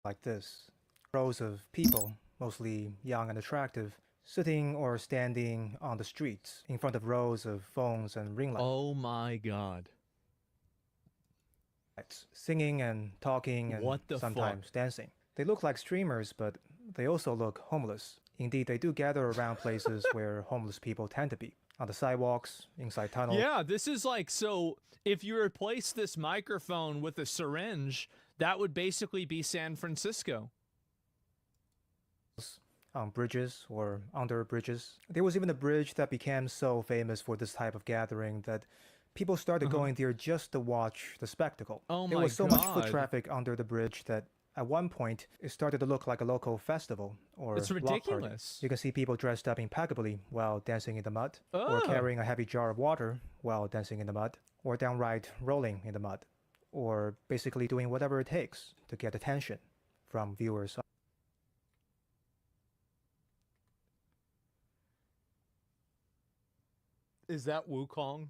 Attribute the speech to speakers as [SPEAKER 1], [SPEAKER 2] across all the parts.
[SPEAKER 1] like this. Rows of people, mostly young and attractive, sitting or standing on the streets in front of rows of phones and ring
[SPEAKER 2] Oh my god.
[SPEAKER 1] lights, singing and talking and
[SPEAKER 2] What the
[SPEAKER 1] sometimes
[SPEAKER 2] fuck?
[SPEAKER 1] dancing. They look like streamers, but they also look homeless. Indeed, they do gather around places where homeless people tend to be, on the sidewalks, inside tunnels,
[SPEAKER 2] Yeah, this is like, so if you replace this microphone with a syringe, that would basically be San Francisco.
[SPEAKER 1] on bridges or under bridges. There was even a bridge that became so famous for this type of gathering that people started going there just to watch the spectacle.
[SPEAKER 2] Oh
[SPEAKER 1] There
[SPEAKER 2] my
[SPEAKER 1] was so much foot
[SPEAKER 2] god.
[SPEAKER 1] traffic under the bridge that at one point it started to look like a local festival or
[SPEAKER 2] It's
[SPEAKER 1] block party.
[SPEAKER 2] ridiculous.
[SPEAKER 1] You can see people dressed up impeccably while dancing in the mud, or
[SPEAKER 2] Ugh.
[SPEAKER 1] carrying a heavy jar of water while dancing in the mud, or downright rolling in the mud, or basically doing whatever it takes to get attention from viewers.
[SPEAKER 2] Is that Wukong?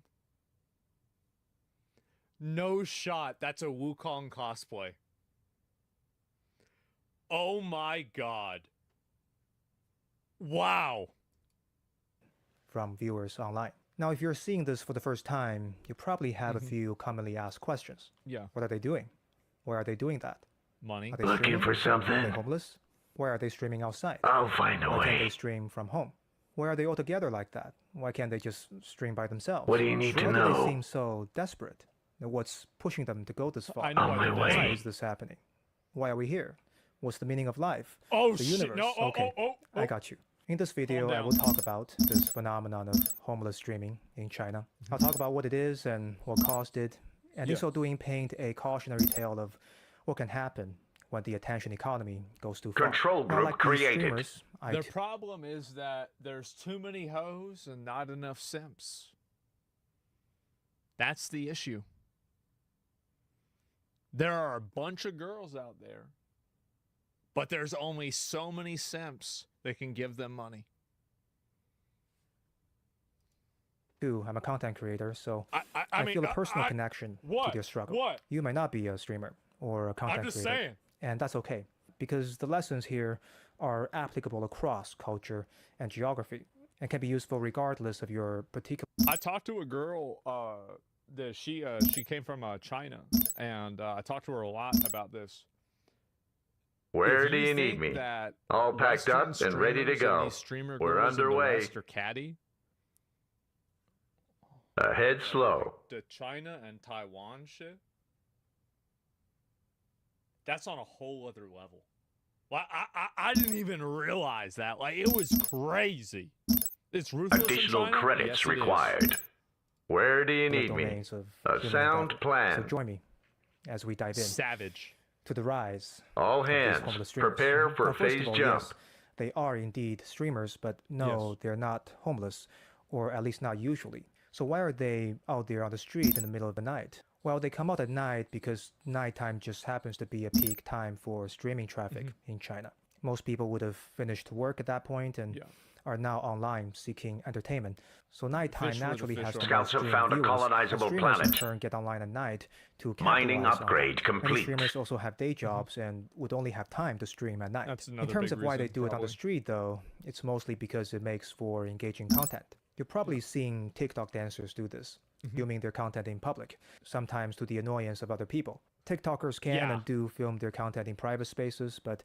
[SPEAKER 2] No shot. That's a Wukong cosplay. Oh my god. Wow.
[SPEAKER 1] From viewers online. Now, if you're seeing this for the first time, you probably have a few commonly asked questions.
[SPEAKER 2] Yeah.
[SPEAKER 1] What are they doing? Where are they doing that?
[SPEAKER 2] Money.
[SPEAKER 1] Are they
[SPEAKER 3] Looking
[SPEAKER 1] streaming?
[SPEAKER 3] for
[SPEAKER 1] Are they
[SPEAKER 3] something?
[SPEAKER 1] homeless? Where are they streaming outside?
[SPEAKER 3] I'll find a
[SPEAKER 1] Why can't they
[SPEAKER 3] way.
[SPEAKER 1] stream from home? Why are they all together like that? Why can't they just stream by themselves?
[SPEAKER 3] What do you need to
[SPEAKER 1] Why do they
[SPEAKER 3] know?
[SPEAKER 1] seem so desperate? What's pushing them to go this far?
[SPEAKER 2] I know
[SPEAKER 3] On
[SPEAKER 2] why
[SPEAKER 3] my
[SPEAKER 2] they're
[SPEAKER 3] way.
[SPEAKER 2] doing
[SPEAKER 1] Why
[SPEAKER 2] it.
[SPEAKER 1] is this happening? Why are we here? What's the meaning of life?
[SPEAKER 2] Oh
[SPEAKER 1] The
[SPEAKER 2] shit.
[SPEAKER 1] universe.
[SPEAKER 2] No. Oh,
[SPEAKER 1] Okay,
[SPEAKER 2] oh,
[SPEAKER 1] I got you. In this video, I
[SPEAKER 2] down.
[SPEAKER 1] will talk about this phenomenon of homeless streaming in China. I'll talk about what it is and what caused it, and in
[SPEAKER 2] Yeah.
[SPEAKER 1] so doing paint a cautionary tale of what can happen when the attention economy goes too far.
[SPEAKER 3] Control
[SPEAKER 1] Now,
[SPEAKER 3] group
[SPEAKER 1] like these
[SPEAKER 3] created.
[SPEAKER 1] streamers,
[SPEAKER 2] The problem is that there's too many hoes and not enough simps. That's the issue. There are a bunch of girls out there, but there's only so many simps that can give them money.
[SPEAKER 1] too, I'm a content creator, so
[SPEAKER 2] I
[SPEAKER 1] I
[SPEAKER 2] mean,
[SPEAKER 1] feel a personal connection
[SPEAKER 2] what?
[SPEAKER 1] to their struggle.
[SPEAKER 2] What?
[SPEAKER 1] You might not be a streamer or a content
[SPEAKER 2] I'm just
[SPEAKER 1] creator.
[SPEAKER 2] saying.
[SPEAKER 1] And that's okay, because the lessons here are applicable across culture and geography and can be useful regardless of your particular.
[SPEAKER 2] I talked to a girl. That she came from China, and I talked to her a lot about this.
[SPEAKER 3] Where
[SPEAKER 2] If
[SPEAKER 3] do you need
[SPEAKER 2] think
[SPEAKER 3] me?
[SPEAKER 2] that
[SPEAKER 3] All packed up
[SPEAKER 2] Western
[SPEAKER 3] and ready to
[SPEAKER 2] streamers and
[SPEAKER 3] go.
[SPEAKER 2] these streamer
[SPEAKER 3] We're
[SPEAKER 2] girls in the
[SPEAKER 3] underway.
[SPEAKER 2] West are catty,
[SPEAKER 3] Ahead slow.
[SPEAKER 2] the China and Taiwan shit, that's on a whole other level. Like I didn't even realize that. Like, it was crazy. It's ruthless in
[SPEAKER 3] Additional
[SPEAKER 2] China?
[SPEAKER 3] credits
[SPEAKER 2] Yes, it is.
[SPEAKER 3] required. Where do you need me?
[SPEAKER 1] domains of
[SPEAKER 3] A
[SPEAKER 1] human
[SPEAKER 3] sound
[SPEAKER 1] endeavor.
[SPEAKER 3] plan.
[SPEAKER 1] So join me as we dive in
[SPEAKER 2] Savage.
[SPEAKER 1] to the rise
[SPEAKER 3] All
[SPEAKER 1] of these
[SPEAKER 3] hands,
[SPEAKER 1] homeless streamers.
[SPEAKER 3] prepare for
[SPEAKER 1] Now, first
[SPEAKER 3] phase
[SPEAKER 1] of all,
[SPEAKER 3] jump.
[SPEAKER 1] yes, they are indeed streamers, but no,
[SPEAKER 2] Yes.
[SPEAKER 1] they're not homeless, or at least not usually. So why are they out there on the street in the middle of the night? Well, they come out at night because nighttime just happens to be a peak time for streaming traffic in China. Most people would have finished work at that point and
[SPEAKER 2] Yeah.
[SPEAKER 1] are now online seeking entertainment. So nighttime
[SPEAKER 2] Fish were the
[SPEAKER 1] naturally
[SPEAKER 2] fish
[SPEAKER 1] has
[SPEAKER 2] on
[SPEAKER 1] to
[SPEAKER 3] Scouts have
[SPEAKER 1] stream
[SPEAKER 3] found a
[SPEAKER 1] viewers, and
[SPEAKER 3] colonizable
[SPEAKER 1] streamers in
[SPEAKER 3] planet.
[SPEAKER 1] turn get online at night to
[SPEAKER 3] Mining
[SPEAKER 1] capitalize on
[SPEAKER 3] upgrade
[SPEAKER 1] that.
[SPEAKER 3] complete.
[SPEAKER 1] Many streamers also have day jobs and would only have time to stream at night.
[SPEAKER 2] That's
[SPEAKER 1] In
[SPEAKER 2] another
[SPEAKER 1] terms
[SPEAKER 2] big
[SPEAKER 1] of why they
[SPEAKER 2] reason,
[SPEAKER 1] do it on the
[SPEAKER 2] probably.
[SPEAKER 1] street, though, it's mostly because it makes for engaging content. You're probably seeing TikTok dancers do this, filming their content in public, sometimes to the annoyance of other people. TikTokers can
[SPEAKER 2] Yeah.
[SPEAKER 1] and do film their content in private spaces, but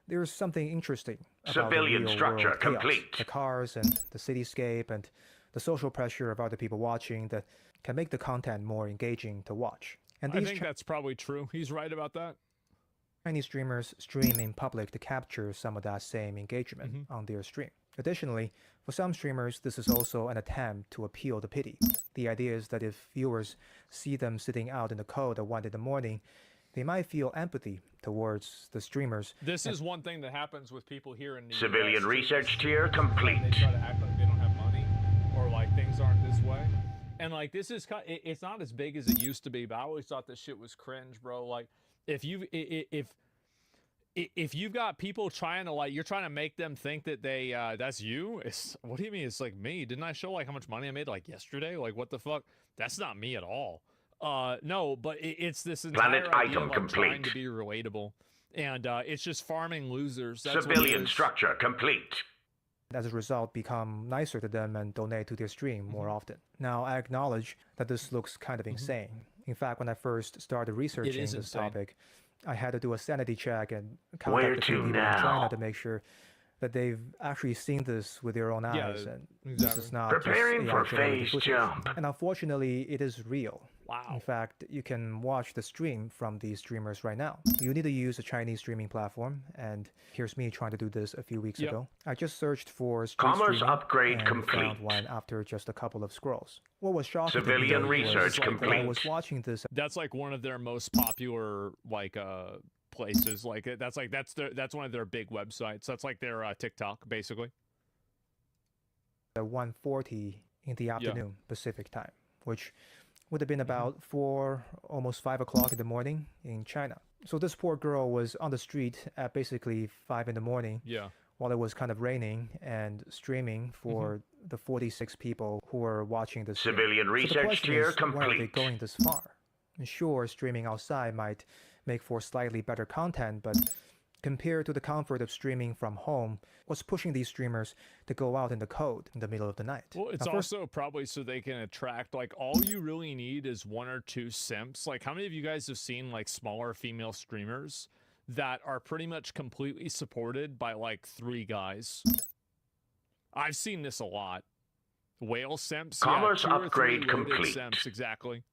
[SPEAKER 1] there's something interesting about
[SPEAKER 3] Civilian
[SPEAKER 1] the real
[SPEAKER 3] structure
[SPEAKER 1] world chaos.
[SPEAKER 3] complete.
[SPEAKER 1] The cars and the cityscape and the social pressure of other people watching that can make the content more engaging to watch. And
[SPEAKER 2] I
[SPEAKER 1] these
[SPEAKER 2] think that's probably true. He's right about that.
[SPEAKER 1] Chinese streamers stream in public to capture some of that same engagement on their stream. Additionally, for some streamers, this is also an attempt to appeal to pity. The idea is that if viewers see them sitting out in the cold at 1 in the morning, they might feel empathy towards the streamers.
[SPEAKER 2] This is one thing that happens with people here in the
[SPEAKER 3] Civilian
[SPEAKER 2] US, too,
[SPEAKER 3] research
[SPEAKER 2] is
[SPEAKER 3] tier
[SPEAKER 2] they
[SPEAKER 3] complete.
[SPEAKER 2] try to act like they don't have money, or like things aren't this way. And like, this is it's not as big as it used to be, but I always thought this shit was cringe, bro. Like, if you've got people trying to, like, you're trying to make them think that they that's you. It's, what do you mean? It's like me. Didn't I show like how much money I made like yesterday? Like, what the fuck? That's not me at all. No, but it's this entire
[SPEAKER 3] Planet
[SPEAKER 2] idea
[SPEAKER 3] item
[SPEAKER 2] of, like, trying
[SPEAKER 3] complete.
[SPEAKER 2] to be relatable. and it's just farming losers. That's what it
[SPEAKER 3] Civilian
[SPEAKER 2] is.
[SPEAKER 3] structure complete.
[SPEAKER 1] As a result, become nicer to them and donate to their stream more often. Now, I acknowledge that this looks kind of insane. In fact, when I first started researching
[SPEAKER 2] is
[SPEAKER 1] this
[SPEAKER 2] insane.
[SPEAKER 1] topic, I had to do a sanity check and
[SPEAKER 3] Where
[SPEAKER 1] contact a few
[SPEAKER 3] to
[SPEAKER 1] people in
[SPEAKER 3] now?
[SPEAKER 1] China to make sure that they've actually seen this with their own
[SPEAKER 2] Yeah,
[SPEAKER 1] eyes, and this
[SPEAKER 2] exactly.
[SPEAKER 1] is not
[SPEAKER 3] Preparing
[SPEAKER 1] just
[SPEAKER 3] for
[SPEAKER 1] AI-generated
[SPEAKER 3] phase
[SPEAKER 1] footage.
[SPEAKER 3] jump.
[SPEAKER 1] And unfortunately, it is real.
[SPEAKER 2] Wow.
[SPEAKER 1] In fact, you can watch the stream from these streamers right now. You need to use a Chinese streaming platform, and here's me trying to do this a few weeks
[SPEAKER 2] Yep.
[SPEAKER 1] ago. I just searched for street
[SPEAKER 3] Commerce
[SPEAKER 1] streaming
[SPEAKER 3] upgrade
[SPEAKER 1] and
[SPEAKER 3] complete.
[SPEAKER 1] found one after just a couple of scrolls. What was shocking
[SPEAKER 3] Civilian
[SPEAKER 1] to me was
[SPEAKER 3] research
[SPEAKER 1] that I
[SPEAKER 3] complete.
[SPEAKER 1] was watching this
[SPEAKER 2] That's like one of their most popular like places. Like that's one of their big websites. That's like their TikTok basically.
[SPEAKER 1] at 1:40 in the afternoon Pacific time, which would have been about 4, almost 5 o'clock in the morning in China. So this poor girl was on the street at basically 5 in the morning
[SPEAKER 2] Yeah.
[SPEAKER 1] while it was kind of raining and streaming for the 46 people who were watching this.
[SPEAKER 3] Civilian
[SPEAKER 1] So the
[SPEAKER 3] research
[SPEAKER 1] question
[SPEAKER 3] tier
[SPEAKER 1] is, why are they
[SPEAKER 3] complete.
[SPEAKER 1] going this far? And sure, streaming outside might make for slightly better content, but compared to the comfort of streaming from home, what's pushing these streamers to go out in the cold in the middle of the night?
[SPEAKER 2] Well, it's
[SPEAKER 1] Now, first,
[SPEAKER 2] also probably so they can attract, like, all you really need is 1 or 2 simps. Like, how many of you guys have seen, like, smaller female streamers that are pretty much completely supported by, like, 3 guys? I've seen this a lot. Whale simps?
[SPEAKER 3] Commerce
[SPEAKER 2] yeah, 2 or 3
[SPEAKER 3] upgrade
[SPEAKER 2] loaded
[SPEAKER 3] complete.
[SPEAKER 2] simps, exactly.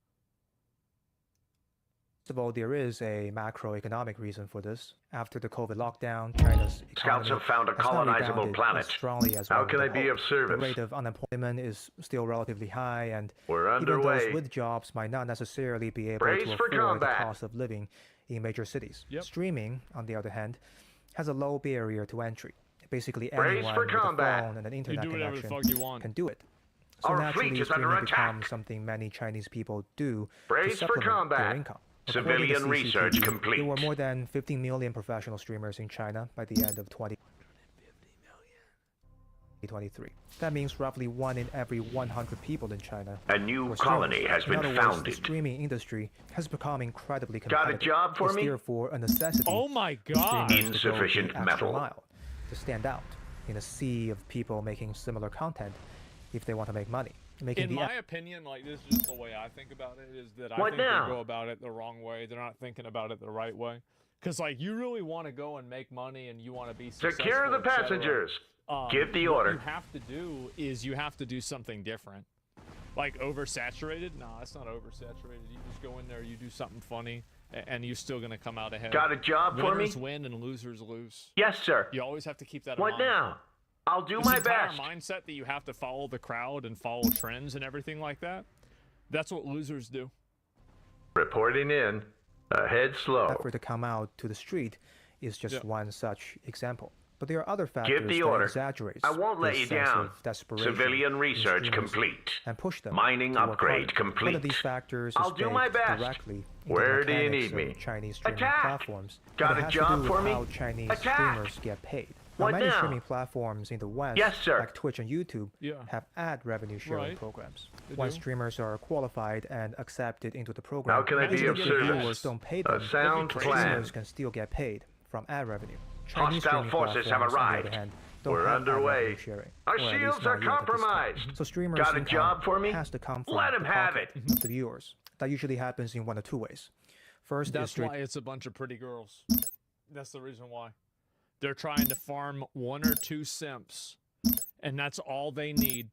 [SPEAKER 1] First of all, there is a macroeconomic reason for this. After the COVID lockdown, China's
[SPEAKER 3] Scouts
[SPEAKER 1] economy
[SPEAKER 3] have found a
[SPEAKER 1] has not
[SPEAKER 3] colonizable
[SPEAKER 1] rebounded
[SPEAKER 3] planet.
[SPEAKER 1] as strongly as
[SPEAKER 3] How
[SPEAKER 1] one
[SPEAKER 3] can
[SPEAKER 1] would
[SPEAKER 3] I be
[SPEAKER 1] hope.
[SPEAKER 3] of
[SPEAKER 1] The
[SPEAKER 3] service?
[SPEAKER 1] rate of unemployment is still relatively high, and
[SPEAKER 3] We're
[SPEAKER 1] even
[SPEAKER 3] underway.
[SPEAKER 1] those with jobs might not necessarily be able
[SPEAKER 3] Brace
[SPEAKER 1] to
[SPEAKER 3] for
[SPEAKER 1] afford the
[SPEAKER 3] combat.
[SPEAKER 1] cost of living in major cities.
[SPEAKER 2] Yep.
[SPEAKER 1] Streaming, on the other hand, has a low barrier to entry. Basically,
[SPEAKER 3] Brace
[SPEAKER 1] anyone
[SPEAKER 3] for
[SPEAKER 1] with a
[SPEAKER 3] combat.
[SPEAKER 1] phone and an
[SPEAKER 2] You
[SPEAKER 1] internet
[SPEAKER 2] do whatever the
[SPEAKER 1] connection
[SPEAKER 2] fuck you want.
[SPEAKER 1] can do it. So
[SPEAKER 3] Our
[SPEAKER 1] naturally,
[SPEAKER 3] fleet is under
[SPEAKER 1] streaming
[SPEAKER 3] attack.
[SPEAKER 1] becomes something many Chinese people do
[SPEAKER 3] Brace
[SPEAKER 1] to
[SPEAKER 3] for
[SPEAKER 1] supplement their
[SPEAKER 3] combat.
[SPEAKER 1] income. According to
[SPEAKER 3] Civilian research
[SPEAKER 1] CCTV,
[SPEAKER 3] complete.
[SPEAKER 1] There were more than 15 million professional streamers in China by the end of 2023. That means roughly 1 in every 100 people in China
[SPEAKER 3] A new
[SPEAKER 1] were
[SPEAKER 3] colony
[SPEAKER 1] streamers.
[SPEAKER 3] has
[SPEAKER 1] In
[SPEAKER 3] been
[SPEAKER 1] other words, the
[SPEAKER 3] founded.
[SPEAKER 1] streaming industry has become incredibly
[SPEAKER 3] Got a
[SPEAKER 1] competitive.
[SPEAKER 3] job for
[SPEAKER 1] It's
[SPEAKER 3] me?
[SPEAKER 1] therefore a necessity
[SPEAKER 2] Oh my
[SPEAKER 1] for
[SPEAKER 2] god!
[SPEAKER 1] streamers to go the
[SPEAKER 3] Insufficient
[SPEAKER 1] extra
[SPEAKER 3] metal.
[SPEAKER 1] mile to stand out in a sea of people making similar content if they want to make money. Making
[SPEAKER 2] In
[SPEAKER 1] the
[SPEAKER 2] my opinion, like, this is just the way I think about it, is that I
[SPEAKER 3] What
[SPEAKER 2] think
[SPEAKER 3] now?
[SPEAKER 2] they go about it the wrong way. They're not thinking about it the right way. Because, like, you really want to go and make money and you want to be successful,
[SPEAKER 3] Secure the
[SPEAKER 2] et cetera.
[SPEAKER 3] passengers. Give the
[SPEAKER 2] What
[SPEAKER 3] order.
[SPEAKER 2] you have to do is you have to do something different. Like, oversaturated? Nah, it's not oversaturated. You just go in there, you do something funny, and you're still going to come out ahead.
[SPEAKER 3] Got a job for me?
[SPEAKER 2] Winners win and losers lose.
[SPEAKER 3] Yes, sir.
[SPEAKER 2] You always have to keep that in
[SPEAKER 3] What
[SPEAKER 2] mind.
[SPEAKER 3] now? I'll do
[SPEAKER 2] This
[SPEAKER 3] my
[SPEAKER 2] entire
[SPEAKER 3] best.
[SPEAKER 2] mindset that you have to follow the crowd and follow trends and everything like that, that's what losers do.
[SPEAKER 3] Reporting in. Ahead slow.
[SPEAKER 1] effort to come out to the street is just
[SPEAKER 2] Yeah.
[SPEAKER 1] one such example. But there are other factors
[SPEAKER 3] the
[SPEAKER 1] that
[SPEAKER 3] order.
[SPEAKER 1] exaggerate
[SPEAKER 3] I won't let
[SPEAKER 1] this
[SPEAKER 3] you
[SPEAKER 1] sense
[SPEAKER 3] down.
[SPEAKER 1] of desperation
[SPEAKER 3] Civilian
[SPEAKER 1] in
[SPEAKER 3] research
[SPEAKER 1] streamers
[SPEAKER 3] complete.
[SPEAKER 1] and push them
[SPEAKER 3] Mining
[SPEAKER 1] to work
[SPEAKER 3] upgrade
[SPEAKER 1] harder. One
[SPEAKER 3] complete.
[SPEAKER 1] of these factors
[SPEAKER 3] I'll
[SPEAKER 1] is
[SPEAKER 3] do my
[SPEAKER 1] baked
[SPEAKER 3] best.
[SPEAKER 1] directly into
[SPEAKER 3] Where
[SPEAKER 1] the
[SPEAKER 3] do you
[SPEAKER 1] mechanics
[SPEAKER 3] need me?
[SPEAKER 1] of Chinese streaming
[SPEAKER 3] Attack!
[SPEAKER 1] platforms.
[SPEAKER 3] Got
[SPEAKER 1] But
[SPEAKER 3] a
[SPEAKER 1] it has
[SPEAKER 3] job
[SPEAKER 1] to do
[SPEAKER 3] for
[SPEAKER 1] with
[SPEAKER 3] me?
[SPEAKER 1] how Chinese
[SPEAKER 3] Attack!
[SPEAKER 1] streamers get paid. Now,
[SPEAKER 3] What
[SPEAKER 1] many
[SPEAKER 3] now?
[SPEAKER 1] streaming platforms in the West,
[SPEAKER 3] Yes, sir.
[SPEAKER 1] like Twitch and YouTube,
[SPEAKER 2] Yeah.
[SPEAKER 1] have ad revenue sharing
[SPEAKER 2] Right.
[SPEAKER 1] programs.
[SPEAKER 2] They
[SPEAKER 1] Once
[SPEAKER 2] do.
[SPEAKER 1] streamers are qualified and accepted into the program,
[SPEAKER 3] How can I be
[SPEAKER 1] even
[SPEAKER 3] of
[SPEAKER 1] if
[SPEAKER 3] service?
[SPEAKER 1] viewers don't pay
[SPEAKER 3] A
[SPEAKER 1] them,
[SPEAKER 3] sound
[SPEAKER 2] crazy.
[SPEAKER 3] plan.
[SPEAKER 1] streamers can still get paid from ad revenue. Chinese
[SPEAKER 3] Hostile
[SPEAKER 1] streaming
[SPEAKER 3] forces have
[SPEAKER 1] platforms, on the
[SPEAKER 3] arrived.
[SPEAKER 1] other hand, don't
[SPEAKER 3] We're
[SPEAKER 1] have ad
[SPEAKER 3] underway.
[SPEAKER 1] revenue sharing,
[SPEAKER 3] Our
[SPEAKER 1] or at least
[SPEAKER 3] shields
[SPEAKER 1] not
[SPEAKER 3] are
[SPEAKER 1] yet at this time.
[SPEAKER 3] compromised.
[SPEAKER 1] So streamers'
[SPEAKER 3] Got a
[SPEAKER 1] income
[SPEAKER 3] job for me?
[SPEAKER 1] has to come from
[SPEAKER 3] Let
[SPEAKER 1] the
[SPEAKER 3] 'em have
[SPEAKER 1] pocket
[SPEAKER 3] it.
[SPEAKER 1] of the viewers. That usually happens in one of two ways. First is
[SPEAKER 2] That's
[SPEAKER 1] straight
[SPEAKER 2] why it's a bunch of pretty girls. That's the reason why. They're trying to farm 1 or 2 simps, and that's all they need.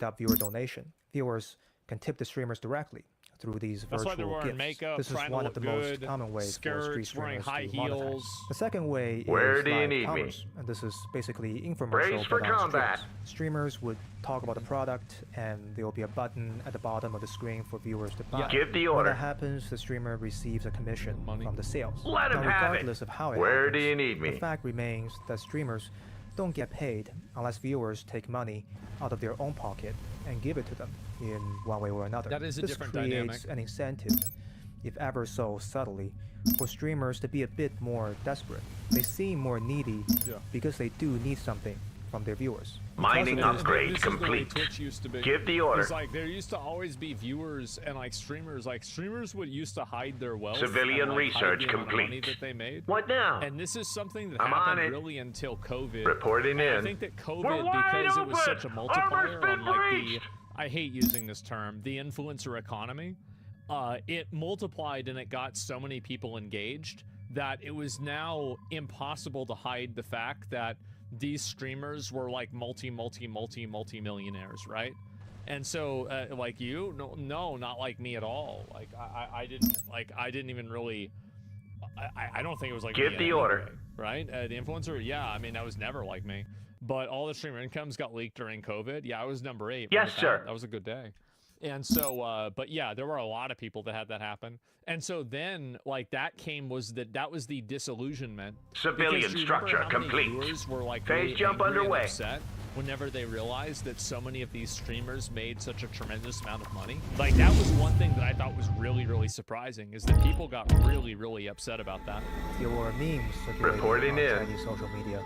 [SPEAKER 1] up viewer donation. Viewers can tip the streamers directly through these
[SPEAKER 2] That's why
[SPEAKER 1] virtual
[SPEAKER 2] they're wearing
[SPEAKER 1] gifts.
[SPEAKER 2] makeup,
[SPEAKER 1] This is
[SPEAKER 2] trying to
[SPEAKER 1] one
[SPEAKER 2] look
[SPEAKER 1] of the
[SPEAKER 2] good,
[SPEAKER 1] most common ways for street
[SPEAKER 2] skirts, wearing
[SPEAKER 1] streamers
[SPEAKER 2] high
[SPEAKER 1] to monetize.
[SPEAKER 2] heels.
[SPEAKER 1] The second way
[SPEAKER 3] Where
[SPEAKER 1] is
[SPEAKER 3] do you
[SPEAKER 1] live
[SPEAKER 3] need me?
[SPEAKER 1] commerce, and this is basically infomercial
[SPEAKER 3] Brace for
[SPEAKER 1] but on
[SPEAKER 3] combat.
[SPEAKER 1] streams. Streamers would talk about the product, and there will be a button at the bottom of the screen for viewers to buy.
[SPEAKER 2] Yeah.
[SPEAKER 3] Give the
[SPEAKER 1] When
[SPEAKER 3] order.
[SPEAKER 1] that happens, the streamer receives a commission
[SPEAKER 2] Money.
[SPEAKER 1] from the sales.
[SPEAKER 3] Let 'em
[SPEAKER 1] now,
[SPEAKER 3] have it.
[SPEAKER 1] regardless of how it
[SPEAKER 3] Where
[SPEAKER 1] happens,
[SPEAKER 3] do you need
[SPEAKER 1] the
[SPEAKER 3] me?
[SPEAKER 1] fact remains that streamers don't get paid unless viewers take money out of their own pocket and give it to them in one way or another.
[SPEAKER 2] That is a
[SPEAKER 1] this
[SPEAKER 2] different
[SPEAKER 1] creates
[SPEAKER 2] dynamic.
[SPEAKER 1] an incentive, if ever so subtly, for streamers to be a bit more desperate. They seem more needy
[SPEAKER 2] Yeah.
[SPEAKER 1] because they do need something from their viewers.
[SPEAKER 3] Mining
[SPEAKER 1] Because of this,
[SPEAKER 3] upgrade
[SPEAKER 2] This is the way
[SPEAKER 3] complete.
[SPEAKER 2] Twitch used to be.
[SPEAKER 3] Give the order.
[SPEAKER 2] It's like there used to always be viewers and like streamers. Like streamers would used to hide their wealth.
[SPEAKER 3] Civilian
[SPEAKER 2] and, like, hide
[SPEAKER 3] research
[SPEAKER 2] the amount of money
[SPEAKER 3] complete.
[SPEAKER 2] that they made.
[SPEAKER 3] What now?
[SPEAKER 2] And this is something that
[SPEAKER 3] I'm on
[SPEAKER 2] happened
[SPEAKER 3] it.
[SPEAKER 2] really until COVID.
[SPEAKER 3] Reporting
[SPEAKER 2] And I
[SPEAKER 3] in.
[SPEAKER 2] think that
[SPEAKER 3] We're
[SPEAKER 2] COVID,
[SPEAKER 3] wide
[SPEAKER 2] because it was
[SPEAKER 3] open.
[SPEAKER 2] such a
[SPEAKER 3] Armor's
[SPEAKER 2] multiplier
[SPEAKER 3] been
[SPEAKER 2] on like the,
[SPEAKER 3] breached.
[SPEAKER 2] I hate using this term, the influencer economy. It multiplied and it got so many people engaged that it was now impossible to hide the fact that these streamers were like multi-millionaires, right? And so like you, no, not like me at all. Like I didn't even really, I don't think it was like
[SPEAKER 3] Give
[SPEAKER 2] me
[SPEAKER 3] the
[SPEAKER 2] anyway,
[SPEAKER 3] order.
[SPEAKER 2] right? The influencer, yeah, I mean, that was never like me. But all the streamer incomes got leaked during COVID. Yeah, I was number 8.
[SPEAKER 3] Yes,
[SPEAKER 2] Look at
[SPEAKER 3] sir.
[SPEAKER 2] That was a good day. And so, but yeah, there were a lot of people that had that happen. And so then, like, that was the disillusionment.
[SPEAKER 3] Civilian
[SPEAKER 2] Because do you
[SPEAKER 3] structure
[SPEAKER 2] remember how many
[SPEAKER 3] complete.
[SPEAKER 2] viewers were, like,
[SPEAKER 3] Phase
[SPEAKER 2] really
[SPEAKER 3] jump
[SPEAKER 2] angry and
[SPEAKER 3] underway.
[SPEAKER 2] upset whenever they realized that so many of these streamers made such a tremendous amount of money? Like, that was one thing that I thought was really, really surprising, is that people got really, really upset about that.
[SPEAKER 1] there were memes circulating
[SPEAKER 3] Reporting
[SPEAKER 1] on
[SPEAKER 3] in.
[SPEAKER 1] Chinese social media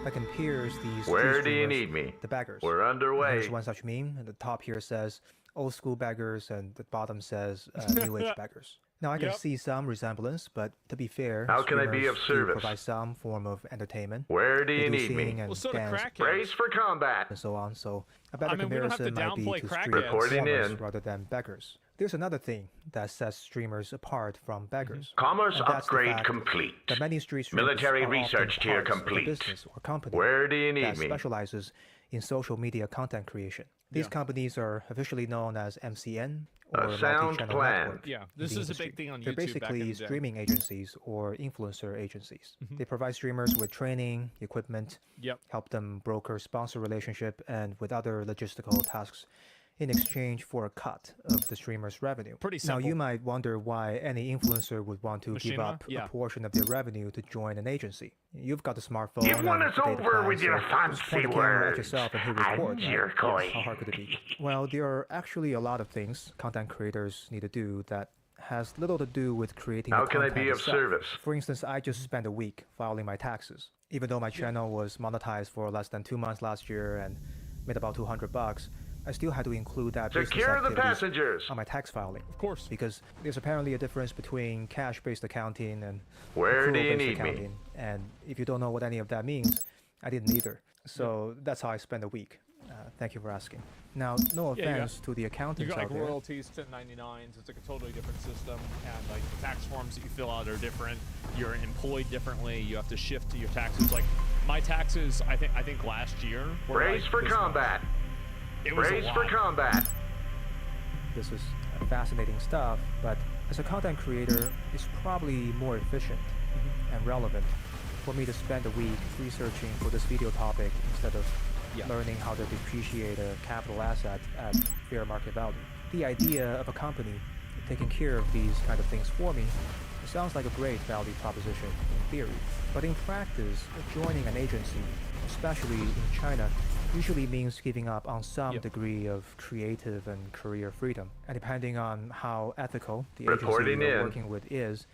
[SPEAKER 1] that compares these
[SPEAKER 3] Where
[SPEAKER 1] two
[SPEAKER 3] do you
[SPEAKER 1] streamers
[SPEAKER 3] need me?
[SPEAKER 1] to beggars.
[SPEAKER 3] We're underway.
[SPEAKER 1] Here's one such meme, and the top here says old school beggars, and the bottom says new age beggars. Now I can
[SPEAKER 2] Yep.
[SPEAKER 1] see some resemblance, but to be fair,
[SPEAKER 3] How can I be
[SPEAKER 1] streamers
[SPEAKER 3] of
[SPEAKER 1] do
[SPEAKER 3] service?
[SPEAKER 1] provide some form of entertainment.
[SPEAKER 3] Where do
[SPEAKER 1] They
[SPEAKER 3] you
[SPEAKER 1] do
[SPEAKER 3] need
[SPEAKER 1] sing
[SPEAKER 3] me?
[SPEAKER 1] and
[SPEAKER 2] Well, so do
[SPEAKER 1] dance
[SPEAKER 2] crackheads.
[SPEAKER 3] Brace for combat.
[SPEAKER 1] and so on. So a better
[SPEAKER 2] I mean, we don't have to
[SPEAKER 1] comparison might be
[SPEAKER 2] downplay
[SPEAKER 1] to
[SPEAKER 2] crackheads.
[SPEAKER 1] street
[SPEAKER 3] Reporting
[SPEAKER 1] performers
[SPEAKER 3] in.
[SPEAKER 1] rather than beggars. There's another thing that sets streamers apart from beggars.
[SPEAKER 3] Commerce
[SPEAKER 1] And that's the
[SPEAKER 3] upgrade
[SPEAKER 1] fact
[SPEAKER 3] complete.
[SPEAKER 1] That many street streamers
[SPEAKER 3] Military
[SPEAKER 1] are often
[SPEAKER 3] research tier
[SPEAKER 1] parts of a
[SPEAKER 3] complete.
[SPEAKER 1] business or company
[SPEAKER 3] Where do you need
[SPEAKER 1] that
[SPEAKER 3] me?
[SPEAKER 1] specializes in social media content creation. These
[SPEAKER 2] Yeah.
[SPEAKER 1] companies are officially known as MCN or
[SPEAKER 3] A sound
[SPEAKER 1] multi-channel
[SPEAKER 3] plan.
[SPEAKER 1] network.
[SPEAKER 2] Yeah,
[SPEAKER 1] in
[SPEAKER 2] this
[SPEAKER 1] the
[SPEAKER 2] is a big
[SPEAKER 1] industry.
[SPEAKER 2] thing on
[SPEAKER 1] They're
[SPEAKER 2] YouTube back in
[SPEAKER 1] basically
[SPEAKER 2] the day.
[SPEAKER 1] streaming agencies or influencer agencies.
[SPEAKER 2] Mm-hmm.
[SPEAKER 1] They provide streamers with training, equipment,
[SPEAKER 2] Yep.
[SPEAKER 1] help them broker sponsor relationship, and with other logistical tasks in exchange for a cut of the streamer's revenue.
[SPEAKER 2] Pretty
[SPEAKER 1] Now,
[SPEAKER 2] simple.
[SPEAKER 1] you might wonder why any influencer would want to give
[SPEAKER 2] Machinima?
[SPEAKER 1] up
[SPEAKER 2] Yeah.
[SPEAKER 1] a portion of their revenue to join an agency. You've got the smartphone.
[SPEAKER 3] You want
[SPEAKER 1] and
[SPEAKER 3] us
[SPEAKER 1] the data
[SPEAKER 3] over
[SPEAKER 1] plan,
[SPEAKER 3] with your
[SPEAKER 1] so just
[SPEAKER 3] fancy
[SPEAKER 1] point the camera at
[SPEAKER 3] words.
[SPEAKER 1] yourself and hit
[SPEAKER 3] I'm
[SPEAKER 1] record, right?
[SPEAKER 3] your coin.
[SPEAKER 1] How hard could it be? Well, there are actually a lot of things content creators need to do that has little to do with creating
[SPEAKER 3] How
[SPEAKER 1] the
[SPEAKER 3] can I
[SPEAKER 1] content
[SPEAKER 3] be of
[SPEAKER 1] itself.
[SPEAKER 3] service?
[SPEAKER 1] For instance, I just spent a week filing my taxes. Even though my channel was monetized for less than 2 months last year and made about $200, I still had to include that business
[SPEAKER 3] Secure the
[SPEAKER 1] activities
[SPEAKER 3] passengers.
[SPEAKER 1] on my tax filing.
[SPEAKER 2] Of course.
[SPEAKER 1] Because there's apparently a difference between cash-based accounting and
[SPEAKER 3] Where do you
[SPEAKER 1] accrual-based
[SPEAKER 3] need me?
[SPEAKER 1] accounting. And if you don't know what any of that means, I didn't either. So that's how I spent a week. Thank you for asking. Now, no
[SPEAKER 2] Yeah, you got-
[SPEAKER 1] offense to the
[SPEAKER 2] You
[SPEAKER 1] accountants
[SPEAKER 2] got like
[SPEAKER 1] out there.
[SPEAKER 2] royalties, 1099s. It's like a totally different system, and like the tax forms that you fill out are different. You're employed differently. You have to shift to your taxes. Like my taxes, I think last year were
[SPEAKER 3] Brace
[SPEAKER 2] like
[SPEAKER 3] for
[SPEAKER 2] this much.
[SPEAKER 3] combat.
[SPEAKER 2] It was a
[SPEAKER 3] Brace for
[SPEAKER 2] lot.
[SPEAKER 3] combat.
[SPEAKER 1] This is fascinating stuff, but as a content creator, it's probably more efficient and relevant for me to spend a week researching for this video topic instead of
[SPEAKER 2] Yeah.
[SPEAKER 1] learning how to depreciate a capital asset at fair market value. The idea of a company taking care of these kind of things for me, it sounds like a great value proposition in theory. But in practice, joining an agency, especially in China, usually means giving up on some
[SPEAKER 2] Yep.
[SPEAKER 1] degree of creative and career freedom. And depending on how ethical the agency
[SPEAKER 3] Reporting
[SPEAKER 1] you're
[SPEAKER 3] in.
[SPEAKER 1] working with is,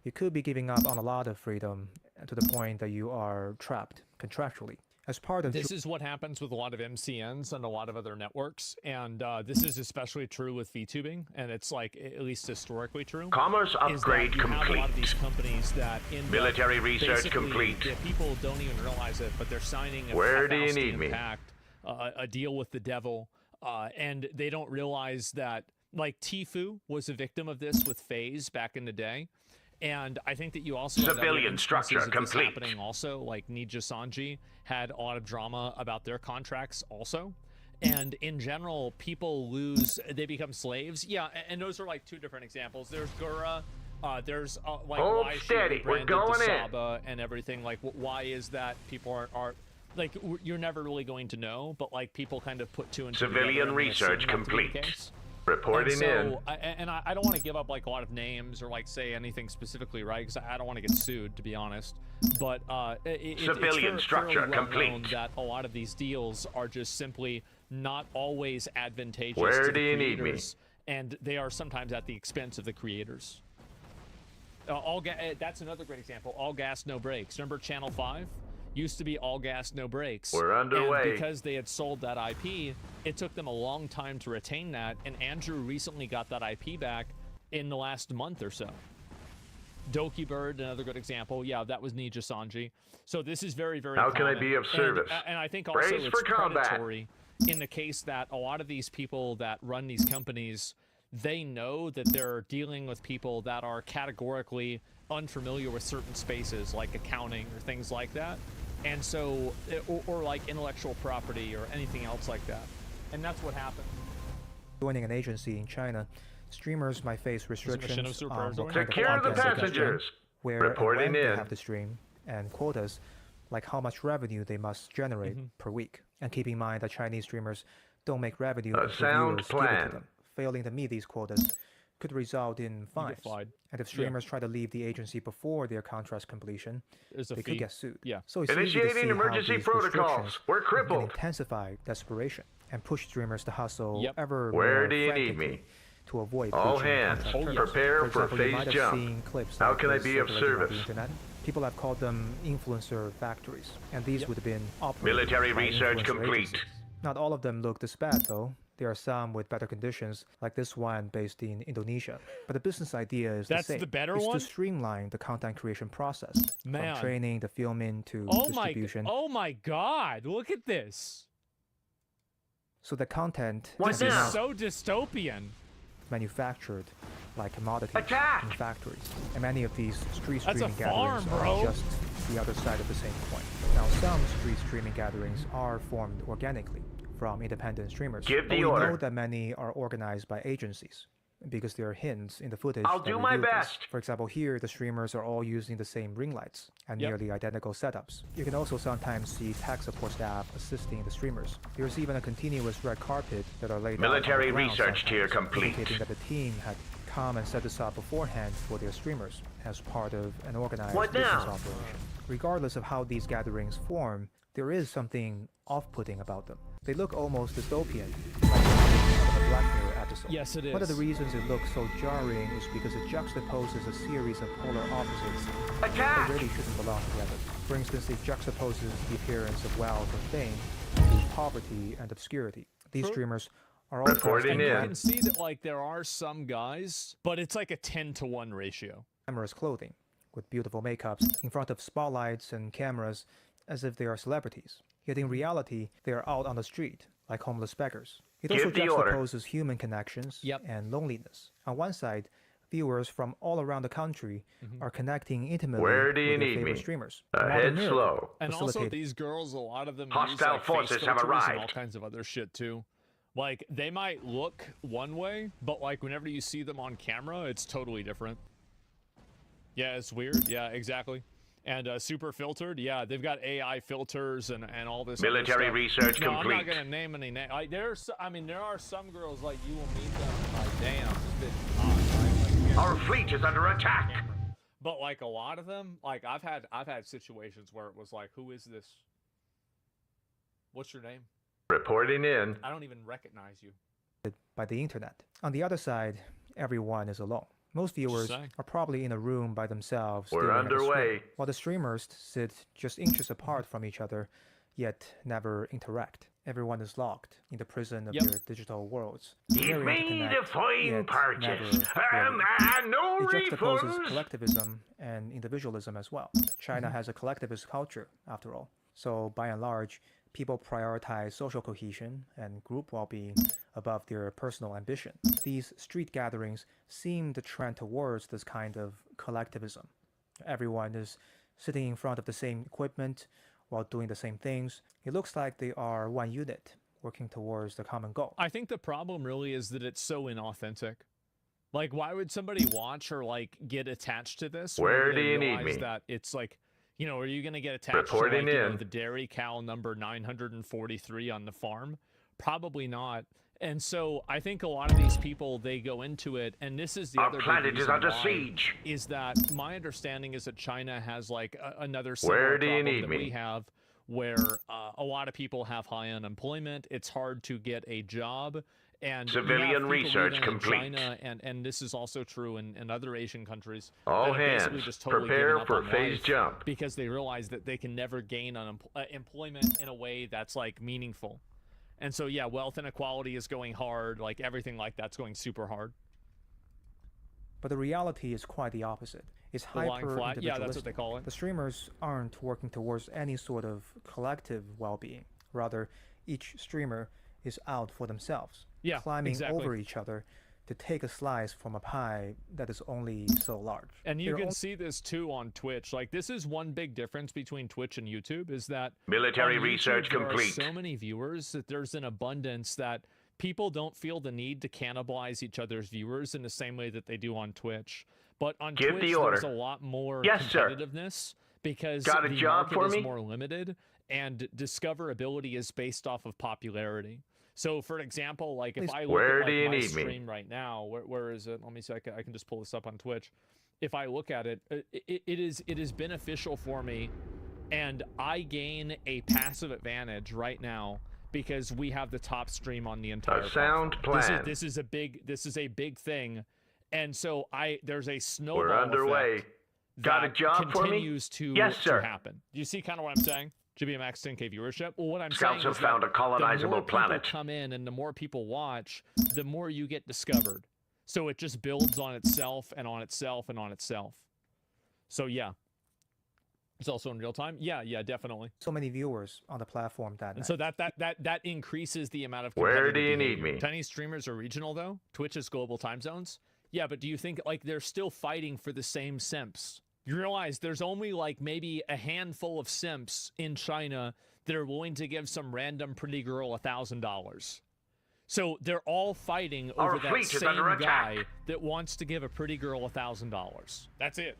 [SPEAKER 1] you could be giving up on a lot of freedom to the point that you are trapped contractually. As part of
[SPEAKER 2] This is what happens with a lot of MCNs and a lot of other networks, and this is especially true with VTubing, and it's like at least historically true.
[SPEAKER 3] Commerce
[SPEAKER 2] is that
[SPEAKER 3] upgrade
[SPEAKER 2] you have a lot of
[SPEAKER 3] complete.
[SPEAKER 2] these companies that end up
[SPEAKER 3] Military research
[SPEAKER 2] basically-
[SPEAKER 3] complete.
[SPEAKER 2] yeah, people don't even realize it, but they're signing a
[SPEAKER 3] Where do you
[SPEAKER 2] Faustian
[SPEAKER 3] need me?
[SPEAKER 2] pact, a deal with the devil, and they don't realize that like Tfue was a victim of this with FaZe back in the day. And I think that you also have other
[SPEAKER 3] Civilian
[SPEAKER 2] instances
[SPEAKER 3] structure
[SPEAKER 2] of this
[SPEAKER 3] complete.
[SPEAKER 2] happening also, like Nija Sanji had a lot of drama about their contracts also. And in general, people lose, they become slaves. Yeah, and those are like two different examples. There's Gura, there's like
[SPEAKER 3] Hold
[SPEAKER 2] why she
[SPEAKER 3] steady, we're
[SPEAKER 2] rebranded
[SPEAKER 3] going
[SPEAKER 2] to
[SPEAKER 3] in.
[SPEAKER 2] Saba and everything. Like, why is that people aren't like, you're never really going to know, but like people kind of put two and two together
[SPEAKER 3] Civilian
[SPEAKER 2] and they assume
[SPEAKER 3] research
[SPEAKER 2] that to be the
[SPEAKER 3] complete.
[SPEAKER 2] case.
[SPEAKER 3] Reporting in.
[SPEAKER 2] I don't want to give up like a lot of names or like say anything specifically, right? Because I don't want to get sued, to be honest. But
[SPEAKER 3] Civilian
[SPEAKER 2] it's
[SPEAKER 3] structure
[SPEAKER 2] fairly well known
[SPEAKER 3] complete.
[SPEAKER 2] that a lot of these deals are just simply not always advantageous
[SPEAKER 3] Where
[SPEAKER 2] to
[SPEAKER 3] do
[SPEAKER 2] the
[SPEAKER 3] you need me?
[SPEAKER 2] creators, and they are sometimes at the expense of the creators. That's another great example. All gas, no brakes. Remember Channel 5? used to be all gas, no brakes.
[SPEAKER 3] We're underway.
[SPEAKER 2] And because they had sold that IP, it took them a long time to retain that, and Andrew recently got that IP back in the last month or so. Doki Bird, another good example. Yeah, that was Nija Sanji. So this is very, very
[SPEAKER 3] How
[SPEAKER 2] common.
[SPEAKER 3] can I be of service?
[SPEAKER 2] And I think also
[SPEAKER 3] Brace
[SPEAKER 2] it's
[SPEAKER 3] for combat.
[SPEAKER 2] predatory in the case that a lot of these people that run these companies, they know that they're dealing with people that are categorically unfamiliar with certain spaces like accounting or things like that. And so, or like intellectual property or anything else like that. And that's what happens.
[SPEAKER 1] Joining an agency in China, streamers might face restrictions on what kind of
[SPEAKER 3] Secure the
[SPEAKER 1] content they can stream,
[SPEAKER 3] passengers.
[SPEAKER 1] where
[SPEAKER 3] Reporting
[SPEAKER 1] and when they
[SPEAKER 3] in.
[SPEAKER 1] have to stream, and quotas, like how much revenue they must generate per week. And keep in mind that Chinese streamers don't make revenue
[SPEAKER 3] A
[SPEAKER 1] if the
[SPEAKER 3] sound
[SPEAKER 1] viewers give it
[SPEAKER 3] plan.
[SPEAKER 1] to them. Failing to meet these quotas could result in fines.
[SPEAKER 2] fined.
[SPEAKER 1] And if streamers try to leave the agency before their contract's completion,
[SPEAKER 2] There's a
[SPEAKER 1] they
[SPEAKER 2] fee.
[SPEAKER 1] could get sued.
[SPEAKER 2] Yeah.
[SPEAKER 1] So it's easy to see
[SPEAKER 3] Initiating
[SPEAKER 1] how
[SPEAKER 3] emergency
[SPEAKER 1] these
[SPEAKER 3] protocols.
[SPEAKER 1] restrictions
[SPEAKER 3] We're
[SPEAKER 1] can
[SPEAKER 3] crippled.
[SPEAKER 1] intensify desperation and push streamers to hustle
[SPEAKER 2] Yep.
[SPEAKER 1] ever
[SPEAKER 3] Where
[SPEAKER 1] more
[SPEAKER 3] do you need
[SPEAKER 1] frantically
[SPEAKER 3] me?
[SPEAKER 1] to avoid
[SPEAKER 3] All
[SPEAKER 1] breaching
[SPEAKER 3] hands,
[SPEAKER 1] contract terms.
[SPEAKER 3] prepare for
[SPEAKER 1] example, you
[SPEAKER 3] phase
[SPEAKER 1] might have
[SPEAKER 3] jump.
[SPEAKER 1] seen clips
[SPEAKER 3] How
[SPEAKER 1] like
[SPEAKER 3] can I
[SPEAKER 1] this
[SPEAKER 3] be of
[SPEAKER 1] circulating on the
[SPEAKER 3] service?
[SPEAKER 1] internet. People have called them influencer factories, and these would have been operated
[SPEAKER 3] Military
[SPEAKER 1] by
[SPEAKER 3] research
[SPEAKER 1] influencer
[SPEAKER 3] complete.
[SPEAKER 1] agencies. Not all of them look this bad, though. There are some with better conditions, like this one based in Indonesia. But the business idea is
[SPEAKER 2] That's
[SPEAKER 1] the same.
[SPEAKER 2] the better
[SPEAKER 1] it's
[SPEAKER 2] one?
[SPEAKER 1] to streamline the content creation process,
[SPEAKER 2] Man.
[SPEAKER 1] from training to filming to distribution,
[SPEAKER 2] Oh my God! Look at this.
[SPEAKER 1] so the content
[SPEAKER 3] What's
[SPEAKER 1] can be
[SPEAKER 3] now?
[SPEAKER 1] mass
[SPEAKER 2] So dystopian.
[SPEAKER 1] manufactured like commodities
[SPEAKER 3] Attack!
[SPEAKER 1] in factories. And many of these street
[SPEAKER 2] That's a
[SPEAKER 1] streaming
[SPEAKER 2] farm,
[SPEAKER 1] gatherings
[SPEAKER 2] bro.
[SPEAKER 1] are just the other side of the same coin. Now, some street streaming gatherings are formed organically from independent streamers.
[SPEAKER 3] Give
[SPEAKER 1] but
[SPEAKER 3] the
[SPEAKER 1] we
[SPEAKER 3] order.
[SPEAKER 1] know that many are organized by agencies, because there are hints in the footage
[SPEAKER 3] I'll
[SPEAKER 1] that
[SPEAKER 3] do my
[SPEAKER 1] reveal this.
[SPEAKER 3] best.
[SPEAKER 1] For example, here the streamers are all using the same ring lights and
[SPEAKER 2] Yep.
[SPEAKER 1] nearly identical setups. You can also sometimes see tech support staff assisting the streamers. There's even a continuous red carpet that are laid out on
[SPEAKER 3] Military
[SPEAKER 1] the ground
[SPEAKER 3] research tier
[SPEAKER 1] sometimes,
[SPEAKER 3] complete.
[SPEAKER 1] indicating that the team had come and set this up beforehand for their streamers as part of an organized
[SPEAKER 3] What
[SPEAKER 1] business
[SPEAKER 3] now?
[SPEAKER 1] operation. Regardless of how these gatherings form, there is something off-putting about them. They look almost dystopian, like out of a Black Mirror episode.
[SPEAKER 2] Yes, it
[SPEAKER 1] One of the
[SPEAKER 2] is.
[SPEAKER 1] reasons it looks so jarring is because it juxtaposes a series of polar opposites that
[SPEAKER 3] Attack!
[SPEAKER 1] really shouldn't belong together. For instance, it juxtaposes the appearance of wealth and fame to poverty and obscurity. These
[SPEAKER 2] True.
[SPEAKER 1] streamers are all
[SPEAKER 3] Reporting
[SPEAKER 1] dressed
[SPEAKER 2] You
[SPEAKER 3] in.
[SPEAKER 2] can see that like there are some guys, but it's like a 10-to-1 ratio.
[SPEAKER 1] glamorous clothing, with beautiful makeups, in front of spotlights and cameras, as if they are celebrities. Yet in reality, they are out on the street, like homeless beggars. It also
[SPEAKER 3] Give the order.
[SPEAKER 1] juxtaposes human connections
[SPEAKER 2] Yep.
[SPEAKER 1] and loneliness. On one side, viewers from all around the country are connecting intimately
[SPEAKER 3] Where do you
[SPEAKER 1] with their
[SPEAKER 3] need
[SPEAKER 1] favorite
[SPEAKER 3] me?
[SPEAKER 1] streamers. A
[SPEAKER 3] Ahead
[SPEAKER 1] modern miracle,
[SPEAKER 3] slow.
[SPEAKER 2] And also
[SPEAKER 1] facilitated
[SPEAKER 2] these girls, a lot of them use
[SPEAKER 3] Hostile
[SPEAKER 2] like
[SPEAKER 3] forces
[SPEAKER 2] face
[SPEAKER 3] have
[SPEAKER 2] filters and all
[SPEAKER 3] arrived.
[SPEAKER 2] kinds of other shit too. Like they might look one way, but like whenever you see them on camera, it's totally different. Yeah, it's weird. Yeah, exactly. And super filtered. Yeah, they've got AI filters and all this. other
[SPEAKER 3] Military
[SPEAKER 2] stuff.
[SPEAKER 3] research
[SPEAKER 2] No, I'm not
[SPEAKER 3] complete.
[SPEAKER 2] gonna name any names. Like, there are some girls like you will meet them. Like, damn, this bitch is hot. Right? Like, yeah.
[SPEAKER 3] Our fleet is under attack.
[SPEAKER 2] But like a lot of them, like I've had situations where it was like, who is this? What's your name?
[SPEAKER 3] Reporting in.
[SPEAKER 2] I don't even recognize you.
[SPEAKER 1] by the internet. On the other side, everyone is alone. Most viewers
[SPEAKER 2] saying.
[SPEAKER 1] are probably in a room by themselves.
[SPEAKER 3] We're
[SPEAKER 1] staring at a screen,
[SPEAKER 3] underway.
[SPEAKER 1] while the streamers sit just inches apart from each other, yet never interact. Everyone is locked in the prison of
[SPEAKER 2] Yep.
[SPEAKER 1] their digital worlds.
[SPEAKER 3] You've
[SPEAKER 1] Very
[SPEAKER 3] made a
[SPEAKER 1] interconnect,
[SPEAKER 3] fine
[SPEAKER 1] yet
[SPEAKER 3] purchase.
[SPEAKER 1] never really.
[SPEAKER 3] No
[SPEAKER 1] It juxtaposes
[SPEAKER 3] refunds.
[SPEAKER 1] collectivism and individualism as well. China has a collectivist culture, after all. So, by and large, people prioritize social cohesion and group well-being above their personal ambition. These street gatherings seem to trend towards this kind of collectivism. Everyone is sitting in front of the same equipment while doing the same things. It looks like they are one unit, working towards the common goal.
[SPEAKER 2] I think the problem really is that it's so inauthentic. Like, why would somebody watch or like get attached to this?
[SPEAKER 3] Where
[SPEAKER 2] whenever
[SPEAKER 3] do
[SPEAKER 2] they
[SPEAKER 3] you need
[SPEAKER 2] realize
[SPEAKER 3] me?
[SPEAKER 2] that it's like, you know, are you going to get attached
[SPEAKER 3] Reporting
[SPEAKER 2] to like, you know,
[SPEAKER 3] in.
[SPEAKER 2] the dairy cow number 943 on the farm? Probably not. And so I think a lot of these people, they go into it, and this is the
[SPEAKER 3] Our
[SPEAKER 2] other big
[SPEAKER 3] planet is
[SPEAKER 2] reason
[SPEAKER 3] under
[SPEAKER 2] why,
[SPEAKER 3] siege.
[SPEAKER 2] is that my understanding is that China has like another similar
[SPEAKER 3] Where do you
[SPEAKER 2] problem
[SPEAKER 3] need
[SPEAKER 2] that
[SPEAKER 3] me?
[SPEAKER 2] we have, where a lot of people have high unemployment. It's hard to get a job, And you
[SPEAKER 3] Civilian
[SPEAKER 2] have people
[SPEAKER 3] research
[SPEAKER 2] even in
[SPEAKER 3] complete.
[SPEAKER 2] China, and this is also true in other Asian countries.
[SPEAKER 3] All
[SPEAKER 2] that have basically
[SPEAKER 3] hands,
[SPEAKER 2] just totally
[SPEAKER 3] prepare
[SPEAKER 2] given up
[SPEAKER 3] for
[SPEAKER 2] on
[SPEAKER 3] phase
[SPEAKER 2] life
[SPEAKER 3] jump.
[SPEAKER 2] because they realize that they can never gain employment in a way that's like meaningful. And so yeah, wealth inequality is going hard, like everything like that's going super hard.
[SPEAKER 1] But the reality is quite the opposite. It's
[SPEAKER 2] The lying
[SPEAKER 1] hyper
[SPEAKER 2] flat, yeah, that's what
[SPEAKER 1] individualistic.
[SPEAKER 2] they call it.
[SPEAKER 1] The streamers aren't working towards any sort of collective well-being. Rather, each streamer is out for themselves,
[SPEAKER 2] Yeah,
[SPEAKER 1] climbing
[SPEAKER 2] exactly.
[SPEAKER 1] over each other to take a slice from a pie that is only so large.
[SPEAKER 2] And you
[SPEAKER 1] They're
[SPEAKER 2] can
[SPEAKER 1] all-
[SPEAKER 2] see this too on Twitch. Like this is one big difference between Twitch and YouTube is that
[SPEAKER 3] Military
[SPEAKER 2] on
[SPEAKER 3] research
[SPEAKER 2] YouTube, there
[SPEAKER 3] complete.
[SPEAKER 2] are so many viewers that there's an abundance that people don't feel the need to cannibalize each other's viewers in the same way that they do on Twitch. But on
[SPEAKER 3] Give
[SPEAKER 2] Twitch,
[SPEAKER 3] the order.
[SPEAKER 2] there's a lot more
[SPEAKER 3] Yes, sir.
[SPEAKER 2] competitiveness because
[SPEAKER 3] Got a
[SPEAKER 2] the
[SPEAKER 3] job
[SPEAKER 2] market
[SPEAKER 3] for
[SPEAKER 2] is
[SPEAKER 3] me?
[SPEAKER 2] more limited and discoverability is based off of popularity. So, for example, like if I look
[SPEAKER 3] Where
[SPEAKER 2] at
[SPEAKER 3] do
[SPEAKER 2] like,
[SPEAKER 3] you
[SPEAKER 2] my
[SPEAKER 3] need me?
[SPEAKER 2] stream right now, where is it? Let me see. I can just pull this up on Twitch. If I look at it, it is beneficial for me, and I gain a passive advantage right now because we have the top stream on the entire
[SPEAKER 3] A sound
[SPEAKER 2] platform.
[SPEAKER 3] plan.
[SPEAKER 2] This is a big thing, and so there's a snowball
[SPEAKER 3] We're underway.
[SPEAKER 2] effect
[SPEAKER 3] Got a
[SPEAKER 2] that
[SPEAKER 3] job for me?
[SPEAKER 2] continues to
[SPEAKER 3] Yes, sir.
[SPEAKER 2] to happen. Do you see kind of what I'm saying? GBMX 10K viewership. Well, what I'm
[SPEAKER 3] Scouts
[SPEAKER 2] saying
[SPEAKER 3] have
[SPEAKER 2] is
[SPEAKER 3] found
[SPEAKER 2] that
[SPEAKER 3] a colonizable
[SPEAKER 2] the more
[SPEAKER 3] planet.
[SPEAKER 2] people come in and the more people watch, the more you get discovered. So it just builds on itself and on itself and on itself. So yeah, it's also in real time. Yeah, definitely.
[SPEAKER 1] so many viewers on the platform that
[SPEAKER 2] And so that increases the amount of
[SPEAKER 3] Where
[SPEAKER 2] competitive
[SPEAKER 3] do you need
[SPEAKER 2] behavior.
[SPEAKER 3] me?
[SPEAKER 2] Chinese streamers are regional though. Twitch is global time zones. Yeah, but do you think like they're still fighting for the same simps? You realize there's only like maybe a handful of simps in China that are willing to give some random pretty girl $1,000. So they're all fighting
[SPEAKER 3] Our
[SPEAKER 2] over that
[SPEAKER 3] fleet is
[SPEAKER 2] same
[SPEAKER 3] under
[SPEAKER 2] guy
[SPEAKER 3] attack.
[SPEAKER 2] that wants to give a pretty girl $1,000. That's it.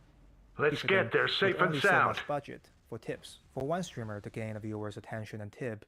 [SPEAKER 3] Let's
[SPEAKER 1] for them
[SPEAKER 3] get there
[SPEAKER 1] with
[SPEAKER 3] safe and
[SPEAKER 1] only so
[SPEAKER 3] sound.
[SPEAKER 1] much budget for tips. For one streamer to gain a viewer's attention and tip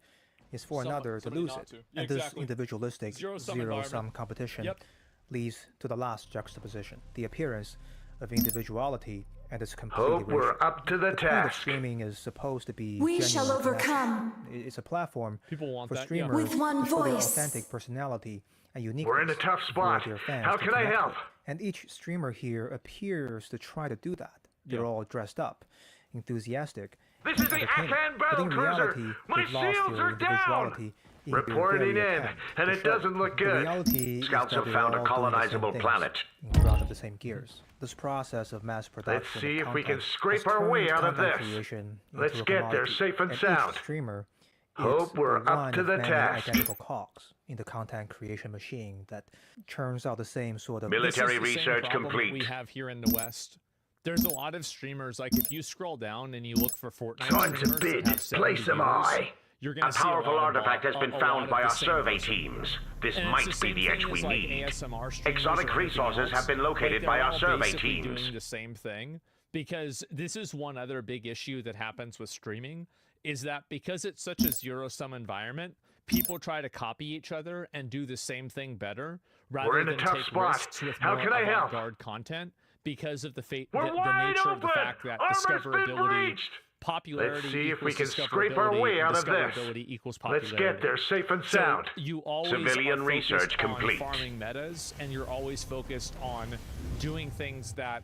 [SPEAKER 1] is for
[SPEAKER 2] Someone-
[SPEAKER 1] another to
[SPEAKER 2] somebody
[SPEAKER 1] lose
[SPEAKER 2] not
[SPEAKER 1] it.
[SPEAKER 2] to. Yeah,
[SPEAKER 1] And this
[SPEAKER 2] exactly.
[SPEAKER 1] individualistic
[SPEAKER 2] Zero-sum
[SPEAKER 1] zero-sum
[SPEAKER 2] environment.
[SPEAKER 1] competition
[SPEAKER 2] Yep.
[SPEAKER 1] leads to the last juxtaposition, the appearance of individuality and its complete
[SPEAKER 3] Hope we're
[SPEAKER 1] erasure.
[SPEAKER 3] up to the
[SPEAKER 1] The point of
[SPEAKER 3] task.
[SPEAKER 1] streaming is supposed to be
[SPEAKER 4] We shall
[SPEAKER 1] genuine connection.
[SPEAKER 4] overcome.
[SPEAKER 1] It's a platform
[SPEAKER 2] People want
[SPEAKER 1] for
[SPEAKER 2] that, yeah.
[SPEAKER 1] streamers
[SPEAKER 4] With one
[SPEAKER 1] to show their
[SPEAKER 4] voice.
[SPEAKER 1] authentic personality and uniqueness.
[SPEAKER 3] We're in a tough
[SPEAKER 1] for
[SPEAKER 3] spot.
[SPEAKER 1] their fans
[SPEAKER 3] How
[SPEAKER 1] to
[SPEAKER 3] can I
[SPEAKER 1] connect
[SPEAKER 3] help?
[SPEAKER 1] with. And each streamer here appears to try to do that. They're
[SPEAKER 2] Yeah.
[SPEAKER 1] all dressed up, enthusiastic,
[SPEAKER 3] This is the
[SPEAKER 1] entertaining.
[SPEAKER 3] Akan
[SPEAKER 1] But in
[SPEAKER 3] battle cruiser.
[SPEAKER 1] reality,
[SPEAKER 3] My
[SPEAKER 1] they've lost
[SPEAKER 3] shields
[SPEAKER 1] their
[SPEAKER 3] are down.
[SPEAKER 1] individuality in their
[SPEAKER 3] Reporting
[SPEAKER 1] very
[SPEAKER 3] in,
[SPEAKER 1] attempt
[SPEAKER 3] and
[SPEAKER 1] to
[SPEAKER 3] it
[SPEAKER 1] show
[SPEAKER 3] doesn't look
[SPEAKER 1] The
[SPEAKER 3] good.
[SPEAKER 1] reality is
[SPEAKER 3] Scouts
[SPEAKER 1] that
[SPEAKER 3] have
[SPEAKER 1] they're
[SPEAKER 3] found a
[SPEAKER 1] all doing the same
[SPEAKER 3] colonizable
[SPEAKER 1] things
[SPEAKER 3] planet.
[SPEAKER 1] in front of the same gears. This process of mass production
[SPEAKER 3] Let's see
[SPEAKER 1] of
[SPEAKER 3] if we can
[SPEAKER 1] content
[SPEAKER 3] scrape
[SPEAKER 1] has
[SPEAKER 3] our way
[SPEAKER 1] turned
[SPEAKER 3] out of
[SPEAKER 1] content
[SPEAKER 3] this.
[SPEAKER 1] creation
[SPEAKER 3] Let's
[SPEAKER 1] into a
[SPEAKER 3] get there
[SPEAKER 1] commodity,
[SPEAKER 3] safe and
[SPEAKER 1] each
[SPEAKER 3] sound.
[SPEAKER 1] streamer
[SPEAKER 3] Hope
[SPEAKER 1] is
[SPEAKER 3] we're
[SPEAKER 1] the
[SPEAKER 3] up
[SPEAKER 1] one
[SPEAKER 3] to
[SPEAKER 1] of
[SPEAKER 3] the
[SPEAKER 1] many
[SPEAKER 3] task.
[SPEAKER 1] identical cogs in the content creation machine that churns out the same sort of
[SPEAKER 3] Military
[SPEAKER 2] This is the same
[SPEAKER 3] research
[SPEAKER 2] problem that
[SPEAKER 3] complete.
[SPEAKER 2] we have here in the West. There's a lot of streamers, like if you scroll down and you look for Fortnite
[SPEAKER 3] Time to
[SPEAKER 2] streamers that
[SPEAKER 3] bid.
[SPEAKER 2] have 70
[SPEAKER 3] Place them
[SPEAKER 2] viewers,
[SPEAKER 3] eye.
[SPEAKER 2] you're gonna
[SPEAKER 3] A
[SPEAKER 2] see
[SPEAKER 3] powerful
[SPEAKER 2] lot of
[SPEAKER 3] artifact has
[SPEAKER 2] a
[SPEAKER 3] been
[SPEAKER 2] lot
[SPEAKER 3] found
[SPEAKER 2] of
[SPEAKER 3] by
[SPEAKER 2] the
[SPEAKER 3] our
[SPEAKER 2] same
[SPEAKER 3] survey
[SPEAKER 2] person.
[SPEAKER 3] teams. This
[SPEAKER 2] And it's
[SPEAKER 3] might
[SPEAKER 2] the
[SPEAKER 3] be
[SPEAKER 2] same
[SPEAKER 3] the edge
[SPEAKER 2] thing
[SPEAKER 3] we
[SPEAKER 2] as, like,
[SPEAKER 3] need.
[SPEAKER 2] ASMR streamers
[SPEAKER 3] Exotic
[SPEAKER 2] or anything
[SPEAKER 3] resources
[SPEAKER 2] else.
[SPEAKER 3] have been located
[SPEAKER 2] Like,
[SPEAKER 3] by
[SPEAKER 2] they're
[SPEAKER 3] our
[SPEAKER 2] all
[SPEAKER 3] survey
[SPEAKER 2] basically
[SPEAKER 3] teams.
[SPEAKER 2] doing the same thing, because this is one other big issue that happens with streaming, is that because it's such a zero-sum environment, people try to copy each other and do the same thing better rather
[SPEAKER 3] in a
[SPEAKER 2] than
[SPEAKER 3] tough
[SPEAKER 2] take
[SPEAKER 3] spot.
[SPEAKER 2] risks with
[SPEAKER 3] How
[SPEAKER 2] more
[SPEAKER 3] can I help?
[SPEAKER 2] avant-garde content because of the
[SPEAKER 3] We're wide
[SPEAKER 2] nature of the
[SPEAKER 3] open.
[SPEAKER 2] fact that
[SPEAKER 3] Armor's been
[SPEAKER 2] discoverability,
[SPEAKER 3] breached.
[SPEAKER 2] popularity
[SPEAKER 3] Let's see if we
[SPEAKER 2] equals
[SPEAKER 3] can scrape our way out of this.
[SPEAKER 2] discoverability equals
[SPEAKER 3] Let's
[SPEAKER 2] popularity.
[SPEAKER 3] get there safe and
[SPEAKER 2] So
[SPEAKER 3] sound.
[SPEAKER 2] you always
[SPEAKER 3] Civilian
[SPEAKER 2] are
[SPEAKER 3] research
[SPEAKER 2] focused
[SPEAKER 3] complete.
[SPEAKER 2] on farming metas, and you're always focused on doing things that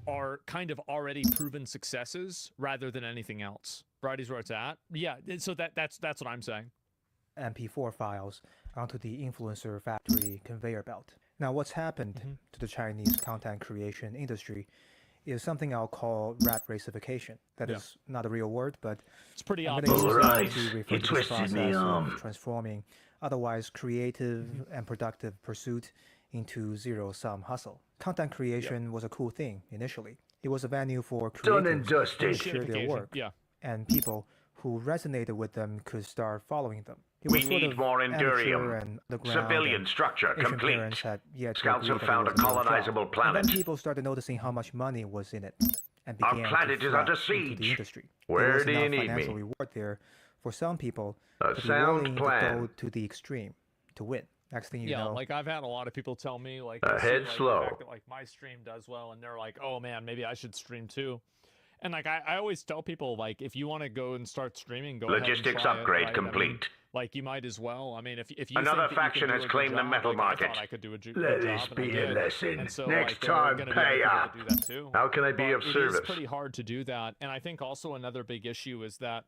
[SPEAKER 2] are kind of already proven successes rather than anything else. Variety's where it's at. Yeah, so that's what I'm saying.
[SPEAKER 1] MP4 files onto the influencer factory conveyor belt. Now, what's happened to the Chinese content creation industry is something I'll call rat racification. That
[SPEAKER 2] Yeah.
[SPEAKER 1] is not a real word, but
[SPEAKER 2] It's pretty
[SPEAKER 1] I'm
[SPEAKER 2] obvious.
[SPEAKER 1] going to use
[SPEAKER 3] Alright,
[SPEAKER 1] it to refer
[SPEAKER 3] you
[SPEAKER 1] to this
[SPEAKER 3] twisted
[SPEAKER 1] process
[SPEAKER 3] me,
[SPEAKER 1] of transforming otherwise creative and productive pursuit into zero-sum hustle. Content creation was a cool thing initially. It was a venue for
[SPEAKER 3] Done and
[SPEAKER 1] creatives
[SPEAKER 3] dusted.
[SPEAKER 1] to share their
[SPEAKER 2] Shitification,
[SPEAKER 1] work,
[SPEAKER 2] yeah.
[SPEAKER 1] and people who resonated with them could start following them. It
[SPEAKER 3] We
[SPEAKER 1] was sort
[SPEAKER 3] need
[SPEAKER 1] of
[SPEAKER 3] more
[SPEAKER 1] amateur
[SPEAKER 3] Endurium.
[SPEAKER 1] and underground,
[SPEAKER 3] Civilian
[SPEAKER 1] and
[SPEAKER 3] structure
[SPEAKER 1] Asian
[SPEAKER 3] complete.
[SPEAKER 1] parents had yet to
[SPEAKER 3] Scouts
[SPEAKER 1] agree
[SPEAKER 3] have
[SPEAKER 1] that it
[SPEAKER 3] found a
[SPEAKER 1] was real job.
[SPEAKER 3] colonizable
[SPEAKER 1] And
[SPEAKER 3] planet.
[SPEAKER 1] then people started noticing how much money was in it, and
[SPEAKER 3] Our
[SPEAKER 1] began
[SPEAKER 3] planet
[SPEAKER 1] to
[SPEAKER 3] is
[SPEAKER 1] flock
[SPEAKER 3] under
[SPEAKER 1] into
[SPEAKER 3] siege.
[SPEAKER 1] the industry.
[SPEAKER 3] Where
[SPEAKER 1] there was
[SPEAKER 3] do you
[SPEAKER 1] enough
[SPEAKER 3] need
[SPEAKER 1] financial
[SPEAKER 3] me?
[SPEAKER 1] reward there for some people
[SPEAKER 3] A
[SPEAKER 1] to be
[SPEAKER 3] sound
[SPEAKER 1] willing
[SPEAKER 3] plan.
[SPEAKER 1] to go to the extreme to win. Next thing you
[SPEAKER 2] Yeah,
[SPEAKER 1] know,
[SPEAKER 2] like I've had a lot of people tell me, like,
[SPEAKER 3] Ahead
[SPEAKER 2] they see, like,
[SPEAKER 3] slow.
[SPEAKER 2] the fact that, like, my stream does well, and they're like, "Oh man, maybe I should stream too." And like I always tell people, like, if you want to go and start streaming, go ahead and
[SPEAKER 3] Logistics
[SPEAKER 2] try it,
[SPEAKER 3] upgrade
[SPEAKER 2] right? I mean,
[SPEAKER 3] complete.
[SPEAKER 2] like, you might as well. I mean, if you
[SPEAKER 3] Another
[SPEAKER 2] think that you
[SPEAKER 3] faction
[SPEAKER 2] can do
[SPEAKER 3] has
[SPEAKER 2] a good
[SPEAKER 3] claimed the
[SPEAKER 2] job,
[SPEAKER 3] metal
[SPEAKER 2] like,
[SPEAKER 3] market.
[SPEAKER 2] I thought I could do a good
[SPEAKER 3] Let
[SPEAKER 2] job,
[SPEAKER 3] this
[SPEAKER 2] and
[SPEAKER 3] be
[SPEAKER 2] I
[SPEAKER 3] a
[SPEAKER 2] did.
[SPEAKER 3] lesson.
[SPEAKER 2] And so,
[SPEAKER 3] Next
[SPEAKER 2] like, there are
[SPEAKER 3] time,
[SPEAKER 2] gonna be
[SPEAKER 3] pay
[SPEAKER 2] other
[SPEAKER 3] up.
[SPEAKER 2] people that do that too.
[SPEAKER 3] How can I be
[SPEAKER 2] But
[SPEAKER 3] of
[SPEAKER 2] it is
[SPEAKER 3] service?
[SPEAKER 2] pretty hard to do that, and I think also another big issue is that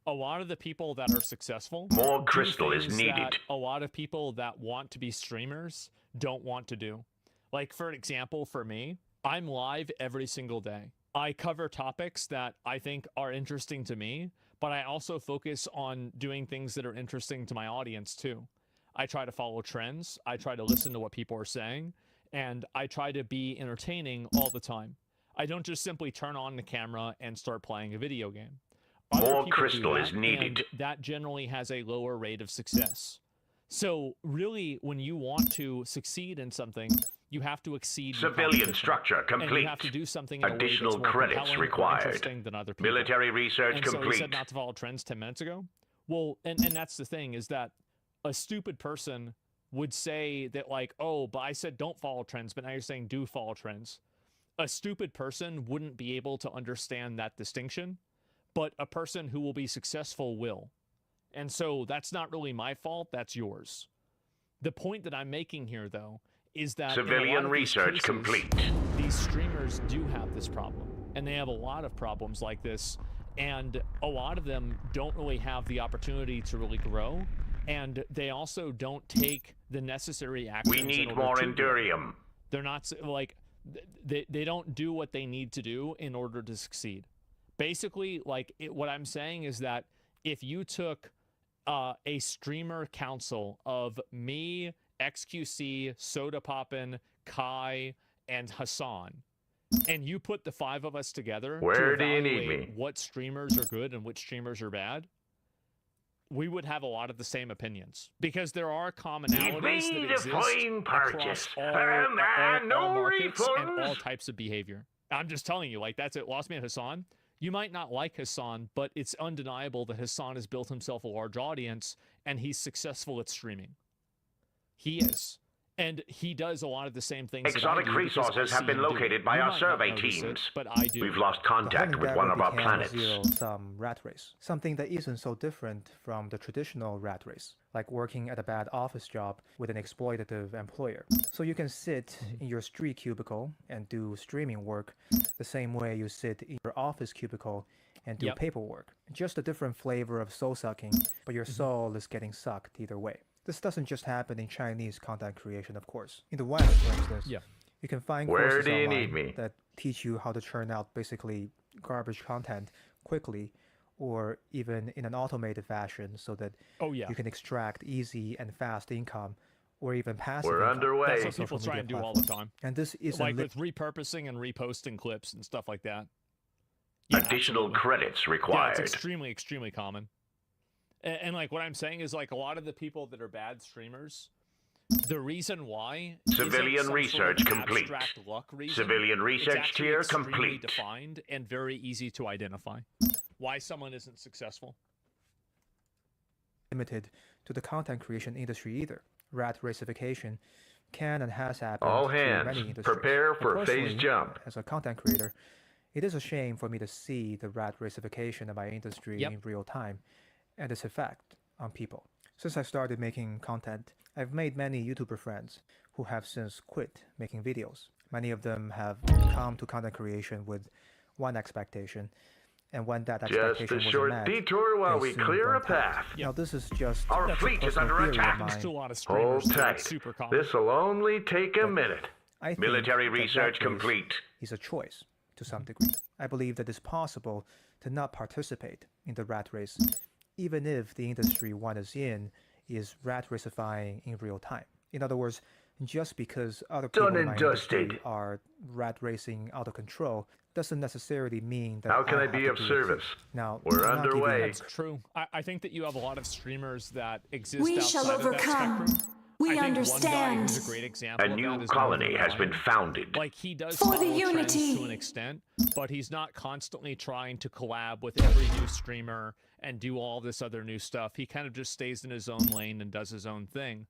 [SPEAKER 2] a lot of the people that are successful
[SPEAKER 3] More
[SPEAKER 2] do
[SPEAKER 3] crystal is
[SPEAKER 2] things
[SPEAKER 3] needed.
[SPEAKER 2] that a lot of people that want to be streamers don't want to do. Like, for example, for me, I'm live every single day. I cover topics that I think are interesting to me, but I also focus on doing things that are interesting to my audience too. I try to follow trends, I try to listen to what people are saying, and I try to be entertaining all the time. I don't just simply turn on the camera and start playing a video game. Other
[SPEAKER 3] More
[SPEAKER 2] people do
[SPEAKER 3] crystal
[SPEAKER 2] that,
[SPEAKER 3] is needed.
[SPEAKER 2] and that generally has a lower rate of success. So really, when you want to succeed in something, you have to exceed your
[SPEAKER 3] Civilian
[SPEAKER 2] competition.
[SPEAKER 3] structure
[SPEAKER 2] And you
[SPEAKER 3] complete.
[SPEAKER 2] have to do something in a way
[SPEAKER 3] Additional
[SPEAKER 2] that's more
[SPEAKER 3] credits
[SPEAKER 2] compelling or
[SPEAKER 3] required.
[SPEAKER 2] interesting than other people.
[SPEAKER 3] Military research
[SPEAKER 2] And so he
[SPEAKER 3] complete.
[SPEAKER 2] said not to follow trends 10 minutes ago. Well, and that's the thing, is that a stupid person would say that, like, oh, but I said don't follow trends, but now you're saying do follow trends. A stupid person wouldn't be able to understand that distinction, but a person who will be successful will. And so that's not really my fault, that's yours. The point that I'm making here, though, is that in a lot
[SPEAKER 3] Civilian
[SPEAKER 2] of these
[SPEAKER 3] research
[SPEAKER 2] cases,
[SPEAKER 3] complete.
[SPEAKER 2] these streamers do have this problem, and they have a lot of problems like this, and a lot of them don't really have the opportunity to really grow, and they also don't take the necessary actions.
[SPEAKER 3] We
[SPEAKER 2] in
[SPEAKER 3] need
[SPEAKER 2] order
[SPEAKER 3] more
[SPEAKER 2] to grow.
[SPEAKER 3] endurium.
[SPEAKER 2] They're not like they don't do what they need to do in order to succeed. Basically, like what I'm saying is that if you took a streamer council of me, XQC, Soda Poppin', Kai, and Hassan, and you put the 5 of us together
[SPEAKER 3] Where
[SPEAKER 2] to
[SPEAKER 3] do you need
[SPEAKER 2] evaluate
[SPEAKER 3] me?
[SPEAKER 2] what streamers are good and which streamers are bad, we would have a lot of the same opinions, because there are commonalities
[SPEAKER 3] me
[SPEAKER 2] that
[SPEAKER 3] the
[SPEAKER 2] exist
[SPEAKER 3] fine
[SPEAKER 2] across
[SPEAKER 3] purchase.
[SPEAKER 2] all,
[SPEAKER 3] No
[SPEAKER 2] all markets and all
[SPEAKER 3] refunds.
[SPEAKER 2] types of behavior. I'm just telling you, like, that's it. Lost Man Hassan, you might not like Hassan, but it's undeniable that Hassan has built himself a large audience, and he's successful at streaming. He is. And he does a lot of the same things
[SPEAKER 3] Exotic
[SPEAKER 2] that I do, because
[SPEAKER 3] resources
[SPEAKER 2] I
[SPEAKER 3] have
[SPEAKER 2] see
[SPEAKER 3] been
[SPEAKER 2] him do
[SPEAKER 3] located
[SPEAKER 2] it.
[SPEAKER 3] by
[SPEAKER 2] You
[SPEAKER 3] our
[SPEAKER 2] might not
[SPEAKER 3] survey
[SPEAKER 2] notice it,
[SPEAKER 3] teams.
[SPEAKER 2] but I do.
[SPEAKER 3] We've lost contact
[SPEAKER 1] The
[SPEAKER 3] with
[SPEAKER 1] whole
[SPEAKER 3] one of our
[SPEAKER 1] endeavor became a
[SPEAKER 3] planets.
[SPEAKER 1] zero-sum rat race, something that isn't so different from the traditional rat race, like working at a bad office job with an exploitative employer. So you can sit in your street cubicle and do streaming work the same way you sit in your office cubicle and do
[SPEAKER 2] Yep.
[SPEAKER 1] paperwork. Just a different flavor of soul sucking, but your soul is getting sucked either way. This doesn't just happen in Chinese content creation, of course. In the West, for instance,
[SPEAKER 2] Yeah.
[SPEAKER 1] you can find
[SPEAKER 3] Where
[SPEAKER 1] courses
[SPEAKER 3] do you
[SPEAKER 1] online
[SPEAKER 3] need me?
[SPEAKER 1] that teach you how to churn out basically garbage content quickly, or even in an automated fashion, so that
[SPEAKER 2] Oh, yeah.
[SPEAKER 1] you can extract easy and fast income, or even passive
[SPEAKER 3] We're
[SPEAKER 1] income
[SPEAKER 3] underway.
[SPEAKER 2] That's
[SPEAKER 1] from
[SPEAKER 2] what
[SPEAKER 1] social
[SPEAKER 2] people try
[SPEAKER 1] media
[SPEAKER 2] and do all the
[SPEAKER 1] platforms.
[SPEAKER 2] time.
[SPEAKER 1] And this isn't
[SPEAKER 2] Like with repurposing and reposting clips and stuff like that.
[SPEAKER 3] Additional
[SPEAKER 2] absolutely.
[SPEAKER 3] credits
[SPEAKER 2] Yeah,
[SPEAKER 3] required.
[SPEAKER 2] it's extremely, extremely common. And like what I'm saying is, like, a lot of the people that are bad streamers, the reason why
[SPEAKER 3] Civilian
[SPEAKER 2] isn't some
[SPEAKER 3] research
[SPEAKER 2] sort of
[SPEAKER 3] complete.
[SPEAKER 2] abstract luck reason.
[SPEAKER 3] Civilian
[SPEAKER 2] It's
[SPEAKER 3] research
[SPEAKER 2] actually
[SPEAKER 3] tier
[SPEAKER 2] extremely
[SPEAKER 3] complete.
[SPEAKER 2] defined and very easy to identify. Why someone isn't successful.
[SPEAKER 1] limited to the content creation industry either. Rat racification can and has happened
[SPEAKER 3] All
[SPEAKER 1] to
[SPEAKER 3] hands,
[SPEAKER 1] many industries.
[SPEAKER 3] prepare
[SPEAKER 1] And
[SPEAKER 3] for a phase
[SPEAKER 1] personally,
[SPEAKER 3] jump.
[SPEAKER 1] As a content creator, it is a shame for me to see the rat racification of my industry
[SPEAKER 2] Yep.
[SPEAKER 1] in real time and its effect on people. Since I started making content, I've made many YouTuber friends who have since quit making videos. Many of them have come to content creation with one expectation, and when that
[SPEAKER 3] Just
[SPEAKER 1] expectation
[SPEAKER 3] a
[SPEAKER 1] wasn't
[SPEAKER 3] short
[SPEAKER 1] met,
[SPEAKER 3] detour while
[SPEAKER 1] they
[SPEAKER 3] we
[SPEAKER 1] soon
[SPEAKER 3] clear a
[SPEAKER 1] burnt out.
[SPEAKER 3] path.
[SPEAKER 1] Now this is just
[SPEAKER 3] Our
[SPEAKER 2] That's a
[SPEAKER 3] fleet is
[SPEAKER 1] personal
[SPEAKER 3] under
[SPEAKER 1] theory of
[SPEAKER 3] attack.
[SPEAKER 2] Happens
[SPEAKER 1] mine.
[SPEAKER 2] to a lot of
[SPEAKER 3] Hold
[SPEAKER 2] streamers. too.
[SPEAKER 3] tight.
[SPEAKER 2] It's super common.
[SPEAKER 3] This'll only take a
[SPEAKER 1] But
[SPEAKER 3] minute.
[SPEAKER 1] I think
[SPEAKER 3] Military
[SPEAKER 1] that rat
[SPEAKER 3] research
[SPEAKER 1] race
[SPEAKER 3] complete.
[SPEAKER 1] is a choice to some degree. I believe that it's possible to not participate in the rat race, even if the industry one is in is rat racifying in real time. In other words, just because other people
[SPEAKER 3] Done
[SPEAKER 1] in my
[SPEAKER 3] and
[SPEAKER 1] industry
[SPEAKER 3] dusted.
[SPEAKER 1] are rat racing out of control doesn't necessarily mean that
[SPEAKER 3] How can I
[SPEAKER 1] have
[SPEAKER 3] be
[SPEAKER 1] to
[SPEAKER 3] of
[SPEAKER 1] do it
[SPEAKER 3] service?
[SPEAKER 1] too. Now,
[SPEAKER 3] We're
[SPEAKER 1] I'm not giving
[SPEAKER 3] underway.
[SPEAKER 1] up
[SPEAKER 2] That's true. I think that you have a lot of streamers that exist
[SPEAKER 4] We
[SPEAKER 2] outside
[SPEAKER 4] shall
[SPEAKER 2] of that
[SPEAKER 4] overcome.
[SPEAKER 2] spectrum.
[SPEAKER 4] We
[SPEAKER 2] I think
[SPEAKER 4] understand.
[SPEAKER 2] One guy who's a great example
[SPEAKER 3] A
[SPEAKER 2] of
[SPEAKER 3] new
[SPEAKER 2] that is
[SPEAKER 3] colony
[SPEAKER 2] Northern
[SPEAKER 3] has been
[SPEAKER 2] Lion.
[SPEAKER 3] founded.
[SPEAKER 2] Like, he does
[SPEAKER 4] For
[SPEAKER 2] follow
[SPEAKER 4] the
[SPEAKER 2] trends
[SPEAKER 4] unity.
[SPEAKER 2] to an extent, but he's not constantly trying to collab with every new streamer and do all this other new stuff. He kind of just stays in his own lane and does his own thing.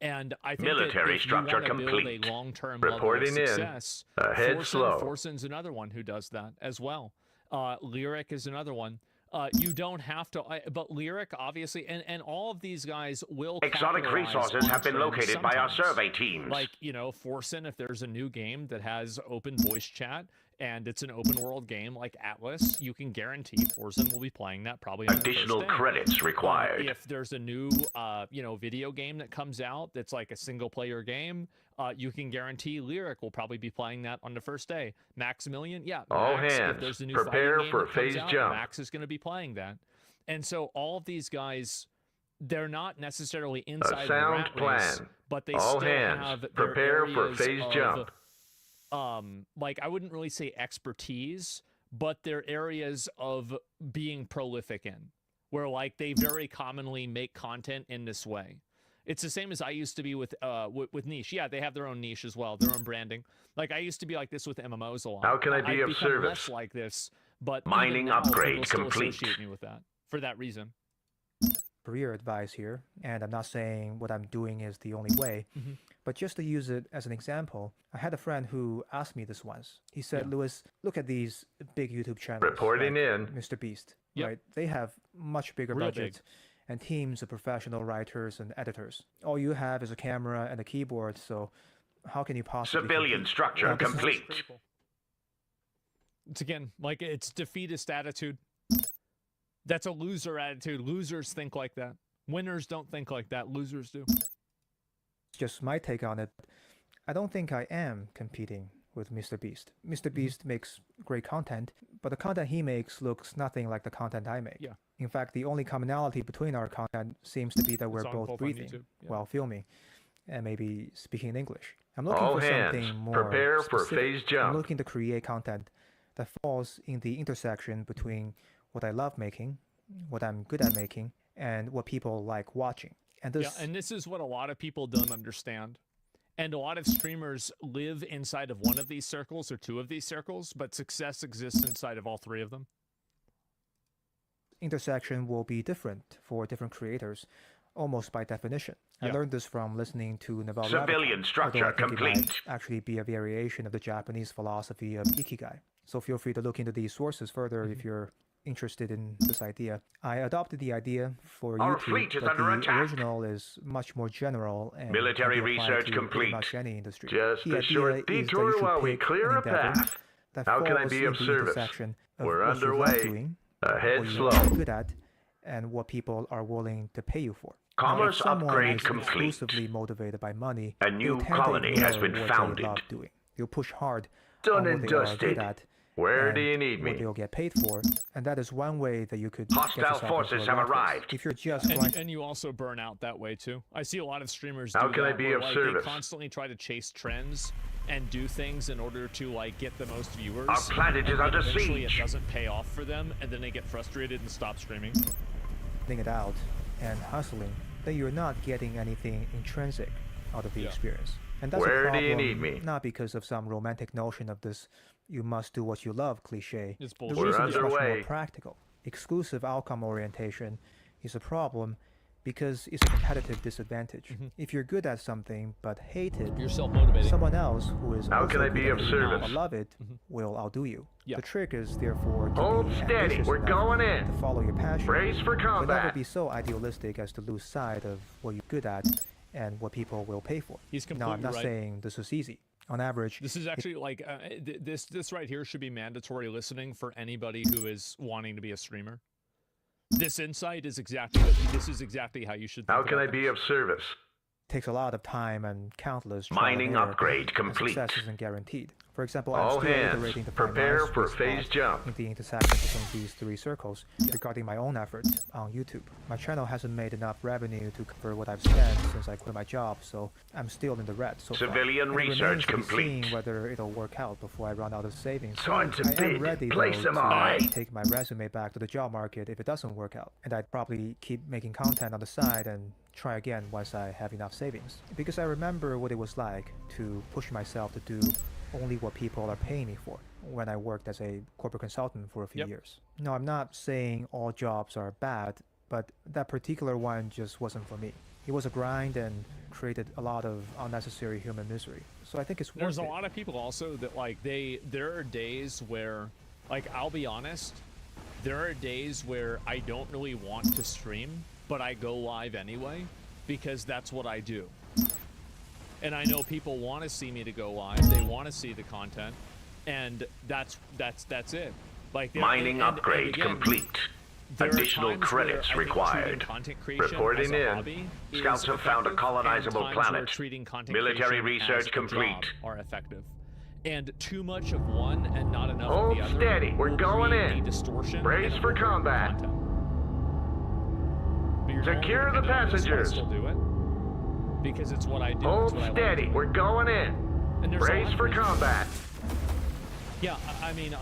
[SPEAKER 2] And I think
[SPEAKER 3] Military
[SPEAKER 2] that if
[SPEAKER 3] structure
[SPEAKER 2] you want to
[SPEAKER 3] complete.
[SPEAKER 2] build a long-term level of
[SPEAKER 3] Reporting in.
[SPEAKER 2] success,
[SPEAKER 3] Ahead slow.
[SPEAKER 2] Forsen's another one who does that as well. Lyric is another one. You don't have to, but Lyric obviously, and all of these guys will
[SPEAKER 3] Exotic
[SPEAKER 2] capitalize
[SPEAKER 3] resources
[SPEAKER 2] on
[SPEAKER 3] have been
[SPEAKER 2] trends
[SPEAKER 3] located by our
[SPEAKER 2] sometimes.
[SPEAKER 3] survey teams.
[SPEAKER 2] Like, you know, Forsen, if there's a new game that has open voice chat and it's an open world game like Atlas, you can guarantee Forsen will be playing that probably on the
[SPEAKER 3] Additional
[SPEAKER 2] first day.
[SPEAKER 3] credits required.
[SPEAKER 2] If there's a new, you know, video game that comes out that's like a single player game, you can guarantee Lyric will probably be playing that on the first day. Maximilian, yeah,
[SPEAKER 3] All
[SPEAKER 2] Max,
[SPEAKER 3] hands,
[SPEAKER 2] if there's a new
[SPEAKER 3] prepare
[SPEAKER 2] fighting game
[SPEAKER 3] for
[SPEAKER 2] that comes
[SPEAKER 3] phase
[SPEAKER 2] out,
[SPEAKER 3] jump.
[SPEAKER 2] Max is going to be playing that. And so all of these guys, they're not necessarily inside the
[SPEAKER 3] sound
[SPEAKER 2] rat race,
[SPEAKER 3] plan.
[SPEAKER 2] but they
[SPEAKER 3] All
[SPEAKER 2] still
[SPEAKER 3] hands,
[SPEAKER 2] have their
[SPEAKER 3] prepare for
[SPEAKER 2] areas
[SPEAKER 3] phase
[SPEAKER 2] of,
[SPEAKER 3] jump.
[SPEAKER 2] like, I wouldn't really say expertise, but they're areas of being prolific in, where like they very commonly make content in this way. It's the same as I used to be with niche. Yeah, they have their own niche as well, their own branding. Like I used to be like this with MMOs a lot.
[SPEAKER 3] How can I be
[SPEAKER 2] I've
[SPEAKER 3] of
[SPEAKER 2] become
[SPEAKER 3] service?
[SPEAKER 2] less like this, but
[SPEAKER 3] Mining
[SPEAKER 2] even now,
[SPEAKER 3] upgrade
[SPEAKER 2] people still
[SPEAKER 3] complete.
[SPEAKER 2] associate me with that for that reason.
[SPEAKER 1] Career advice here, and I'm not saying what I'm doing is the only way, but just to use it as an example, I had a friend who asked me this once. He said,
[SPEAKER 2] Yeah.
[SPEAKER 1] Lewis, look at these big YouTube channels.
[SPEAKER 3] Reporting
[SPEAKER 1] like
[SPEAKER 3] in.
[SPEAKER 1] Mr. Beast,
[SPEAKER 2] Yep.
[SPEAKER 1] right? They have much bigger
[SPEAKER 2] Real
[SPEAKER 1] budgets and teams of professional writers and editors. All you have is a camera and a keyboard, so how can you possibly
[SPEAKER 3] Civilian
[SPEAKER 1] compete?
[SPEAKER 3] structure
[SPEAKER 1] Now, this is-
[SPEAKER 3] complete.
[SPEAKER 2] It's again like it's defeatist attitude. That's a loser attitude. Losers think like that. Winners don't think like that. Losers do.
[SPEAKER 1] Just my take on it. I don't think I am competing with Mr. Beast. Mr. Beast makes great content, but the content he makes looks nothing like the content I make.
[SPEAKER 2] Yeah.
[SPEAKER 1] In fact, the only commonality between our content seems to be that we're
[SPEAKER 2] on
[SPEAKER 1] both
[SPEAKER 2] both on
[SPEAKER 1] breathing
[SPEAKER 2] YouTube, yeah.
[SPEAKER 1] while filming and maybe speaking in English. I'm looking
[SPEAKER 3] All
[SPEAKER 1] for
[SPEAKER 3] hands,
[SPEAKER 1] something more
[SPEAKER 3] prepare for
[SPEAKER 1] specific.
[SPEAKER 3] phase
[SPEAKER 1] I'm
[SPEAKER 3] jump.
[SPEAKER 1] looking to create content that falls in the intersection between what I love making, what I'm good at making, and what people like watching. And this
[SPEAKER 2] Yeah, and this is what a lot of people don't understand. And a lot of streamers live inside of one of these circles or two of these circles, but success exists inside of all three of them.
[SPEAKER 1] intersection will be different for different creators, almost by definition. I
[SPEAKER 2] Yeah.
[SPEAKER 1] learned this from listening to Naval
[SPEAKER 3] Civilian
[SPEAKER 1] Ravikant,
[SPEAKER 3] structure
[SPEAKER 1] although I think it might
[SPEAKER 3] complete.
[SPEAKER 1] actually be a variation of the Japanese philosophy of Ikigai. So feel free to look into these sources further if you're interested in this idea. I adopted the idea for
[SPEAKER 3] Our
[SPEAKER 1] YouTube,
[SPEAKER 3] fleet is
[SPEAKER 1] but
[SPEAKER 3] under
[SPEAKER 1] the
[SPEAKER 3] attack.
[SPEAKER 1] original is much more general and
[SPEAKER 3] Military
[SPEAKER 1] can be applied
[SPEAKER 3] research
[SPEAKER 1] to pretty
[SPEAKER 3] complete.
[SPEAKER 1] much any industry.
[SPEAKER 3] Just
[SPEAKER 1] The
[SPEAKER 3] a short
[SPEAKER 1] idea is that you
[SPEAKER 3] detour
[SPEAKER 1] should
[SPEAKER 3] while we
[SPEAKER 1] pick
[SPEAKER 3] clear
[SPEAKER 1] an
[SPEAKER 3] a
[SPEAKER 1] endeavor
[SPEAKER 3] path.
[SPEAKER 1] that
[SPEAKER 3] How can I
[SPEAKER 1] falls
[SPEAKER 3] be
[SPEAKER 1] in
[SPEAKER 3] of
[SPEAKER 1] the
[SPEAKER 3] service?
[SPEAKER 1] intersection of
[SPEAKER 3] We're
[SPEAKER 1] what you love
[SPEAKER 3] underway.
[SPEAKER 1] doing,
[SPEAKER 3] Ahead
[SPEAKER 1] what you
[SPEAKER 3] slow.
[SPEAKER 1] are good at, and what people are willing to pay you for. Now, if
[SPEAKER 3] Commerce
[SPEAKER 1] someone
[SPEAKER 3] upgrade
[SPEAKER 1] is
[SPEAKER 3] complete.
[SPEAKER 1] exclusively motivated by money,
[SPEAKER 3] A
[SPEAKER 1] they'll
[SPEAKER 3] new
[SPEAKER 1] tend to
[SPEAKER 3] colony has
[SPEAKER 1] ignore
[SPEAKER 3] been
[SPEAKER 1] what
[SPEAKER 3] founded.
[SPEAKER 1] They love doing. They'll push hard
[SPEAKER 3] Done
[SPEAKER 1] on what
[SPEAKER 3] and
[SPEAKER 1] they are
[SPEAKER 3] dusted.
[SPEAKER 1] good at.
[SPEAKER 3] Where
[SPEAKER 1] and
[SPEAKER 3] do you need
[SPEAKER 1] what
[SPEAKER 3] me?
[SPEAKER 1] they'll get paid for, and that is one way that you could get
[SPEAKER 3] Hostile
[SPEAKER 1] yourself into
[SPEAKER 3] forces
[SPEAKER 1] a
[SPEAKER 3] have
[SPEAKER 1] rat race.
[SPEAKER 3] arrived.
[SPEAKER 1] If you're just going
[SPEAKER 2] And you also burn out that way too. I see a lot of streamers
[SPEAKER 3] How
[SPEAKER 2] do
[SPEAKER 3] can I
[SPEAKER 2] that,
[SPEAKER 3] be
[SPEAKER 2] where,
[SPEAKER 3] of
[SPEAKER 2] like,
[SPEAKER 3] service?
[SPEAKER 2] They constantly try to chase trends and do things in order to like get the most viewers.
[SPEAKER 3] Our planet is
[SPEAKER 2] and then
[SPEAKER 3] under
[SPEAKER 2] eventually
[SPEAKER 3] siege.
[SPEAKER 2] it doesn't pay off for them, and then they get frustrated and stop streaming.
[SPEAKER 1] it out and hustling, then you're not getting anything intrinsic out of the
[SPEAKER 2] Yeah.
[SPEAKER 1] experience. And that's
[SPEAKER 3] Where
[SPEAKER 1] a
[SPEAKER 3] do you
[SPEAKER 1] problem,
[SPEAKER 3] need me?
[SPEAKER 1] not because of some romantic notion of this "you must do what you love" cliche.
[SPEAKER 2] It's
[SPEAKER 1] The
[SPEAKER 2] bullshit.
[SPEAKER 3] We're
[SPEAKER 1] reason is much more
[SPEAKER 3] underway.
[SPEAKER 1] practical. Exclusive outcome orientation is a problem because it's a competitive disadvantage. If you're good at something but hate it,
[SPEAKER 2] You're self-motivating.
[SPEAKER 1] someone else who is
[SPEAKER 3] How
[SPEAKER 1] also
[SPEAKER 3] can I
[SPEAKER 1] good
[SPEAKER 3] be
[SPEAKER 1] at
[SPEAKER 3] of
[SPEAKER 1] it
[SPEAKER 3] service?
[SPEAKER 1] but love it will outdo you.
[SPEAKER 2] Yeah.
[SPEAKER 1] The trick is therefore to
[SPEAKER 3] Hold
[SPEAKER 1] be
[SPEAKER 3] steady,
[SPEAKER 1] ambitious
[SPEAKER 3] we're
[SPEAKER 1] enough
[SPEAKER 3] going in.
[SPEAKER 1] to follow your passion,
[SPEAKER 3] Brace for
[SPEAKER 1] but never
[SPEAKER 3] combat.
[SPEAKER 1] be so idealistic as to lose sight of what you're good at and what people will pay for.
[SPEAKER 2] He's
[SPEAKER 1] Now, I'm
[SPEAKER 2] completely
[SPEAKER 1] not
[SPEAKER 2] right.
[SPEAKER 1] saying this is easy. On average,
[SPEAKER 2] This is actually like this right here should be mandatory listening for anybody who is wanting to be a streamer. This insight is exactly how you should think
[SPEAKER 3] How can I
[SPEAKER 2] about
[SPEAKER 3] be of service?
[SPEAKER 1] takes a lot of time and countless trial
[SPEAKER 3] Mining
[SPEAKER 1] and error,
[SPEAKER 3] upgrade
[SPEAKER 1] and
[SPEAKER 3] complete.
[SPEAKER 1] success isn't guaranteed. For example, I'm
[SPEAKER 3] All
[SPEAKER 1] still
[SPEAKER 3] hands,
[SPEAKER 1] iterating to find
[SPEAKER 3] prepare
[SPEAKER 1] my
[SPEAKER 3] for
[SPEAKER 1] sweet
[SPEAKER 3] phase
[SPEAKER 1] spot
[SPEAKER 3] jump.
[SPEAKER 1] in the intersection between these three circles regarding my own efforts on YouTube. My channel hasn't made enough revenue to cover what I've spent since I quit my job, so I'm still in the red so far.
[SPEAKER 3] Civilian
[SPEAKER 1] And it
[SPEAKER 3] research
[SPEAKER 1] remains to be
[SPEAKER 3] complete.
[SPEAKER 1] seen whether it'll work out before I run out of savings.
[SPEAKER 3] Time to
[SPEAKER 1] I am
[SPEAKER 3] bid.
[SPEAKER 1] ready
[SPEAKER 3] Place
[SPEAKER 1] though,
[SPEAKER 3] them
[SPEAKER 1] to
[SPEAKER 3] high.
[SPEAKER 1] take my resume back to the job market if it doesn't work out, and I'd probably keep making content on the side and try again once I have enough savings. Because I remember what it was like to push myself to do only what people are paying me for when I worked as a corporate consultant for a few
[SPEAKER 2] Yep.
[SPEAKER 1] years. No, I'm not saying all jobs are bad, but that particular one just wasn't for me. It was a grind and created a lot of unnecessary human misery. So I think it's worth
[SPEAKER 2] There's a
[SPEAKER 1] it.
[SPEAKER 2] lot of people also that like there are days where Like, I'll be honest, there are days where I don't really want to stream, but I go live anyway, because that's what I do. And I know people want to see me to go live. They want to see the content, and that's it. Like,
[SPEAKER 3] Mining upgrade
[SPEAKER 2] again,
[SPEAKER 3] complete.
[SPEAKER 2] there are
[SPEAKER 3] Additional
[SPEAKER 2] times
[SPEAKER 3] credits
[SPEAKER 2] where I think
[SPEAKER 3] required.
[SPEAKER 2] treating content creation
[SPEAKER 3] Reporting
[SPEAKER 2] as a
[SPEAKER 3] in.
[SPEAKER 2] hobby is
[SPEAKER 3] Scouts have found a
[SPEAKER 2] effective,
[SPEAKER 3] colonizable
[SPEAKER 2] and times
[SPEAKER 3] planet.
[SPEAKER 2] where treating content
[SPEAKER 3] Military
[SPEAKER 2] creation
[SPEAKER 3] research
[SPEAKER 2] as a
[SPEAKER 3] complete.
[SPEAKER 2] job are effective. And too much of one and not enough
[SPEAKER 3] Hold
[SPEAKER 2] of the other
[SPEAKER 3] steady. We're
[SPEAKER 2] will
[SPEAKER 3] going
[SPEAKER 2] create
[SPEAKER 3] in.
[SPEAKER 2] a distortion
[SPEAKER 3] Brace
[SPEAKER 2] and
[SPEAKER 3] for
[SPEAKER 2] over
[SPEAKER 3] combat.
[SPEAKER 2] content. But you're
[SPEAKER 3] Secure
[SPEAKER 2] only
[SPEAKER 3] the
[SPEAKER 2] dependent on this, but I
[SPEAKER 3] passengers.
[SPEAKER 2] still do it because it's what I do.
[SPEAKER 3] Hold
[SPEAKER 2] it's what I like
[SPEAKER 3] steady.
[SPEAKER 2] doing.
[SPEAKER 3] We're going in.
[SPEAKER 2] And there's a
[SPEAKER 3] Brace
[SPEAKER 2] lot of
[SPEAKER 3] for
[SPEAKER 2] reasons.
[SPEAKER 3] combat.
[SPEAKER 2] Yeah, I mean,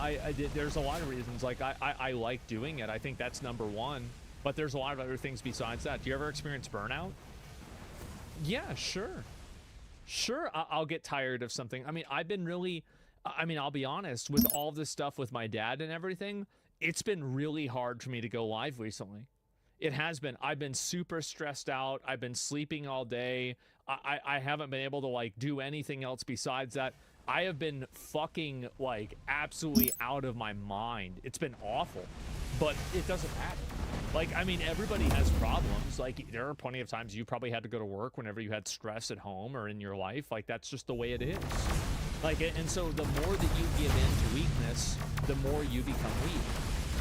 [SPEAKER 2] there's a lot of reasons. Like, I like doing it. I think that's number one. But there's a lot of other things besides that. Do you ever experience burnout? Yeah, sure. Sure, I'll get tired of something. I mean, I'll be honest, with all this stuff with my dad and everything, it's been really hard for me to go live recently. It has been. I've been super stressed out. I've been sleeping all day. I haven't been able to, like, do anything else besides that. I have been fucking, like, absolutely out of my mind. It's been awful, but it doesn't matter. Like, I mean, everybody has problems. Like, there are plenty of times you probably had to go to work whenever you had stress at home or in your life. Like, that's just the way it is. Like, and so the more that you give in to weakness, the more you become weak.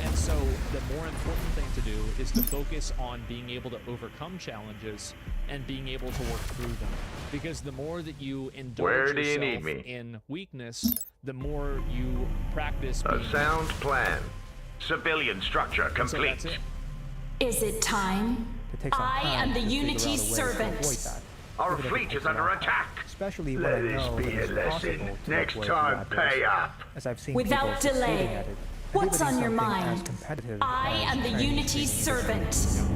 [SPEAKER 2] And so the more important thing to do is to focus on being able to overcome challenges and being able to work through them. Because the more that you indulge
[SPEAKER 3] Where do you
[SPEAKER 2] yourself
[SPEAKER 3] need me?
[SPEAKER 2] in weakness, the more you practice being
[SPEAKER 3] A sound plan. Civilian structure
[SPEAKER 2] So
[SPEAKER 3] complete.
[SPEAKER 2] that's it.
[SPEAKER 4] Is it time?
[SPEAKER 1] It takes some
[SPEAKER 4] I
[SPEAKER 1] time
[SPEAKER 4] am the
[SPEAKER 1] to figure out a
[SPEAKER 4] Unity
[SPEAKER 1] way to
[SPEAKER 4] servant.
[SPEAKER 1] avoid that,
[SPEAKER 3] Our
[SPEAKER 1] even if it
[SPEAKER 3] fleet
[SPEAKER 1] takes
[SPEAKER 3] is
[SPEAKER 1] a
[SPEAKER 3] under
[SPEAKER 1] long time.
[SPEAKER 3] attack.
[SPEAKER 1] Especially when
[SPEAKER 3] Let
[SPEAKER 1] I
[SPEAKER 3] this
[SPEAKER 1] know
[SPEAKER 3] be
[SPEAKER 1] that
[SPEAKER 3] a
[SPEAKER 1] it's
[SPEAKER 3] lesson.
[SPEAKER 1] possible to
[SPEAKER 3] Next
[SPEAKER 1] avoid
[SPEAKER 3] time,
[SPEAKER 1] rat
[SPEAKER 3] pay
[SPEAKER 1] race,
[SPEAKER 3] up.
[SPEAKER 1] as I've seen
[SPEAKER 4] Without
[SPEAKER 1] people succeeding
[SPEAKER 4] delay.
[SPEAKER 1] at it.
[SPEAKER 4] What's
[SPEAKER 1] Even
[SPEAKER 4] on your
[SPEAKER 1] something as
[SPEAKER 4] mind?
[SPEAKER 1] competitive
[SPEAKER 4] I
[SPEAKER 1] as
[SPEAKER 4] am the
[SPEAKER 1] training
[SPEAKER 4] Unity
[SPEAKER 1] in
[SPEAKER 4] servant.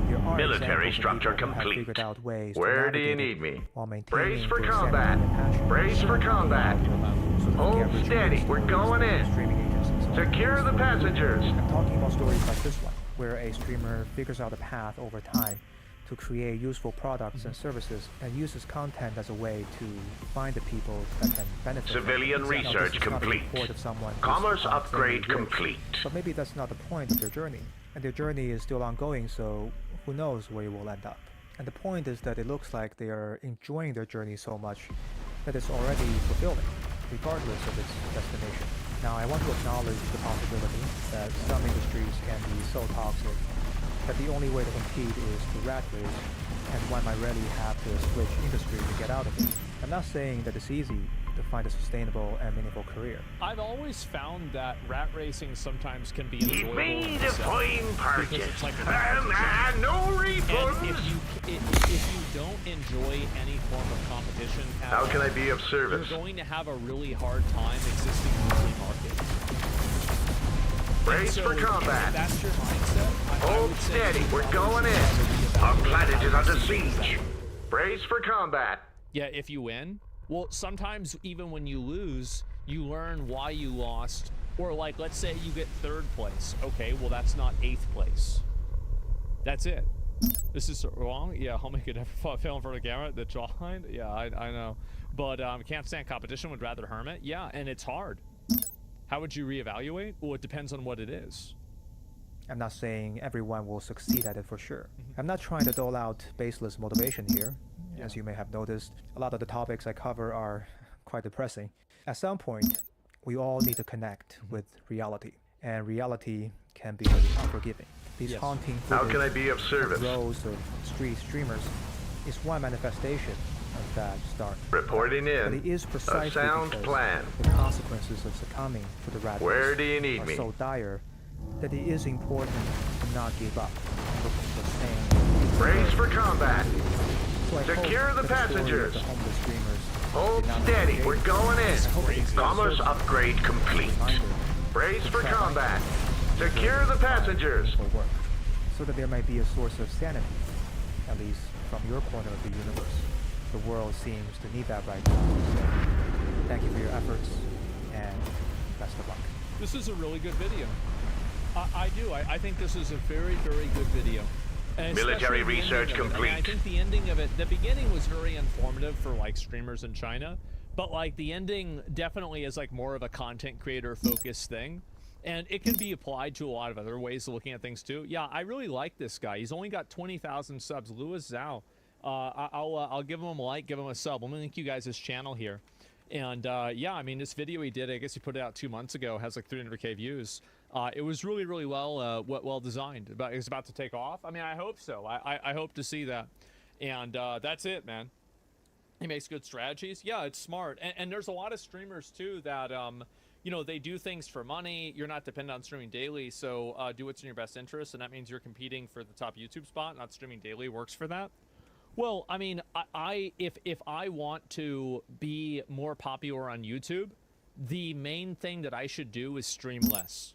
[SPEAKER 1] There are
[SPEAKER 3] Military
[SPEAKER 1] examples of
[SPEAKER 3] structure
[SPEAKER 1] people who have
[SPEAKER 3] complete.
[SPEAKER 1] figured out ways to
[SPEAKER 3] Where do you
[SPEAKER 1] navigate
[SPEAKER 3] need
[SPEAKER 1] it
[SPEAKER 3] me?
[SPEAKER 1] while maintaining
[SPEAKER 3] Brace for
[SPEAKER 1] their
[SPEAKER 3] combat.
[SPEAKER 1] sanity and passion.
[SPEAKER 3] Brace for combat.
[SPEAKER 1] Sort of
[SPEAKER 3] Hold
[SPEAKER 1] get rich
[SPEAKER 3] steady.
[SPEAKER 1] quick
[SPEAKER 3] We're
[SPEAKER 1] stories
[SPEAKER 3] going
[SPEAKER 1] that
[SPEAKER 3] in.
[SPEAKER 1] streaming agencies often
[SPEAKER 3] Secure
[SPEAKER 1] use
[SPEAKER 3] the
[SPEAKER 1] for-
[SPEAKER 3] passengers.
[SPEAKER 1] I'm talking about stories like this one, where a streamer figures out a path over time to create useful products and services and uses content as a way to find the people that can benefit. from it.
[SPEAKER 3] Civilian
[SPEAKER 1] Now, this
[SPEAKER 3] research
[SPEAKER 1] is not a
[SPEAKER 3] complete.
[SPEAKER 1] report of someone who's
[SPEAKER 3] Commerce
[SPEAKER 1] become
[SPEAKER 3] upgrade
[SPEAKER 1] insanely rich,
[SPEAKER 3] complete.
[SPEAKER 1] But maybe that's not the point of their journey. And their journey is still ongoing, so who knows where it will end up. And the point is that it looks like they are enjoying their journey so much that it's already fulfilling, regardless of its destination. Now, I want to acknowledge the possibility that some industries can be so toxic that the only way to compete is to rat race, and one might rarely have to switch industry to get out of it. I'm not saying that it's easy to find a sustainable and meaningful career.
[SPEAKER 2] I've always found that rat racing sometimes can be
[SPEAKER 3] Give
[SPEAKER 2] enjoyable
[SPEAKER 3] me
[SPEAKER 2] in
[SPEAKER 3] the
[SPEAKER 2] itself,
[SPEAKER 3] fine
[SPEAKER 2] because
[SPEAKER 3] purchase.
[SPEAKER 2] it's like a competition.
[SPEAKER 3] No
[SPEAKER 2] And
[SPEAKER 3] refunds.
[SPEAKER 2] if you don't enjoy any form of competition at
[SPEAKER 3] How
[SPEAKER 2] all,
[SPEAKER 3] can I be of
[SPEAKER 2] you're
[SPEAKER 3] service?
[SPEAKER 2] going to have a really hard time existing in the free market. And
[SPEAKER 3] Brace
[SPEAKER 2] so
[SPEAKER 3] for
[SPEAKER 2] if
[SPEAKER 3] combat.
[SPEAKER 2] that's your mindset, I
[SPEAKER 3] Hold
[SPEAKER 2] would say
[SPEAKER 3] steady.
[SPEAKER 2] you
[SPEAKER 3] We're
[SPEAKER 2] probably
[SPEAKER 3] going
[SPEAKER 2] should
[SPEAKER 3] in.
[SPEAKER 2] probably
[SPEAKER 3] Our
[SPEAKER 2] evaluate
[SPEAKER 3] planet
[SPEAKER 2] how
[SPEAKER 3] is
[SPEAKER 2] you
[SPEAKER 3] under
[SPEAKER 2] see yourself.
[SPEAKER 3] siege. Brace for combat.
[SPEAKER 2] Yeah, if you win, well, sometimes even when you lose, you learn why you lost. Or, like, let's say you get 3rd place. Okay, well, that's not 8th place. That's it. This is wrong. Yeah, I'll make it ever fail in front of the camera. The jawline. Yeah, I know. But can't stand competition. Would rather hermit. Yeah, and it's hard. How would you reevaluate? Well, it depends on what it is.
[SPEAKER 1] I'm not saying everyone will succeed at it for sure. I'm not trying to dole out baseless motivation here. As you may have noticed, a lot of the topics I cover are quite depressing. At some point, we all need to connect with reality, and reality can be unforgiving. These
[SPEAKER 2] Yes.
[SPEAKER 1] haunting
[SPEAKER 3] How
[SPEAKER 1] footage
[SPEAKER 3] can I be of service?
[SPEAKER 1] rows of street streamers is one manifestation of that start.
[SPEAKER 3] Reporting
[SPEAKER 1] But it
[SPEAKER 3] in.
[SPEAKER 1] is precisely
[SPEAKER 3] A sound
[SPEAKER 1] because
[SPEAKER 3] plan.
[SPEAKER 1] the consequences of succumbing to the rat
[SPEAKER 3] Where
[SPEAKER 1] race
[SPEAKER 3] do you need
[SPEAKER 1] are
[SPEAKER 3] me?
[SPEAKER 1] so dire that it is important to not give up and look for staying.
[SPEAKER 3] Brace for combat.
[SPEAKER 1] So I
[SPEAKER 3] Secure
[SPEAKER 1] hope
[SPEAKER 3] the
[SPEAKER 1] that story of
[SPEAKER 3] passengers.
[SPEAKER 1] the homeless streamers
[SPEAKER 3] Hold
[SPEAKER 1] did not
[SPEAKER 3] steady.
[SPEAKER 1] create
[SPEAKER 3] We're going
[SPEAKER 1] I
[SPEAKER 3] in.
[SPEAKER 1] hope it is
[SPEAKER 3] Commerce
[SPEAKER 1] a
[SPEAKER 3] upgrade complete.
[SPEAKER 1] reminder
[SPEAKER 3] Brace for
[SPEAKER 1] to try
[SPEAKER 3] combat.
[SPEAKER 1] to
[SPEAKER 3] Secure the passengers.
[SPEAKER 1] for work, so that there might be a source of sanity, at least from your corner of the universe. The world seems to need that right now. So thank you for your efforts, and best of luck.
[SPEAKER 2] This is a really good video. I do. I think this is a very, very good video. And
[SPEAKER 3] Military
[SPEAKER 2] especially the ending
[SPEAKER 3] research
[SPEAKER 2] of it. I mean, I
[SPEAKER 3] complete.
[SPEAKER 2] think the ending of it, the beginning was very informative for like streamers in China, but like the ending definitely is like more of a content creator focused thing. And it can be applied to a lot of other ways of looking at things too. Yeah, I really like this guy. He's only got 20,000 subs. Louis Zhao. I'll give him a like, give him a sub. Let me link you guys his channel here. And yeah, I mean, this video he did, I guess he put it out 2 months ago, has like 300K views. It was really, really well designed. It's about to take off. I mean, I hope so. I hope to see that. And that's it, man. He makes good strategies. Yeah, it's smart. And there's a lot of streamers too that you know, they do things for money. You're not dependent on streaming daily, so do what's in your best interest, and that means you're competing for the top YouTube spot. Not streaming daily works for that. Well, I mean, if I want to be more popular on YouTube, the main thing that I should do is stream less.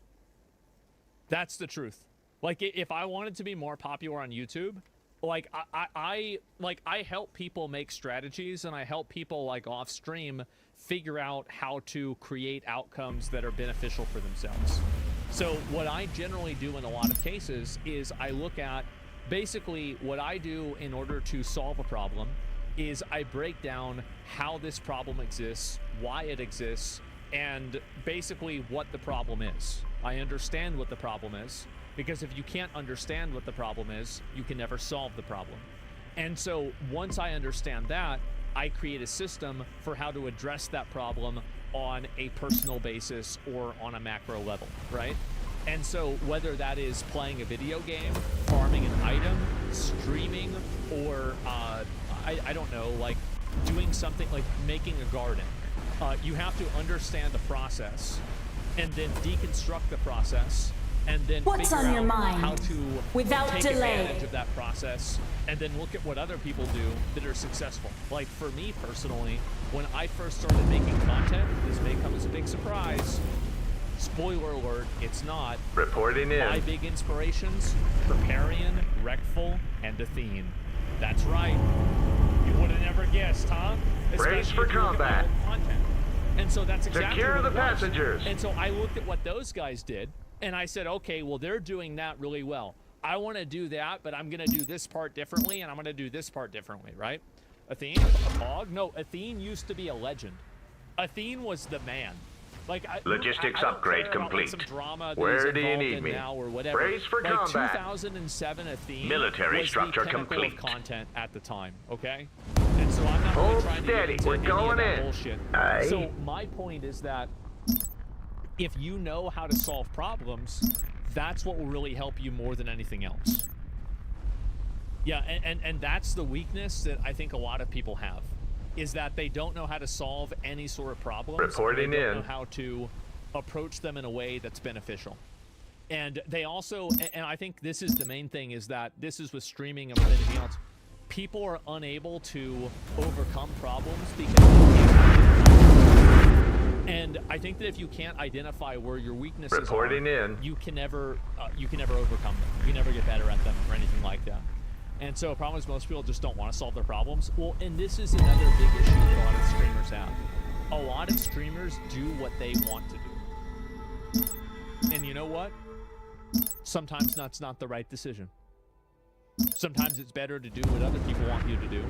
[SPEAKER 2] That's the truth. Like, if I wanted to be more popular on YouTube, like I help people make strategies, and I help people like off stream figure out how to create outcomes that are beneficial for themselves. So what I generally do in a lot of cases is I look at basically what I do in order to solve a problem is I break down how this problem exists, why it exists, and basically what the problem is. I understand what the problem is, because if you can't understand what the problem is, you can never solve the problem. And so once I understand that, I create a system for how to address that problem on a personal basis or on a macro level, right? And so whether that is playing a video game, farming an item, streaming, or I don't know, like doing something like making a garden, you have to understand the process and then deconstruct the process and then
[SPEAKER 4] What's
[SPEAKER 2] figure
[SPEAKER 4] on your
[SPEAKER 2] out
[SPEAKER 4] mind?
[SPEAKER 2] how to
[SPEAKER 4] Without
[SPEAKER 2] take
[SPEAKER 4] delay.
[SPEAKER 2] advantage of that process and then look at what other people do that are successful. Like for me personally, when I first started making content, this may come as a big surprise. Spoiler alert, it's not.
[SPEAKER 3] Reporting in.
[SPEAKER 2] My big inspirations, Preparian, Wreckful, and Athene. That's right. You would have never guessed, huh?
[SPEAKER 3] Brace
[SPEAKER 2] Especially
[SPEAKER 3] for
[SPEAKER 2] if you look at my
[SPEAKER 3] combat.
[SPEAKER 2] old content. And so that's exactly
[SPEAKER 3] Secure
[SPEAKER 2] what
[SPEAKER 3] the
[SPEAKER 2] it was.
[SPEAKER 3] passengers.
[SPEAKER 2] And so I looked at what those guys did, and I said, okay, well, they're doing that really well. I want to do that, but I'm going to do this part differently, and I'm going to do this part differently, right? Athene, a hog? No, Athene used to be a legend. Athene was the man. Like,
[SPEAKER 3] Logistics
[SPEAKER 2] I don't
[SPEAKER 3] upgrade
[SPEAKER 2] care about, like,
[SPEAKER 3] complete.
[SPEAKER 2] some drama that
[SPEAKER 3] Where
[SPEAKER 2] he's
[SPEAKER 3] do you
[SPEAKER 2] involved
[SPEAKER 3] need
[SPEAKER 2] in
[SPEAKER 3] me?
[SPEAKER 2] now or whatever.
[SPEAKER 3] Brace for
[SPEAKER 2] like
[SPEAKER 3] combat.
[SPEAKER 2] 2007 Athene
[SPEAKER 3] Military
[SPEAKER 2] was
[SPEAKER 3] structure
[SPEAKER 2] the pinnacle
[SPEAKER 3] complete.
[SPEAKER 2] of content at the time, okay? And so I'm not really
[SPEAKER 3] Hold
[SPEAKER 2] trying to
[SPEAKER 3] steady.
[SPEAKER 2] get into
[SPEAKER 3] We're
[SPEAKER 2] any
[SPEAKER 3] going
[SPEAKER 2] of that
[SPEAKER 3] in.
[SPEAKER 2] bullshit.
[SPEAKER 3] Aye.
[SPEAKER 2] So my point is that if you know how to solve problems, that's what will really help you more than anything else. Yeah, and that's the weakness that I think a lot of people have, is that they don't know how to solve any sort of problems.
[SPEAKER 3] Reporting
[SPEAKER 2] they don't
[SPEAKER 3] in.
[SPEAKER 2] know how to approach them in a way that's beneficial. And they also, and I think this is the main thing, is that this is with streaming and with anything else, people are unable to overcome problems because they can't. And I think that if you can't identify where your weaknesses
[SPEAKER 3] Reporting
[SPEAKER 2] are,
[SPEAKER 3] in.
[SPEAKER 2] you can never overcome them. You can never get better at them or anything like that. And so the problem is most people just don't want to solve their problems. Well, and this is another big issue that a lot of streamers have. A lot of streamers do what they want to do. And you know what? Sometimes that's not the right decision. Sometimes it's better to do what other people want you to do.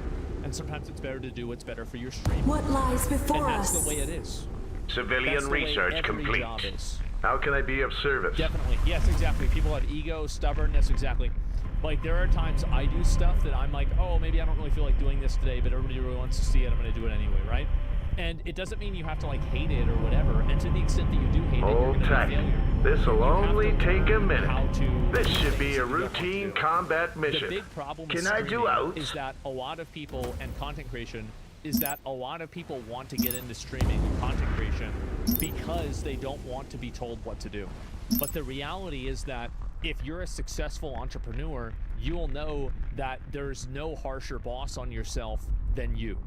[SPEAKER 2] And sometimes it's better to do what's better for your stream.
[SPEAKER 4] What lies
[SPEAKER 2] And
[SPEAKER 4] before
[SPEAKER 2] that's
[SPEAKER 4] us?
[SPEAKER 2] the way it is.
[SPEAKER 3] Civilian
[SPEAKER 2] That's the way
[SPEAKER 3] research
[SPEAKER 2] every
[SPEAKER 3] complete.
[SPEAKER 2] job is.
[SPEAKER 3] How can I be of service?
[SPEAKER 2] Definitely. Yes, exactly. People have ego, stubbornness, exactly. Like, there are times I do stuff that I'm like, oh, maybe I don't really feel like doing this today, but everybody really wants to see it. I'm going to do it anyway, right? And it doesn't mean you have to, like, hate it or whatever. And to the extent that you do hate it, you're
[SPEAKER 3] Hold
[SPEAKER 2] going to be a
[SPEAKER 3] tight.
[SPEAKER 2] failure.
[SPEAKER 3] This'll
[SPEAKER 2] You have to
[SPEAKER 3] only take a
[SPEAKER 2] learn
[SPEAKER 3] minute.
[SPEAKER 2] how to
[SPEAKER 3] This
[SPEAKER 2] do
[SPEAKER 3] should
[SPEAKER 2] things
[SPEAKER 3] be
[SPEAKER 2] that
[SPEAKER 3] a
[SPEAKER 2] you don't want to
[SPEAKER 3] routine
[SPEAKER 2] do.
[SPEAKER 3] combat
[SPEAKER 2] The
[SPEAKER 3] mission.
[SPEAKER 2] big problem
[SPEAKER 3] Can
[SPEAKER 2] with
[SPEAKER 3] I do
[SPEAKER 2] streaming
[SPEAKER 3] outs?
[SPEAKER 2] is that a lot of people, and content creation, is that a lot of people want to get into streaming and content creation because they don't want to be told what to do. But the reality is that if you're a successful entrepreneur, you'll know that there's no harsher boss on yourself than you.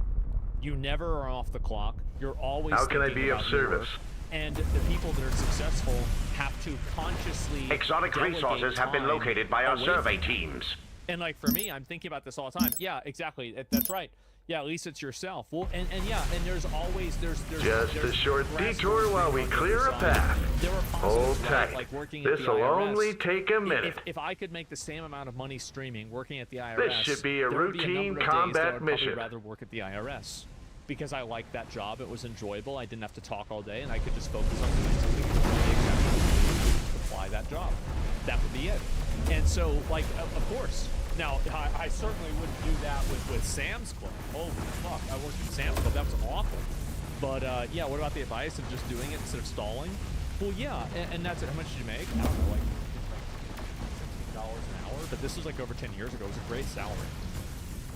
[SPEAKER 2] You never are off the clock. You're always
[SPEAKER 3] How can I
[SPEAKER 2] thinking
[SPEAKER 3] be of
[SPEAKER 2] about your
[SPEAKER 3] service?
[SPEAKER 2] work. And the people that are successful have to consciously
[SPEAKER 3] Exotic
[SPEAKER 2] delegate
[SPEAKER 3] resources have been
[SPEAKER 2] time
[SPEAKER 3] located by our
[SPEAKER 2] away
[SPEAKER 3] survey
[SPEAKER 2] from them.
[SPEAKER 3] teams.
[SPEAKER 2] And like for me, I'm thinking about this all the time. Yeah, exactly. That's right. Yeah, at least it's yourself. Well, and yeah, and there's always there's
[SPEAKER 3] Just a short
[SPEAKER 2] grassroots
[SPEAKER 3] detour while we
[SPEAKER 2] things on
[SPEAKER 3] clear
[SPEAKER 2] the
[SPEAKER 3] a
[SPEAKER 2] side.
[SPEAKER 3] path.
[SPEAKER 2] There are
[SPEAKER 3] Hold
[SPEAKER 2] positives, right?
[SPEAKER 3] tight.
[SPEAKER 2] Like working at the
[SPEAKER 3] This'll
[SPEAKER 2] IRS.
[SPEAKER 3] only take a minute.
[SPEAKER 2] If I could make the same amount of money streaming working at the IRS,
[SPEAKER 3] This should be a
[SPEAKER 2] there would be
[SPEAKER 3] routine
[SPEAKER 2] number of days that
[SPEAKER 3] combat
[SPEAKER 2] I would probably
[SPEAKER 3] mission.
[SPEAKER 2] rather work at the IRS because I liked that job. It was enjoyable. I didn't have to talk all day, and I could just focus on doing something. apply that job. That would be it. And so, like, of course. Now, I certainly wouldn't do that with Sam's Club. Holy fuck, I worked at Sam's Club. That was awful. But, yeah, what about the advice of just doing it instead of stalling? Well, yeah, and that's it. How much did you make? I don't know, like $16 an hour. But this was, like, over 10 years ago. It was a great salary.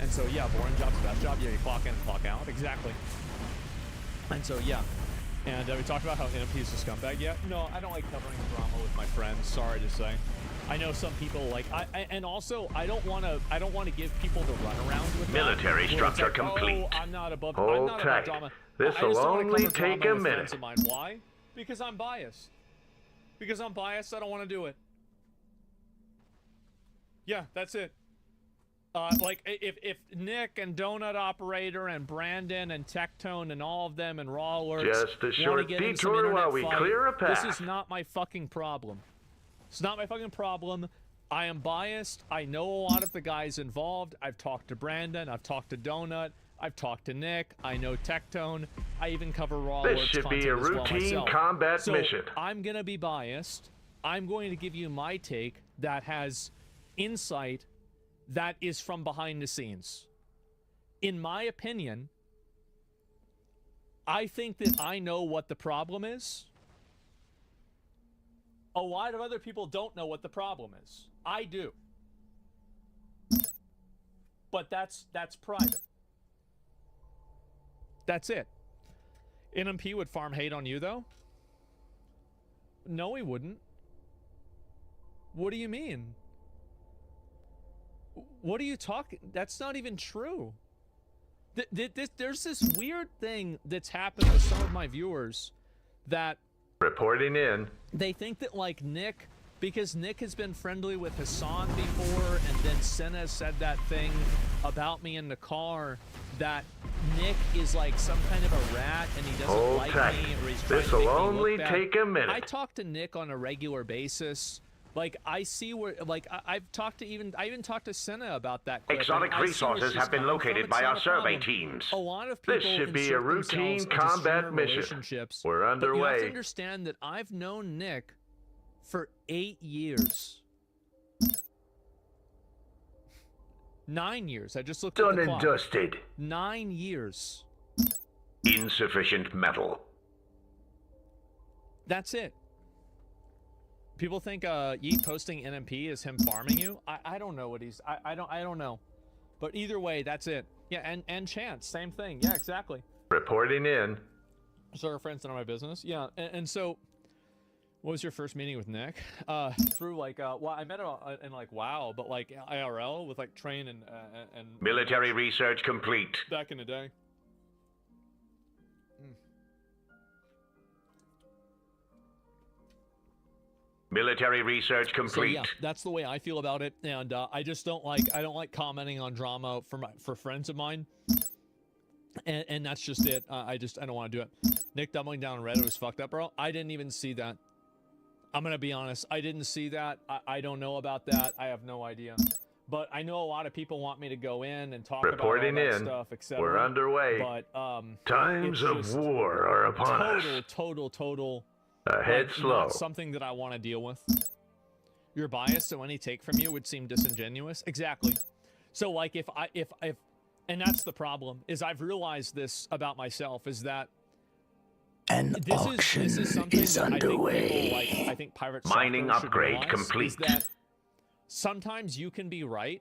[SPEAKER 2] And so, yeah, boring job's the best job. Yeah, you clock in and clock out. Exactly. And so, yeah. And we talked about how NMP is a scumbag yet. No, I don't like covering drama with my friends. Sorry to say. I know some people like and also I don't want to give people the runaround with
[SPEAKER 3] Military structure
[SPEAKER 2] like,
[SPEAKER 3] complete.
[SPEAKER 2] Oh, I'm not above
[SPEAKER 3] Tight.
[SPEAKER 2] drama.
[SPEAKER 3] This'll only take a minute.
[SPEAKER 2] Of mine. Why? Because I'm biased. Because I'm biased, I don't want to do it. Yeah, that's it. Like if Nick and Donut Operator and Brandon and Tectone and all of them and Raw Alerts
[SPEAKER 3] Just a short
[SPEAKER 2] get in
[SPEAKER 3] detour while we
[SPEAKER 2] fight,
[SPEAKER 3] clear a path.
[SPEAKER 2] This is not my fucking problem. It's not my fucking problem. I am biased. I know a lot of the guys involved. I've talked to Brandon. I've talked to Donut. I've talked to Nick. I know Tectone. I even cover Raw Alerts.
[SPEAKER 3] This should be a routine combat mission.
[SPEAKER 2] I'm going to be biased. I'm going to give you my take that has insight that is from behind the scenes. In my opinion, I think that I know what the problem is. A lot of other people don't know what the problem is. I do. But that's private. That's it. NMP would farm hate on you, though? No, he wouldn't. What do you mean? What are you talking? That's not even true. There's this weird thing that's happened with some of my viewers that...
[SPEAKER 3] Reporting in.
[SPEAKER 2] They think that, like, Nick, because Nick has been friendly with Hassan before, and then Senna said that thing about me in the car, that Nick is like some kind of a rat and he doesn't like me, or he's trying to make me look
[SPEAKER 3] only
[SPEAKER 2] bad.
[SPEAKER 3] take a minute.
[SPEAKER 2] I talk to Nick on a regular basis. Like, I see where, like, I've talked to I even talked to Senna about that clip.
[SPEAKER 3] Exotic resources have been located by our survey teams.
[SPEAKER 2] A lot of people
[SPEAKER 3] This should be a
[SPEAKER 2] insert
[SPEAKER 3] routine
[SPEAKER 2] themselves into
[SPEAKER 3] combat
[SPEAKER 2] streamer
[SPEAKER 3] mission.
[SPEAKER 2] relationships,
[SPEAKER 3] We're
[SPEAKER 2] But you have to
[SPEAKER 3] underway.
[SPEAKER 2] understand that I've known Nick for 8 years. 9 years. I just looked at
[SPEAKER 3] Done
[SPEAKER 2] the
[SPEAKER 3] and
[SPEAKER 2] clock.
[SPEAKER 3] dusted.
[SPEAKER 2] 9 years.
[SPEAKER 3] Insufficient metal.
[SPEAKER 2] That's it. People think Yeet posting NMP is him farming you. I don't know what he's I don't know. But either way, that's it. Yeah, and Chance, same thing. Yeah, exactly.
[SPEAKER 3] Reporting in.
[SPEAKER 2] So our friends that are my business. Yeah, and so what was your first meeting with Nick? Through like well, I met him in like WoW, but like IRL with like Train and
[SPEAKER 3] Military research complete.
[SPEAKER 2] back in the day.
[SPEAKER 3] Military research
[SPEAKER 2] So
[SPEAKER 3] complete.
[SPEAKER 2] yeah, that's the way I feel about it, and I just don't like commenting on drama for friends of mine, and that's just it. I don't want to do it. Nick doubling down on Reddit was fucked up, bro. I didn't even see that. I'm gonna be honest. I didn't see that. I don't know about that. I have no idea. But I know a lot of people want me to go in and talk
[SPEAKER 3] Reporting
[SPEAKER 2] about all that
[SPEAKER 3] in.
[SPEAKER 2] stuff, etc.
[SPEAKER 3] We're underway.
[SPEAKER 2] But
[SPEAKER 3] Times
[SPEAKER 2] it's
[SPEAKER 3] of
[SPEAKER 2] just
[SPEAKER 3] war are upon us.
[SPEAKER 2] total.
[SPEAKER 3] Ahead
[SPEAKER 2] like,
[SPEAKER 3] slow.
[SPEAKER 2] not something that I want to deal with. You're biased, so any take from you would seem disingenuous. Exactly. So like if and that's the problem, is I've realized this about myself, is that this is something that
[SPEAKER 5] underway.
[SPEAKER 2] I think people like, I think Pirate
[SPEAKER 3] Mining
[SPEAKER 2] Software should
[SPEAKER 3] upgrade
[SPEAKER 2] realize,
[SPEAKER 3] complete.
[SPEAKER 2] is that sometimes you can be right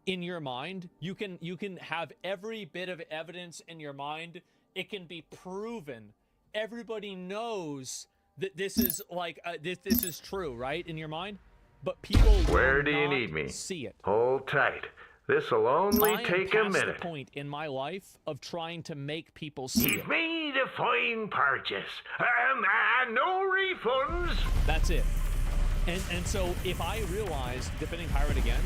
[SPEAKER 2] in your mind. You can have every bit of evidence in your mind. It can be proven. Everybody knows that this is like this is true, right, in your mind, but people
[SPEAKER 3] Where
[SPEAKER 2] will
[SPEAKER 3] do you
[SPEAKER 2] not
[SPEAKER 3] need me?
[SPEAKER 2] see it.
[SPEAKER 3] Hold tight. This'll only
[SPEAKER 2] I am
[SPEAKER 3] take a
[SPEAKER 2] past
[SPEAKER 3] minute.
[SPEAKER 2] the point in my life of trying to make people see
[SPEAKER 3] You've
[SPEAKER 2] it.
[SPEAKER 3] made a fine purchase. No refunds.
[SPEAKER 2] That's it. And so if I realize defending Pirate again,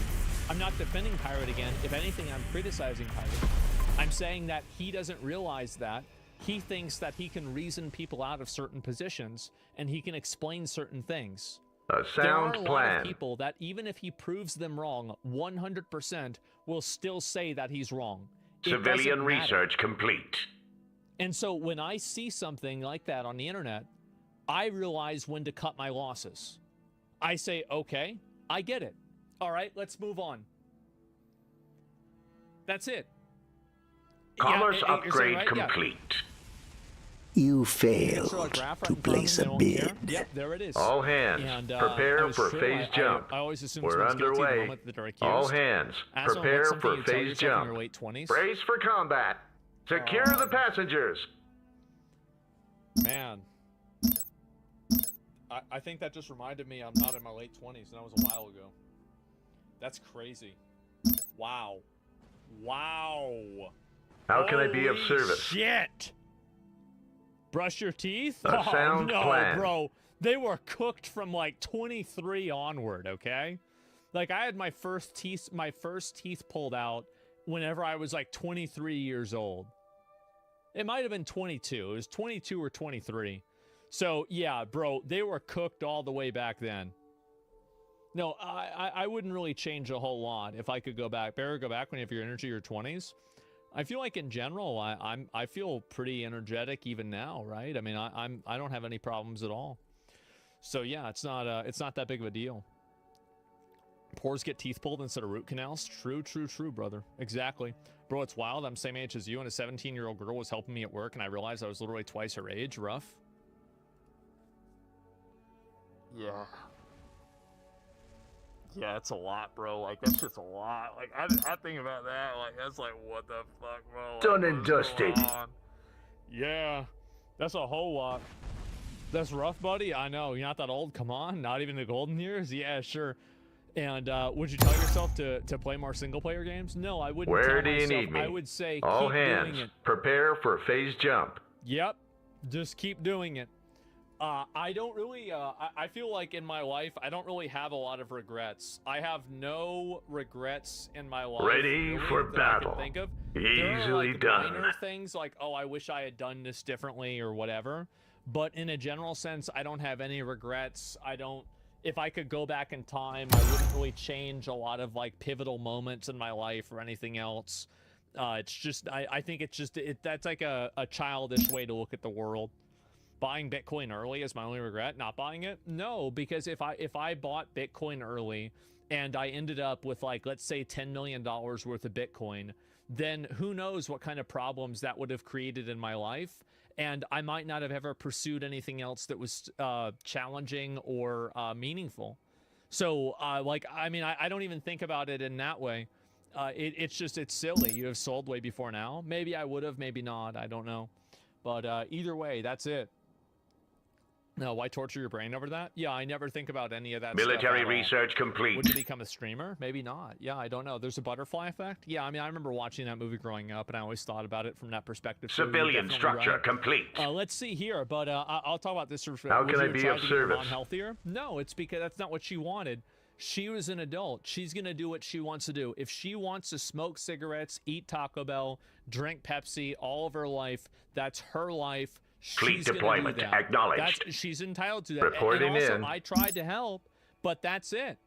[SPEAKER 2] I'm not defending Pirate again. If anything, I'm criticizing Pirate. I'm saying that he doesn't realize that. He thinks that he can reason people out of certain positions and he can explain certain things.
[SPEAKER 3] A
[SPEAKER 2] There are
[SPEAKER 3] sound
[SPEAKER 2] a lot
[SPEAKER 3] plan.
[SPEAKER 2] of people that even if he proves them wrong, 100% will still say that he's wrong. It
[SPEAKER 3] Civilian
[SPEAKER 2] doesn't matter.
[SPEAKER 3] research complete.
[SPEAKER 2] And so when I see something like that on the internet, I realize when to cut my losses. I say, okay, I get it. All right, let's move on. That's it.
[SPEAKER 3] Commerce
[SPEAKER 2] you're saying
[SPEAKER 3] upgrade
[SPEAKER 2] right? Yeah.
[SPEAKER 3] complete.
[SPEAKER 5] You
[SPEAKER 2] Throw a
[SPEAKER 5] failed
[SPEAKER 2] graph right
[SPEAKER 5] to
[SPEAKER 2] in front of
[SPEAKER 5] place
[SPEAKER 2] them,
[SPEAKER 5] a
[SPEAKER 2] they won't care.
[SPEAKER 5] bid.
[SPEAKER 2] Yep, there it is.
[SPEAKER 3] All hands,
[SPEAKER 2] And, that
[SPEAKER 3] prepare
[SPEAKER 2] was
[SPEAKER 3] for
[SPEAKER 2] true.
[SPEAKER 3] phase jump.
[SPEAKER 2] I always assume
[SPEAKER 3] We're
[SPEAKER 2] someone's guilty the
[SPEAKER 3] underway.
[SPEAKER 2] moment that they're accused.
[SPEAKER 3] All hands,
[SPEAKER 2] Asshole,
[SPEAKER 3] prepare
[SPEAKER 2] what's something
[SPEAKER 3] for
[SPEAKER 2] you tell
[SPEAKER 3] phase
[SPEAKER 2] yourself in
[SPEAKER 3] jump.
[SPEAKER 2] your late 20s?
[SPEAKER 3] Brace for combat. Secure the passengers.
[SPEAKER 2] Man. I think that just reminded me I'm not in my late 20s, and that was a while ago. That's crazy. Wow. Wow.
[SPEAKER 3] How can I be of
[SPEAKER 2] Holy
[SPEAKER 3] service?
[SPEAKER 2] Shit. Brush your teeth?
[SPEAKER 3] A sound
[SPEAKER 2] no,
[SPEAKER 3] plan.
[SPEAKER 2] bro. They were cooked from like 23 onward, okay? Like I had my first teeth pulled out whenever I was like 23 years old. It might have been 22. It was 22 or 23. So, yeah, bro, they were cooked all the way back then. No, I wouldn't really change a whole lot if I could go back. Better go back when you have your energy, your 20s. I feel like in general, I feel pretty energetic even now, right? I mean, I don't have any problems at all. So yeah, it's not that big of a deal. Pores get teeth pulled instead of root canals. True, brother. Exactly. Bro, it's wild. I'm same age as you, and a 17-year-old girl was helping me at work, and I realized I was literally twice her age. Rough. Yeah. Yeah, it's a lot, bro. Like, that's just a lot. Like, I think about that. Like, that's like, what the fuck, bro? Like,
[SPEAKER 3] Done and
[SPEAKER 2] what's
[SPEAKER 3] dusted.
[SPEAKER 2] going on? Yeah. That's a whole lot. That's rough, buddy. I know. You're not that old. Come on. Not even the golden years? Yeah, sure. And would you tell yourself to play more single-player games? No, I wouldn't.
[SPEAKER 3] Where
[SPEAKER 2] tell
[SPEAKER 3] do you
[SPEAKER 2] myself.
[SPEAKER 3] need me?
[SPEAKER 2] I would say
[SPEAKER 3] All
[SPEAKER 2] keep
[SPEAKER 3] hands,
[SPEAKER 2] doing it.
[SPEAKER 3] prepare for phase jump.
[SPEAKER 2] Yep. Just keep doing it. I don't really, I feel like in my life, I don't really have a lot of regrets. I have no regrets in my life.
[SPEAKER 3] Ready
[SPEAKER 2] really,
[SPEAKER 3] for
[SPEAKER 2] that I can
[SPEAKER 3] battle.
[SPEAKER 2] think of.
[SPEAKER 3] Easily
[SPEAKER 2] there are, like,
[SPEAKER 3] done.
[SPEAKER 2] minor things like, oh, I wish I had done this differently or whatever. But in a general sense, I don't have any regrets. If I could go back in time, I wouldn't really change a lot of like pivotal moments in my life or anything else. It's just, I think it's just, that's like a childish way to look at the world. Buying Bitcoin early is my only regret. Not buying it? No, because if I bought Bitcoin early and I ended up with, like, let's say $10 million worth of Bitcoin, then who knows what kind of problems that would have created in my life. And I might not have ever pursued anything else that was challenging or meaningful. So, like, I mean, I don't even think about it in that way. It's just, it's silly. You have sold way before now. Maybe I would have, maybe not. I don't know. But either way, that's it. No, why torture your brain over that? Yeah, I never think about any of that
[SPEAKER 3] Military
[SPEAKER 2] stuff at all.
[SPEAKER 3] research complete.
[SPEAKER 2] Would you become a streamer? Maybe not. Yeah, I don't know. There's a butterfly effect? Yeah, I mean, I remember watching that movie growing up, and I always thought about it from that perspective. So
[SPEAKER 3] Civilian structure complete.
[SPEAKER 2] Let's see here, but I'll talk about this.
[SPEAKER 3] How can I be of service?
[SPEAKER 2] Healthier? No, it's because that's not what she wanted. She was an adult. She's going to do what she wants to do. If she wants to smoke cigarettes, eat Taco Bell, drink Pepsi all of her life, that's her life.
[SPEAKER 3] Fleet deployment acknowledged.
[SPEAKER 2] She's entitled to that.
[SPEAKER 3] Reporting
[SPEAKER 2] and also,
[SPEAKER 3] in.
[SPEAKER 2] I tried to help, but that's it.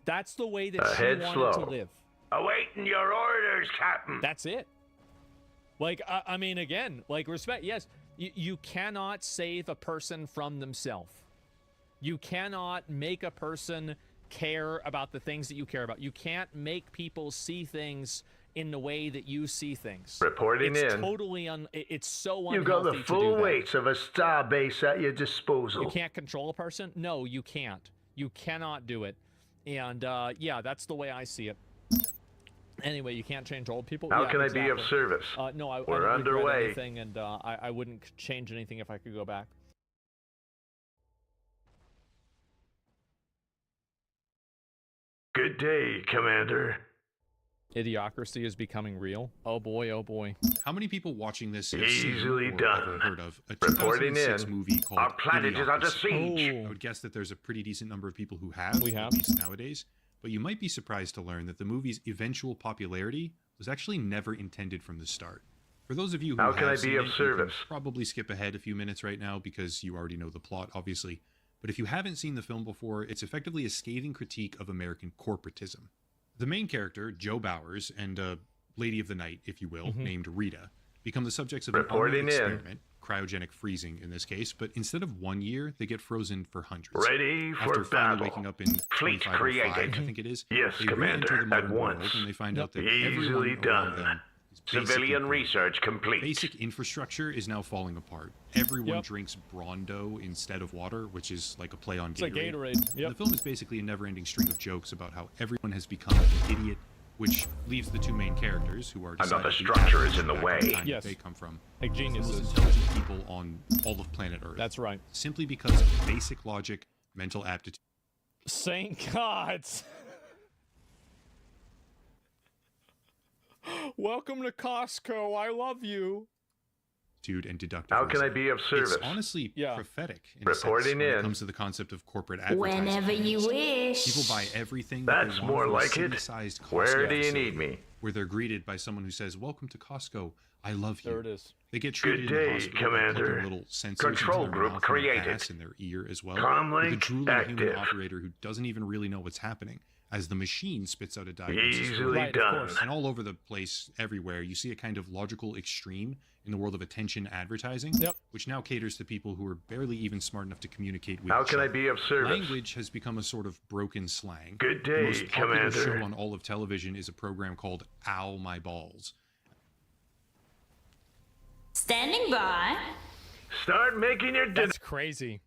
[SPEAKER 2] That's the way that
[SPEAKER 3] Ahead
[SPEAKER 2] she wanted
[SPEAKER 3] slow.
[SPEAKER 2] to live.
[SPEAKER 3] Awaiting your orders, Captain.
[SPEAKER 2] That's it. Like, I mean, again, like, respect. Yes, you cannot save a person from themselves. You cannot make a person care about the things that you care about. You can't make people see things in the way that you see things.
[SPEAKER 3] Reporting
[SPEAKER 2] it's
[SPEAKER 3] in.
[SPEAKER 2] Totally it's so unhealthy.
[SPEAKER 3] You've got the
[SPEAKER 2] to do
[SPEAKER 3] full
[SPEAKER 2] that.
[SPEAKER 3] weight of a starbase at your disposal.
[SPEAKER 2] You can't control a person? No, you can't. You cannot do it. And yeah, that's the way I see it. Anyway, you can't change old people.
[SPEAKER 3] How
[SPEAKER 2] Yeah,
[SPEAKER 3] can I
[SPEAKER 2] exactly.
[SPEAKER 3] be of service?
[SPEAKER 2] No, I
[SPEAKER 3] We're
[SPEAKER 2] don't regret
[SPEAKER 3] underway.
[SPEAKER 2] anything, and I wouldn't change anything if I could go back.
[SPEAKER 3] Good day, Commander.
[SPEAKER 2] Idiocracy is becoming real. Oh boy, oh boy.
[SPEAKER 6] How many people watching this have seen
[SPEAKER 3] Easily
[SPEAKER 6] or
[SPEAKER 3] done.
[SPEAKER 6] ever heard of a
[SPEAKER 3] Reporting
[SPEAKER 6] 2006
[SPEAKER 3] in.
[SPEAKER 6] movie called
[SPEAKER 3] Our planet is under
[SPEAKER 6] Idiocracy?
[SPEAKER 3] siege.
[SPEAKER 6] I would guess that there's a pretty decent number of people who have,
[SPEAKER 2] We have.
[SPEAKER 6] at least nowadays. But you might be surprised to learn that the movie's eventual popularity was actually never intended from the start. For those of you who
[SPEAKER 3] How
[SPEAKER 6] have
[SPEAKER 3] can I
[SPEAKER 6] seen
[SPEAKER 3] be of
[SPEAKER 6] it, you
[SPEAKER 3] service?
[SPEAKER 6] can probably skip ahead a few minutes right now because you already know the plot, obviously. But if you haven't seen the film before, it's effectively a scathing critique of American corporatism. The main character, Joe Bowers, and a lady of the night, if you will, named Rita, become the subjects of an
[SPEAKER 3] Reporting
[SPEAKER 6] army
[SPEAKER 3] in.
[SPEAKER 6] experiment, cryogenic freezing in this case, but instead of 1 year, they get frozen for hundreds.
[SPEAKER 3] Ready for
[SPEAKER 6] After finally
[SPEAKER 3] battle.
[SPEAKER 6] waking up in
[SPEAKER 3] Fleet
[SPEAKER 6] 2505,
[SPEAKER 3] created.
[SPEAKER 6] I think it is,
[SPEAKER 3] Yes,
[SPEAKER 6] they
[SPEAKER 3] Commander,
[SPEAKER 6] re-enter the modern
[SPEAKER 3] at
[SPEAKER 6] world
[SPEAKER 3] once.
[SPEAKER 6] and they find out that
[SPEAKER 3] Easily
[SPEAKER 6] everyone around
[SPEAKER 3] done.
[SPEAKER 6] them is basically
[SPEAKER 3] Civilian
[SPEAKER 6] broken.
[SPEAKER 3] research complete.
[SPEAKER 6] Basic infrastructure is now falling apart. Everyone
[SPEAKER 2] Yep.
[SPEAKER 6] drinks Brondo instead of water, which is like a play on
[SPEAKER 2] It's like
[SPEAKER 6] Gatorade.
[SPEAKER 2] Gatorade.
[SPEAKER 6] And
[SPEAKER 2] Yep.
[SPEAKER 6] the film is basically a never-ending string of jokes about how everyone has become an idiot, which leaves the two main characters, who are
[SPEAKER 3] Another
[SPEAKER 6] decidedly
[SPEAKER 3] structure
[SPEAKER 6] average
[SPEAKER 3] is in the
[SPEAKER 6] back
[SPEAKER 3] way.
[SPEAKER 6] the time
[SPEAKER 2] Yes.
[SPEAKER 6] that they come from,
[SPEAKER 2] Like
[SPEAKER 6] the most
[SPEAKER 2] geniuses.
[SPEAKER 6] intelligent people on all of planet Earth.
[SPEAKER 2] That's right.
[SPEAKER 6] Simply because of basic logic, mental aptitude,
[SPEAKER 2] Saint gods. Welcome to Costco. I love you.
[SPEAKER 6] and deductive
[SPEAKER 3] How can I
[SPEAKER 6] reasoning.
[SPEAKER 3] be of service?
[SPEAKER 6] It's honestly
[SPEAKER 2] Yeah.
[SPEAKER 6] prophetic in a sense
[SPEAKER 3] Reporting
[SPEAKER 6] when it
[SPEAKER 3] in.
[SPEAKER 6] comes to the concept of corporate advertising.
[SPEAKER 4] Whenever you wish.
[SPEAKER 6] People buy everything that
[SPEAKER 3] That's
[SPEAKER 6] they want
[SPEAKER 3] more
[SPEAKER 6] from a
[SPEAKER 3] like it.
[SPEAKER 6] city-sized Costco
[SPEAKER 3] Where do you
[SPEAKER 6] facility,
[SPEAKER 3] need me?
[SPEAKER 6] where they're greeted by someone who says, "Welcome to Costco. I love you."
[SPEAKER 2] There it is.
[SPEAKER 6] They get treated
[SPEAKER 3] Good
[SPEAKER 6] in the
[SPEAKER 3] day,
[SPEAKER 6] hospital by plugging
[SPEAKER 3] Commander.
[SPEAKER 6] little sensors
[SPEAKER 3] Control
[SPEAKER 6] into their
[SPEAKER 3] group
[SPEAKER 6] mouth and their
[SPEAKER 3] created.
[SPEAKER 6] ass and their ear as well.
[SPEAKER 3] Comlink
[SPEAKER 6] with a drooling human
[SPEAKER 3] active.
[SPEAKER 6] operator who doesn't even really know what's happening, as the machine spits out a diagnosis. for
[SPEAKER 3] Easily
[SPEAKER 2] Right, of
[SPEAKER 3] done.
[SPEAKER 2] course.
[SPEAKER 6] and all over the place, everywhere, you see a kind of logical extreme in the world of attention advertising,
[SPEAKER 2] Yep.
[SPEAKER 6] which now caters to people who are barely even smart enough to communicate with
[SPEAKER 3] How
[SPEAKER 6] each
[SPEAKER 3] can I
[SPEAKER 6] other.
[SPEAKER 3] be of service?
[SPEAKER 6] Language has become a sort of broken slang.
[SPEAKER 3] Good
[SPEAKER 6] The
[SPEAKER 3] day,
[SPEAKER 6] most popular
[SPEAKER 3] Commander.
[SPEAKER 6] show on all of television is a program called Ow My Balls.
[SPEAKER 4] Standing by.
[SPEAKER 3] Start making your dinner.
[SPEAKER 2] That's crazy.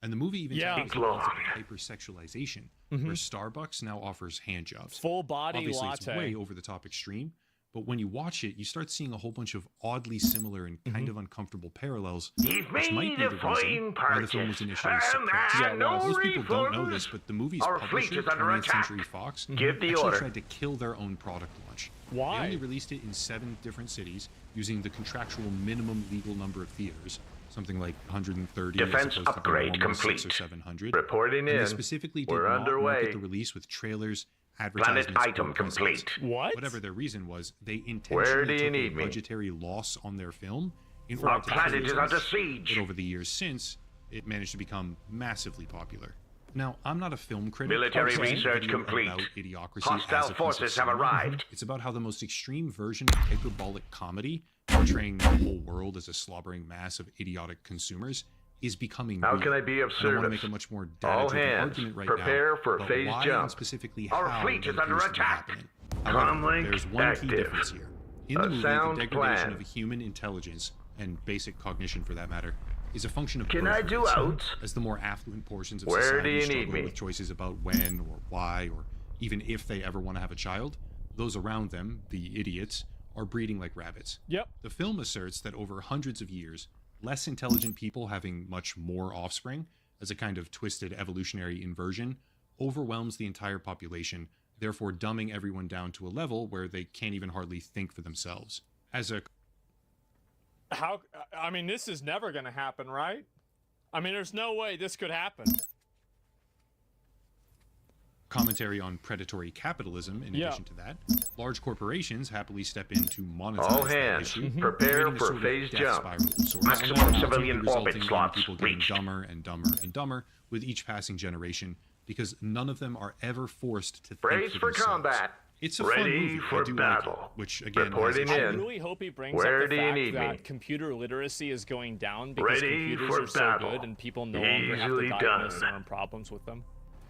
[SPEAKER 6] And the movie even
[SPEAKER 2] Yeah.
[SPEAKER 6] tackles the concept of hypersexualization, where Starbucks now offers handjobs.
[SPEAKER 2] Full body
[SPEAKER 6] Obviously, it's
[SPEAKER 2] latte.
[SPEAKER 6] way over the top extreme, but when you watch it, you start seeing a whole bunch of oddly similar and kind of uncomfortable parallels,
[SPEAKER 3] You've
[SPEAKER 6] which might
[SPEAKER 3] made
[SPEAKER 6] be
[SPEAKER 3] a
[SPEAKER 6] the
[SPEAKER 3] fine
[SPEAKER 6] reason why the film was
[SPEAKER 3] purchase.
[SPEAKER 6] initially
[SPEAKER 3] And
[SPEAKER 6] suppressed.
[SPEAKER 2] Yeah, it was.
[SPEAKER 6] Most people don't know
[SPEAKER 3] refunds.
[SPEAKER 6] this, but the movie's
[SPEAKER 3] Our fleet
[SPEAKER 6] publisher,
[SPEAKER 3] is under
[SPEAKER 6] 20th
[SPEAKER 3] attack.
[SPEAKER 6] Century Fox,
[SPEAKER 3] Give the
[SPEAKER 6] actually
[SPEAKER 3] order.
[SPEAKER 6] tried to kill their own product launch.
[SPEAKER 2] Why?
[SPEAKER 6] They only released it in 7 different cities using the contractual minimum legal number of theaters, something like 130
[SPEAKER 3] Defense
[SPEAKER 6] as opposed to the
[SPEAKER 3] upgrade
[SPEAKER 6] normal 6 or
[SPEAKER 3] complete.
[SPEAKER 6] 700.
[SPEAKER 3] Reporting
[SPEAKER 6] And they
[SPEAKER 3] in.
[SPEAKER 6] specifically did
[SPEAKER 3] We're
[SPEAKER 6] not
[SPEAKER 3] underway.
[SPEAKER 6] market the release with trailers,
[SPEAKER 3] Planet
[SPEAKER 6] advertisements,
[SPEAKER 3] item
[SPEAKER 6] or presents.
[SPEAKER 3] complete.
[SPEAKER 2] What?
[SPEAKER 6] Whatever their reason was, they
[SPEAKER 3] Where
[SPEAKER 6] intentionally
[SPEAKER 3] do you
[SPEAKER 6] took
[SPEAKER 3] need
[SPEAKER 6] a
[SPEAKER 3] me?
[SPEAKER 6] budgetary loss on their film in
[SPEAKER 3] Our
[SPEAKER 6] order to
[SPEAKER 3] planet
[SPEAKER 6] kill
[SPEAKER 3] is
[SPEAKER 6] it.
[SPEAKER 3] under siege.
[SPEAKER 6] But over the years since, it managed to become massively popular. Now, I'm not a film critic.
[SPEAKER 3] Military
[SPEAKER 6] This isn't a
[SPEAKER 3] research
[SPEAKER 6] video
[SPEAKER 3] complete.
[SPEAKER 6] about idiocracy as
[SPEAKER 3] Hostile
[SPEAKER 6] a piece of
[SPEAKER 3] forces have
[SPEAKER 6] cinema.
[SPEAKER 3] arrived.
[SPEAKER 6] It's about how the most extreme version of hyperbolic comedy, portraying the whole world as a slobbering mass of idiotic consumers, is becoming
[SPEAKER 3] How
[SPEAKER 6] real.
[SPEAKER 3] can I be of
[SPEAKER 6] And I want to
[SPEAKER 3] service?
[SPEAKER 6] make a much more
[SPEAKER 3] All
[SPEAKER 6] data-driven
[SPEAKER 3] hands,
[SPEAKER 6] argument right
[SPEAKER 3] prepare
[SPEAKER 6] now
[SPEAKER 3] for
[SPEAKER 6] about
[SPEAKER 3] phase
[SPEAKER 6] why
[SPEAKER 3] jump.
[SPEAKER 6] and specifically
[SPEAKER 3] Our
[SPEAKER 6] how
[SPEAKER 3] fleet is
[SPEAKER 6] it
[SPEAKER 3] under
[SPEAKER 6] appears to be
[SPEAKER 3] attack.
[SPEAKER 6] happening. However,
[SPEAKER 3] Comlink
[SPEAKER 6] there's one
[SPEAKER 3] active.
[SPEAKER 6] key difference here. In
[SPEAKER 3] A
[SPEAKER 6] the movie, the
[SPEAKER 3] sound
[SPEAKER 6] degradation
[SPEAKER 3] plan.
[SPEAKER 6] of human intelligence and basic cognition, for that matter, is a function of
[SPEAKER 3] Can
[SPEAKER 6] birth
[SPEAKER 3] I do
[SPEAKER 6] rates.
[SPEAKER 3] out?
[SPEAKER 6] As the more affluent portions of
[SPEAKER 3] Where do
[SPEAKER 6] society
[SPEAKER 3] you need
[SPEAKER 6] struggle
[SPEAKER 3] me?
[SPEAKER 6] with choices about when or why or even if they ever want to have a child, those around them, the idiots, are breeding like rabbits.
[SPEAKER 2] Yep.
[SPEAKER 6] The film asserts that over hundreds of years, less intelligent people having much more offspring, as a kind of twisted evolutionary inversion, overwhelms the entire population, therefore dumbing everyone down to a level where they can't even hardly think for themselves. As a
[SPEAKER 2] How? I mean, this is never going to happen, right? I mean, there's no way this could happen.
[SPEAKER 6] commentary on predatory capitalism, in
[SPEAKER 2] Yeah.
[SPEAKER 6] addition to that, large corporations happily step in to monetize
[SPEAKER 3] All
[SPEAKER 6] that
[SPEAKER 3] hands,
[SPEAKER 6] issue,
[SPEAKER 3] prepare
[SPEAKER 6] creating a
[SPEAKER 3] for
[SPEAKER 6] sort of
[SPEAKER 3] phase
[SPEAKER 6] death
[SPEAKER 3] jump.
[SPEAKER 6] spiral of sorts.
[SPEAKER 3] Maximum
[SPEAKER 6] ultimately
[SPEAKER 3] civilian
[SPEAKER 6] resulting
[SPEAKER 3] orbit
[SPEAKER 6] in
[SPEAKER 3] slots
[SPEAKER 6] people getting
[SPEAKER 3] reached.
[SPEAKER 6] dumber and dumber and dumber with each passing generation, because none of them are ever forced to
[SPEAKER 3] Brace
[SPEAKER 6] think
[SPEAKER 3] for
[SPEAKER 6] themselves.
[SPEAKER 3] combat.
[SPEAKER 6] It's a
[SPEAKER 3] Ready
[SPEAKER 6] fun movie.
[SPEAKER 3] for
[SPEAKER 6] I do
[SPEAKER 3] battle.
[SPEAKER 6] like it, which again
[SPEAKER 3] Reporting
[SPEAKER 6] has
[SPEAKER 2] I
[SPEAKER 3] in.
[SPEAKER 2] really hope he brings
[SPEAKER 3] Where
[SPEAKER 2] up the
[SPEAKER 3] do you
[SPEAKER 2] fact
[SPEAKER 3] need
[SPEAKER 2] that
[SPEAKER 3] me?
[SPEAKER 2] computer literacy is going down because
[SPEAKER 3] Ready
[SPEAKER 2] computers
[SPEAKER 3] for
[SPEAKER 2] are so
[SPEAKER 3] battle.
[SPEAKER 2] good and people no longer have to
[SPEAKER 3] Easily
[SPEAKER 2] diagnose
[SPEAKER 3] done.
[SPEAKER 2] their own problems with them.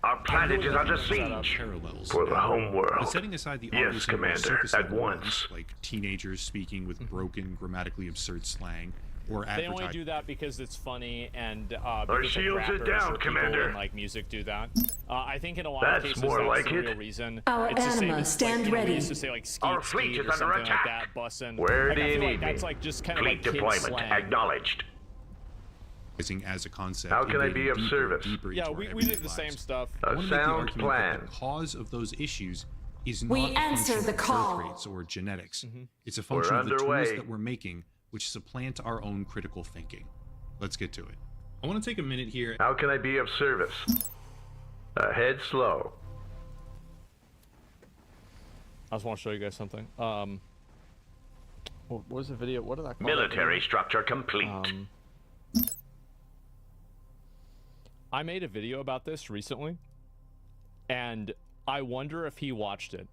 [SPEAKER 3] Our planet is under
[SPEAKER 2] Setup.
[SPEAKER 3] siege.
[SPEAKER 6] parallels.
[SPEAKER 3] For the home world.
[SPEAKER 6] But setting aside the
[SPEAKER 3] Yes,
[SPEAKER 6] obvious and
[SPEAKER 3] Commander,
[SPEAKER 6] surface
[SPEAKER 3] at
[SPEAKER 6] level
[SPEAKER 3] once.
[SPEAKER 6] ones, like teenagers speaking with broken, grammatically absurd slang, or
[SPEAKER 2] They only
[SPEAKER 6] advertising.
[SPEAKER 2] do that because it's funny and
[SPEAKER 3] Our
[SPEAKER 2] because
[SPEAKER 3] shields
[SPEAKER 2] like
[SPEAKER 3] are
[SPEAKER 2] rappers
[SPEAKER 3] down,
[SPEAKER 2] or people
[SPEAKER 3] Commander.
[SPEAKER 2] in like music do that. I think in a lot
[SPEAKER 3] That's
[SPEAKER 2] of cases
[SPEAKER 3] more
[SPEAKER 2] that's
[SPEAKER 3] like
[SPEAKER 2] the
[SPEAKER 3] it.
[SPEAKER 2] real reason.
[SPEAKER 4] Our
[SPEAKER 2] It's to say
[SPEAKER 4] anima,
[SPEAKER 2] that,
[SPEAKER 4] stand
[SPEAKER 2] like, you know,
[SPEAKER 4] ready.
[SPEAKER 2] We used to say like skeet,
[SPEAKER 3] Our fleet
[SPEAKER 2] skeet
[SPEAKER 3] is
[SPEAKER 2] or
[SPEAKER 3] under
[SPEAKER 2] something
[SPEAKER 3] attack.
[SPEAKER 2] like that, bussin'.
[SPEAKER 3] Where
[SPEAKER 2] like,
[SPEAKER 3] do
[SPEAKER 2] I
[SPEAKER 3] you
[SPEAKER 2] feel
[SPEAKER 3] need
[SPEAKER 2] like that's
[SPEAKER 3] me?
[SPEAKER 2] like just kind of
[SPEAKER 3] Fleet
[SPEAKER 2] like kid
[SPEAKER 3] deployment
[SPEAKER 2] slang.
[SPEAKER 3] acknowledged.
[SPEAKER 6] As a concept.
[SPEAKER 3] How can I be
[SPEAKER 6] invading
[SPEAKER 3] of
[SPEAKER 6] deeper,
[SPEAKER 3] service?
[SPEAKER 6] deeper
[SPEAKER 2] Yeah,
[SPEAKER 6] into our
[SPEAKER 2] we
[SPEAKER 6] everyday
[SPEAKER 2] did the same
[SPEAKER 6] lives.
[SPEAKER 2] stuff.
[SPEAKER 6] I
[SPEAKER 3] A
[SPEAKER 6] want to make the
[SPEAKER 3] sound
[SPEAKER 6] argument
[SPEAKER 3] plan.
[SPEAKER 6] that the cause of those issues is
[SPEAKER 4] We
[SPEAKER 6] not a
[SPEAKER 4] answer
[SPEAKER 6] function
[SPEAKER 4] the
[SPEAKER 6] of
[SPEAKER 4] call.
[SPEAKER 6] birth rates or genetics.
[SPEAKER 2] Mm-hmm.
[SPEAKER 6] It's a function of the
[SPEAKER 3] underway.
[SPEAKER 6] tools that we're making, which supplant our own critical thinking. Let's get to it. I want to take a minute here.
[SPEAKER 3] How can I be of service? Ahead slow.
[SPEAKER 2] I just want to show you guys something. What was the video? What did I call
[SPEAKER 3] Military structure complete.
[SPEAKER 2] I made a video about this recently, and I wonder if he watched it.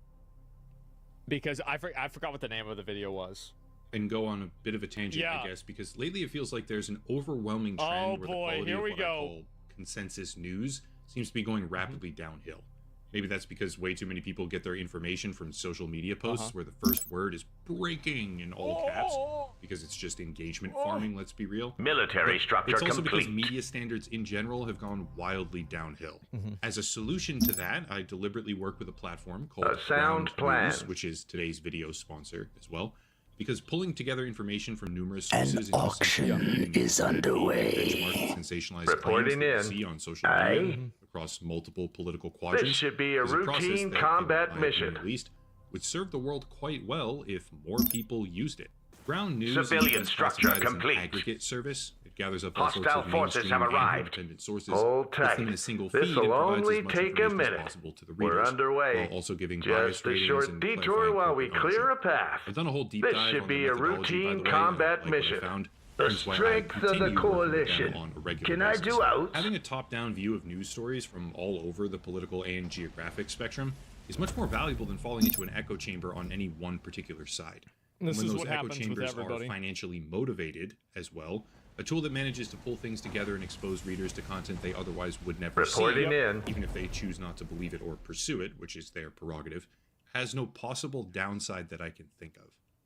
[SPEAKER 2] Because I forgot what the name of the video was.
[SPEAKER 6] and go on a bit of a tangent,
[SPEAKER 2] Yeah.
[SPEAKER 6] I guess, because lately it feels like there's an overwhelming trend
[SPEAKER 2] Oh,
[SPEAKER 6] where the
[SPEAKER 2] boy,
[SPEAKER 6] quality
[SPEAKER 2] here
[SPEAKER 6] of
[SPEAKER 2] we
[SPEAKER 6] what I
[SPEAKER 2] go.
[SPEAKER 6] call consensus news seems to be going rapidly downhill. Maybe that's because way too many people get their information from social media posts where the first word is breaking in all caps because it's just engagement farming, let's be real.
[SPEAKER 3] Military
[SPEAKER 6] But
[SPEAKER 3] structure
[SPEAKER 6] it's also because
[SPEAKER 3] complete.
[SPEAKER 6] media standards in general have gone wildly downhill. As a solution to that, I deliberately work with a platform called
[SPEAKER 3] A sound
[SPEAKER 6] Ground News,
[SPEAKER 3] plan.
[SPEAKER 6] which is today's video sponsor as well. Because pulling together information from numerous
[SPEAKER 5] An
[SPEAKER 6] sources
[SPEAKER 5] auction is underway.
[SPEAKER 6] sensationalized
[SPEAKER 3] Reporting
[SPEAKER 6] claims that you
[SPEAKER 3] in.
[SPEAKER 6] see on social
[SPEAKER 3] Aye.
[SPEAKER 6] media across multiple political quadrants.
[SPEAKER 3] This should be a
[SPEAKER 6] is process
[SPEAKER 3] routine
[SPEAKER 6] that, in
[SPEAKER 3] combat
[SPEAKER 6] my opinion
[SPEAKER 3] mission.
[SPEAKER 6] at least, would serve the world quite well if more people used it. Ground News
[SPEAKER 3] Civilian
[SPEAKER 6] is
[SPEAKER 3] structure
[SPEAKER 6] classified as
[SPEAKER 3] complete.
[SPEAKER 6] an aggregate service. It gathers up all sorts
[SPEAKER 3] Hostile
[SPEAKER 6] of
[SPEAKER 3] forces
[SPEAKER 6] mainstream
[SPEAKER 3] have
[SPEAKER 6] and
[SPEAKER 3] arrived.
[SPEAKER 6] independent sources,
[SPEAKER 3] Hold
[SPEAKER 6] puts them in
[SPEAKER 3] tight.
[SPEAKER 6] a single feed,
[SPEAKER 3] This'll
[SPEAKER 6] and provides
[SPEAKER 3] only
[SPEAKER 6] as much
[SPEAKER 3] take a
[SPEAKER 6] information as
[SPEAKER 3] minute.
[SPEAKER 6] possible to the
[SPEAKER 3] We're
[SPEAKER 6] readers,
[SPEAKER 3] underway.
[SPEAKER 6] while also giving
[SPEAKER 3] Just
[SPEAKER 6] biased
[SPEAKER 3] a
[SPEAKER 6] ratings
[SPEAKER 3] short
[SPEAKER 6] and
[SPEAKER 3] detour
[SPEAKER 6] clarifying
[SPEAKER 3] while we
[SPEAKER 6] corporate
[SPEAKER 3] clear a
[SPEAKER 6] ownership.
[SPEAKER 3] path.
[SPEAKER 6] I've done a whole deep
[SPEAKER 3] This
[SPEAKER 6] dive
[SPEAKER 3] should
[SPEAKER 6] on
[SPEAKER 3] be
[SPEAKER 6] the
[SPEAKER 3] a
[SPEAKER 6] methodology, by
[SPEAKER 3] routine
[SPEAKER 6] the way,
[SPEAKER 3] combat
[SPEAKER 6] like what I
[SPEAKER 3] mission.
[SPEAKER 6] found.
[SPEAKER 3] The
[SPEAKER 6] Hence why I
[SPEAKER 3] strength of the
[SPEAKER 6] continue working with them
[SPEAKER 3] coalition.
[SPEAKER 6] on a regular
[SPEAKER 3] Can I
[SPEAKER 6] basis.
[SPEAKER 3] do out?
[SPEAKER 6] Having a top-down view of news stories from all over the political and geographic spectrum is much more valuable than falling into an echo chamber on any one particular side.
[SPEAKER 2] This
[SPEAKER 6] when
[SPEAKER 2] is
[SPEAKER 6] those
[SPEAKER 2] what
[SPEAKER 6] echo
[SPEAKER 2] happens with
[SPEAKER 6] chambers
[SPEAKER 2] everybody.
[SPEAKER 6] are financially motivated as well, a tool that manages to pull things together and expose readers to content they otherwise would never
[SPEAKER 3] Reporting
[SPEAKER 6] see,
[SPEAKER 3] in.
[SPEAKER 6] even if they choose not to believe it or pursue it, which is their prerogative, has no possible downside that I can think of.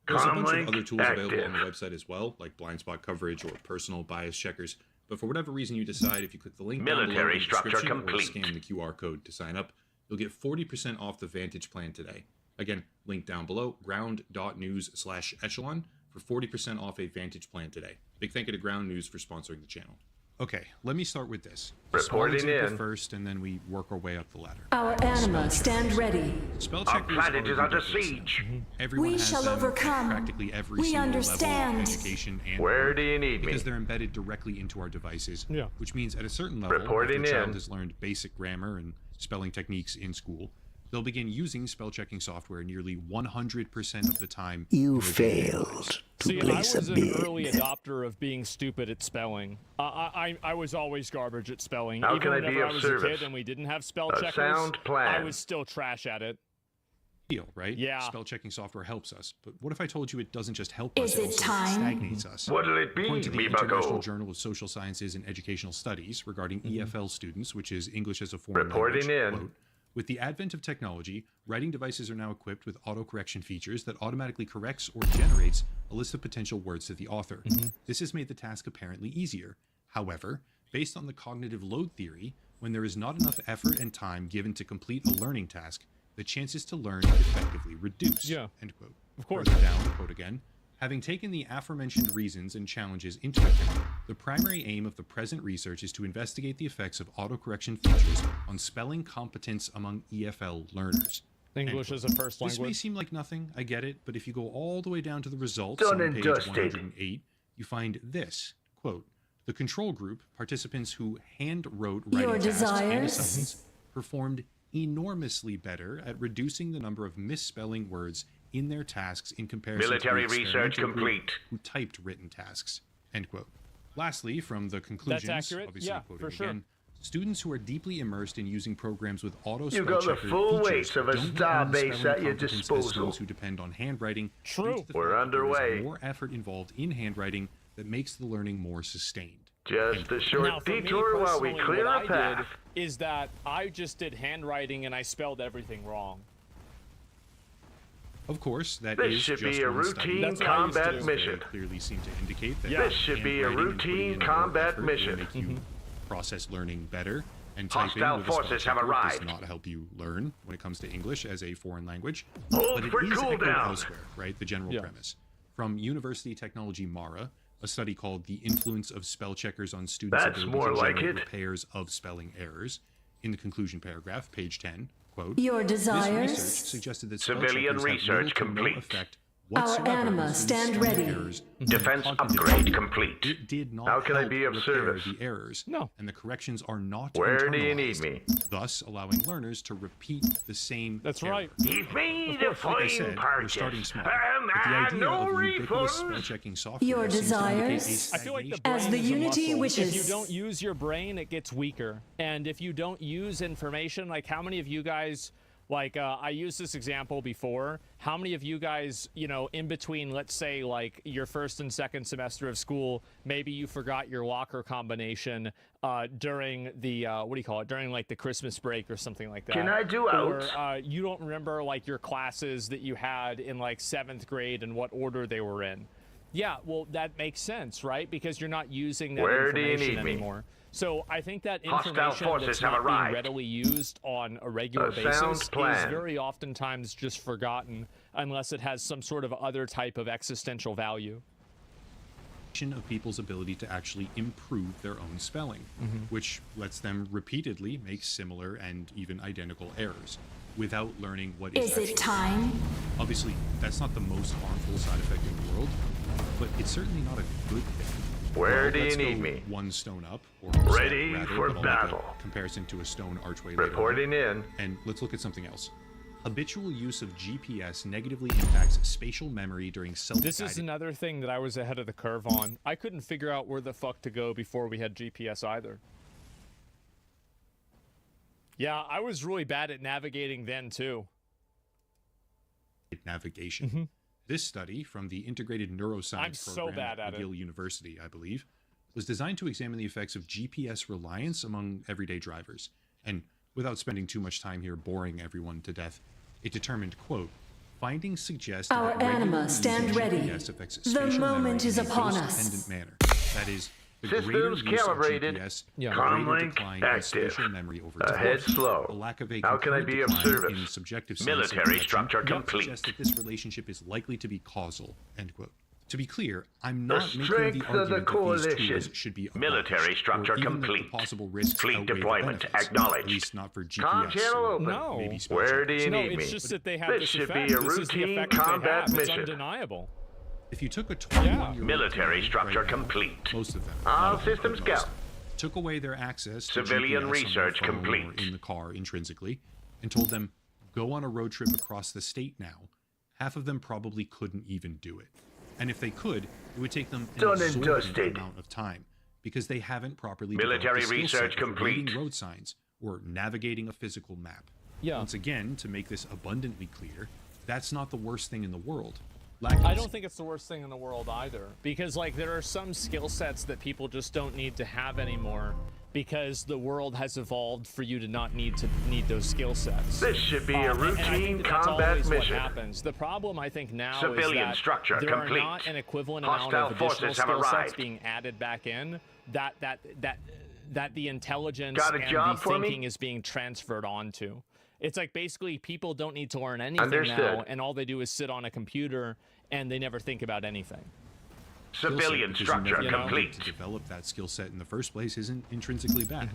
[SPEAKER 6] There's a bunch of
[SPEAKER 3] Comlink
[SPEAKER 6] other tools available on the
[SPEAKER 3] active.
[SPEAKER 6] website as well, like blind spot coverage or personal bias checkers. But for whatever reason you decide, if you click the link down below in
[SPEAKER 3] Military
[SPEAKER 6] the
[SPEAKER 3] structure
[SPEAKER 6] description or
[SPEAKER 3] complete.
[SPEAKER 6] scan the QR code to sign up, you'll get 40% off the Vantage plan today. Again, link down below, ground.news/echelon for 40% off a Vantage plan today. Big thank you to Ground News for sponsoring the channel. Okay, let me start with this. A small
[SPEAKER 3] Reporting
[SPEAKER 6] example
[SPEAKER 3] in.
[SPEAKER 6] first, and then we work our way up the ladder.
[SPEAKER 7] Our anima stand ready.
[SPEAKER 6] Spell
[SPEAKER 3] Our
[SPEAKER 6] checkers
[SPEAKER 3] planet
[SPEAKER 6] are
[SPEAKER 3] is under
[SPEAKER 6] ridiculous
[SPEAKER 3] siege.
[SPEAKER 6] now. Everyone
[SPEAKER 7] We
[SPEAKER 6] has
[SPEAKER 7] shall
[SPEAKER 6] them at
[SPEAKER 7] overcome.
[SPEAKER 6] practically every
[SPEAKER 7] We
[SPEAKER 6] single
[SPEAKER 7] understand.
[SPEAKER 6] level of education and
[SPEAKER 3] Where
[SPEAKER 6] work
[SPEAKER 3] do you need me?
[SPEAKER 6] because they're embedded directly into our devices.
[SPEAKER 2] Yeah.
[SPEAKER 6] Which means at a certain level,
[SPEAKER 3] Reporting
[SPEAKER 6] if your child
[SPEAKER 3] in.
[SPEAKER 6] has learned basic grammar and spelling techniques in school, they'll begin using spell checking software nearly 100% of the time.
[SPEAKER 5] You
[SPEAKER 6] in their daily
[SPEAKER 5] failed
[SPEAKER 6] lives.
[SPEAKER 5] to
[SPEAKER 2] See, I
[SPEAKER 5] place
[SPEAKER 2] was
[SPEAKER 5] a
[SPEAKER 2] an
[SPEAKER 5] bid.
[SPEAKER 2] early adopter of being stupid at spelling. I was always garbage at spelling.
[SPEAKER 3] How
[SPEAKER 2] Even
[SPEAKER 3] can I
[SPEAKER 2] whenever
[SPEAKER 3] be
[SPEAKER 2] I
[SPEAKER 3] of
[SPEAKER 2] was
[SPEAKER 3] service?
[SPEAKER 2] a kid and we didn't have spell
[SPEAKER 3] A
[SPEAKER 2] checkers,
[SPEAKER 3] sound plan.
[SPEAKER 2] I was still trash at it.
[SPEAKER 6] Deal, right?
[SPEAKER 2] Yeah.
[SPEAKER 6] Spell checking software helps us, but what if I told you it doesn't just help us,
[SPEAKER 7] Is
[SPEAKER 6] it
[SPEAKER 7] it
[SPEAKER 6] also
[SPEAKER 7] time?
[SPEAKER 6] stagnates us?
[SPEAKER 3] What'll it be,
[SPEAKER 6] According to the
[SPEAKER 3] me
[SPEAKER 6] International
[SPEAKER 3] bucko?
[SPEAKER 6] Journal of Social Sciences and Educational Studies regarding EFL students, which is English as a foreign
[SPEAKER 3] Reporting
[SPEAKER 6] language,
[SPEAKER 3] in.
[SPEAKER 6] quote, with the advent of technology, writing devices are now equipped with autocorrection features that automatically corrects or generates a list of potential words to the author. This has made the task apparently easier. However, based on the cognitive load theory, when there is not enough effort and time given to complete a learning task, the chances to learn effectively reduce.
[SPEAKER 2] Yeah.
[SPEAKER 6] End quote.
[SPEAKER 2] Of course.
[SPEAKER 6] Further down, quote again. Having taken the aforementioned reasons and challenges into account, the primary aim of the present research is to investigate the effects of autocorrection features on spelling competence among EFL learners. End
[SPEAKER 2] English
[SPEAKER 6] quote.
[SPEAKER 2] as a first
[SPEAKER 6] This may
[SPEAKER 2] language.
[SPEAKER 6] seem like nothing, I get it, but if you go all the way down to the results
[SPEAKER 3] Done
[SPEAKER 6] on
[SPEAKER 3] and
[SPEAKER 6] page
[SPEAKER 3] dusted.
[SPEAKER 6] 108, you find this, quote, the control group, participants who hand wrote writing
[SPEAKER 7] Your
[SPEAKER 6] tasks and
[SPEAKER 7] desires?
[SPEAKER 6] assignments, performed enormously better at reducing the number of misspelling words in their tasks in comparison
[SPEAKER 3] Military
[SPEAKER 6] to the
[SPEAKER 3] research
[SPEAKER 6] experimental group
[SPEAKER 3] complete.
[SPEAKER 6] who typed written tasks. End quote. Lastly, from the conclusions,
[SPEAKER 2] accurate.
[SPEAKER 6] obviously
[SPEAKER 2] Yeah,
[SPEAKER 6] quoting
[SPEAKER 2] for sure.
[SPEAKER 6] again, students who are deeply immersed in using programs with auto
[SPEAKER 3] You
[SPEAKER 6] spell
[SPEAKER 3] got the
[SPEAKER 6] checker
[SPEAKER 3] full
[SPEAKER 6] features
[SPEAKER 3] weight of a
[SPEAKER 6] don't
[SPEAKER 3] star
[SPEAKER 6] earn
[SPEAKER 3] base
[SPEAKER 6] spelling
[SPEAKER 3] at your
[SPEAKER 6] competence as
[SPEAKER 3] disposal.
[SPEAKER 6] students who depend on handwriting.
[SPEAKER 2] True.
[SPEAKER 6] due to the
[SPEAKER 3] We're
[SPEAKER 6] fact that there is
[SPEAKER 3] underway.
[SPEAKER 6] more effort involved in handwriting that makes the learning more sustained.
[SPEAKER 3] Just a
[SPEAKER 2] Now,
[SPEAKER 3] short
[SPEAKER 2] for me
[SPEAKER 3] detour while we
[SPEAKER 2] personally,
[SPEAKER 3] clear
[SPEAKER 2] what
[SPEAKER 3] a
[SPEAKER 2] I
[SPEAKER 3] path.
[SPEAKER 2] did is that I just did handwriting and I spelled everything wrong.
[SPEAKER 6] Of course, that
[SPEAKER 3] This
[SPEAKER 6] is
[SPEAKER 3] should
[SPEAKER 6] just
[SPEAKER 3] be a
[SPEAKER 6] one study.
[SPEAKER 3] routine
[SPEAKER 2] That's what I used to
[SPEAKER 3] combat
[SPEAKER 2] do.
[SPEAKER 6] They
[SPEAKER 3] mission.
[SPEAKER 6] clearly seem to indicate that
[SPEAKER 2] Yeah.
[SPEAKER 3] This should be a
[SPEAKER 6] handwriting and putting
[SPEAKER 3] routine
[SPEAKER 6] in more
[SPEAKER 3] combat
[SPEAKER 6] effort will
[SPEAKER 3] mission.
[SPEAKER 6] make you process learning better, and
[SPEAKER 3] Hostile
[SPEAKER 6] typing with a spell
[SPEAKER 3] forces have
[SPEAKER 6] checker
[SPEAKER 3] arrived.
[SPEAKER 6] does not help you learn when it comes to English as a foreign language.
[SPEAKER 3] Hold
[SPEAKER 6] but it
[SPEAKER 3] for
[SPEAKER 6] is echoed
[SPEAKER 3] cooldown.
[SPEAKER 6] elsewhere, right? The general
[SPEAKER 2] Yeah.
[SPEAKER 6] premise. From University Technology Mara, a study called The Influence of Spell Checkers on Students'
[SPEAKER 3] That's
[SPEAKER 6] Ability
[SPEAKER 3] more
[SPEAKER 6] to
[SPEAKER 3] like
[SPEAKER 6] Generate
[SPEAKER 3] it.
[SPEAKER 6] Repairs of Spelling Errors. In the conclusion paragraph, page 10, quote,
[SPEAKER 7] Your
[SPEAKER 6] this research
[SPEAKER 7] desires?
[SPEAKER 6] suggested that spell
[SPEAKER 3] Civilian
[SPEAKER 6] checkers have
[SPEAKER 3] research
[SPEAKER 6] little to no
[SPEAKER 3] complete.
[SPEAKER 6] effect
[SPEAKER 7] Our
[SPEAKER 6] whatsoever
[SPEAKER 7] anima
[SPEAKER 6] on students'
[SPEAKER 7] stand
[SPEAKER 6] spelling
[SPEAKER 7] ready.
[SPEAKER 6] errors and
[SPEAKER 3] Defense
[SPEAKER 6] cognitive
[SPEAKER 3] upgrade
[SPEAKER 6] ability.
[SPEAKER 3] complete.
[SPEAKER 6] It did not
[SPEAKER 3] How can I
[SPEAKER 6] help
[SPEAKER 3] be of
[SPEAKER 6] repair
[SPEAKER 3] service?
[SPEAKER 6] the errors.
[SPEAKER 2] No.
[SPEAKER 6] And the corrections are not
[SPEAKER 3] Where do you need
[SPEAKER 6] internalized,
[SPEAKER 3] me?
[SPEAKER 6] thus allowing learners to repeat the same
[SPEAKER 2] That's
[SPEAKER 6] error.
[SPEAKER 2] right.
[SPEAKER 3] You've made a
[SPEAKER 6] Like I
[SPEAKER 3] fine
[SPEAKER 6] said, we're
[SPEAKER 3] purchase.
[SPEAKER 6] starting small.
[SPEAKER 3] And
[SPEAKER 6] But the idea
[SPEAKER 3] no
[SPEAKER 6] of ubiquitous spell
[SPEAKER 3] refunds.
[SPEAKER 6] checking software
[SPEAKER 7] Your
[SPEAKER 6] seems to indicate a
[SPEAKER 7] desires?
[SPEAKER 2] I feel like the
[SPEAKER 6] stagnation.
[SPEAKER 7] As
[SPEAKER 2] brain
[SPEAKER 7] the
[SPEAKER 2] is a
[SPEAKER 7] unity
[SPEAKER 2] muscle.
[SPEAKER 7] wishes.
[SPEAKER 2] If you don't use your brain, it gets weaker. And if you don't use information, like how many of you guys Like, I used this example before. How many of you guys, you know, in between, let's say, like, your first and second semester of school, maybe you forgot your locker combination during the, what do you call it, during, like, the Christmas break or something like that?
[SPEAKER 3] Can I do
[SPEAKER 2] Or
[SPEAKER 3] out?
[SPEAKER 2] you don't remember, like, your classes that you had in, like, 7th grade and what order they were in. Yeah, well, that makes sense, right? Because you're not using that
[SPEAKER 3] Where do you
[SPEAKER 2] information
[SPEAKER 3] need me?
[SPEAKER 2] anymore. So I think that
[SPEAKER 3] Hostile
[SPEAKER 2] information
[SPEAKER 3] forces
[SPEAKER 2] that's
[SPEAKER 3] have
[SPEAKER 2] not being
[SPEAKER 3] arrived.
[SPEAKER 2] readily used on a regular
[SPEAKER 3] A
[SPEAKER 2] basis
[SPEAKER 3] sound
[SPEAKER 2] is
[SPEAKER 3] plan.
[SPEAKER 2] very oftentimes just forgotten unless it has some sort of other type of existential value.
[SPEAKER 6] Of people's ability to actually improve their own spelling, which lets them repeatedly make similar and even identical errors without learning what is
[SPEAKER 7] Is it
[SPEAKER 6] actually
[SPEAKER 7] time?
[SPEAKER 6] Obviously, that's not the most harmful side effect in the world, but it's certainly not a good thing.
[SPEAKER 3] Where do you
[SPEAKER 6] Let's
[SPEAKER 3] need
[SPEAKER 6] go
[SPEAKER 3] me?
[SPEAKER 6] one stone up, or
[SPEAKER 3] Ready
[SPEAKER 6] rather,
[SPEAKER 3] for
[SPEAKER 6] but I'll make a
[SPEAKER 3] battle.
[SPEAKER 6] comparison to a stone archway later on.
[SPEAKER 3] Reporting in.
[SPEAKER 6] And let's look at something else. Habitual use of GPS negatively impacts spatial memory during self-guided.
[SPEAKER 2] This is another thing that I was ahead of the curve on. I couldn't figure out where the fuck to go before we had GPS either. Yeah, I was really bad at navigating then too.
[SPEAKER 6] navigation. This study from the Integrated Neuroscience
[SPEAKER 2] I'm so
[SPEAKER 6] Program
[SPEAKER 2] bad at
[SPEAKER 6] at
[SPEAKER 2] it.
[SPEAKER 6] Yale University, I believe, was designed to examine the effects of GPS reliance among everyday drivers. And without spending too much time here boring everyone to death, it determined, quote, findings suggest
[SPEAKER 7] Our
[SPEAKER 6] that regular
[SPEAKER 7] anima,
[SPEAKER 6] use of
[SPEAKER 7] stand ready.
[SPEAKER 6] GPS affects
[SPEAKER 7] The
[SPEAKER 6] spatial
[SPEAKER 7] moment
[SPEAKER 6] memory
[SPEAKER 7] is
[SPEAKER 6] in a
[SPEAKER 7] upon
[SPEAKER 6] dose-dependent
[SPEAKER 7] us.
[SPEAKER 6] manner. That is, the
[SPEAKER 3] Systems
[SPEAKER 6] greater use
[SPEAKER 3] calibrated.
[SPEAKER 6] of GPS,
[SPEAKER 2] Yeah.
[SPEAKER 6] the greater
[SPEAKER 3] Comlink
[SPEAKER 6] decline in
[SPEAKER 3] active.
[SPEAKER 6] spatial memory over
[SPEAKER 3] Ahead
[SPEAKER 6] time.
[SPEAKER 3] slow.
[SPEAKER 6] The lack of a
[SPEAKER 3] How can I
[SPEAKER 6] concurrent
[SPEAKER 3] be of
[SPEAKER 6] decline
[SPEAKER 3] service?
[SPEAKER 6] in subjective sense
[SPEAKER 3] Military
[SPEAKER 6] of direction
[SPEAKER 3] structure
[SPEAKER 6] suggests
[SPEAKER 3] complete.
[SPEAKER 6] that this relationship is likely to be causal, end quote. To be clear, I'm
[SPEAKER 3] The
[SPEAKER 6] not making
[SPEAKER 3] strength
[SPEAKER 6] the
[SPEAKER 3] of the
[SPEAKER 6] argument that these
[SPEAKER 3] coalition.
[SPEAKER 6] tools should be
[SPEAKER 3] Military
[SPEAKER 6] abolished,
[SPEAKER 3] structure
[SPEAKER 6] or even that
[SPEAKER 3] complete.
[SPEAKER 6] the possible risks
[SPEAKER 3] Fleet
[SPEAKER 6] outweigh the
[SPEAKER 3] deployment
[SPEAKER 6] benefits,
[SPEAKER 3] acknowledged.
[SPEAKER 6] at least not for
[SPEAKER 3] Comm
[SPEAKER 6] GPS
[SPEAKER 3] channel
[SPEAKER 6] or
[SPEAKER 3] open.
[SPEAKER 2] No.
[SPEAKER 6] maybe spell
[SPEAKER 3] Where do
[SPEAKER 6] checkers.
[SPEAKER 3] you
[SPEAKER 2] No,
[SPEAKER 3] need
[SPEAKER 2] it's
[SPEAKER 3] me?
[SPEAKER 2] just that they have
[SPEAKER 3] This
[SPEAKER 2] this
[SPEAKER 3] should
[SPEAKER 2] effect.
[SPEAKER 3] be a
[SPEAKER 2] This is the
[SPEAKER 3] routine
[SPEAKER 2] effect that they
[SPEAKER 3] combat
[SPEAKER 2] have. It's
[SPEAKER 3] mission.
[SPEAKER 2] undeniable.
[SPEAKER 6] If you took a 21-year-old
[SPEAKER 3] Military
[SPEAKER 6] kid
[SPEAKER 3] structure
[SPEAKER 6] right now,
[SPEAKER 3] complete.
[SPEAKER 6] most of them,
[SPEAKER 3] All
[SPEAKER 6] not of them,
[SPEAKER 3] systems
[SPEAKER 6] but most,
[SPEAKER 3] go.
[SPEAKER 6] took away their access to
[SPEAKER 3] Civilian
[SPEAKER 6] GPS
[SPEAKER 3] research
[SPEAKER 6] on their phone
[SPEAKER 3] complete.
[SPEAKER 6] or in the car intrinsically, and told them, go on a road trip across the state now, half of them probably couldn't even do it. And if they could, it would take them an
[SPEAKER 3] Done and
[SPEAKER 6] exorbitant
[SPEAKER 3] dusted.
[SPEAKER 6] amount of time because they haven't properly
[SPEAKER 3] Military
[SPEAKER 6] developed the skill
[SPEAKER 3] research
[SPEAKER 6] set of
[SPEAKER 3] complete.
[SPEAKER 6] reading road signs or navigating a physical map.
[SPEAKER 2] Yeah.
[SPEAKER 6] Once again, to make this abundantly clear, that's not the worst thing in the world.
[SPEAKER 2] I don't think it's the worst thing in the world either, because like there are some skill sets that people just don't need to have anymore because the world has evolved for you to not need those skill sets.
[SPEAKER 3] This should be a
[SPEAKER 2] And I think
[SPEAKER 3] routine
[SPEAKER 2] that that's
[SPEAKER 3] combat
[SPEAKER 2] always
[SPEAKER 3] mission.
[SPEAKER 2] what happens. The problem I think now
[SPEAKER 3] Civilian
[SPEAKER 2] is that
[SPEAKER 3] structure
[SPEAKER 2] there
[SPEAKER 3] complete.
[SPEAKER 2] are not an equivalent
[SPEAKER 3] Hostile
[SPEAKER 2] amount of additional
[SPEAKER 3] forces have
[SPEAKER 2] skill sets
[SPEAKER 3] arrived.
[SPEAKER 2] being added back in that the intelligence
[SPEAKER 3] Got a
[SPEAKER 2] and
[SPEAKER 3] job
[SPEAKER 2] the
[SPEAKER 3] for me?
[SPEAKER 2] thinking is being transferred onto. It's like basically people don't need to learn anything
[SPEAKER 3] Understood.
[SPEAKER 2] now, and all they do is sit on a computer and they never think about anything.
[SPEAKER 6] skill set
[SPEAKER 3] Civilian
[SPEAKER 6] because you
[SPEAKER 3] structure
[SPEAKER 6] never learned
[SPEAKER 3] complete.
[SPEAKER 6] to develop that skill set in the first place isn't intrinsically bad.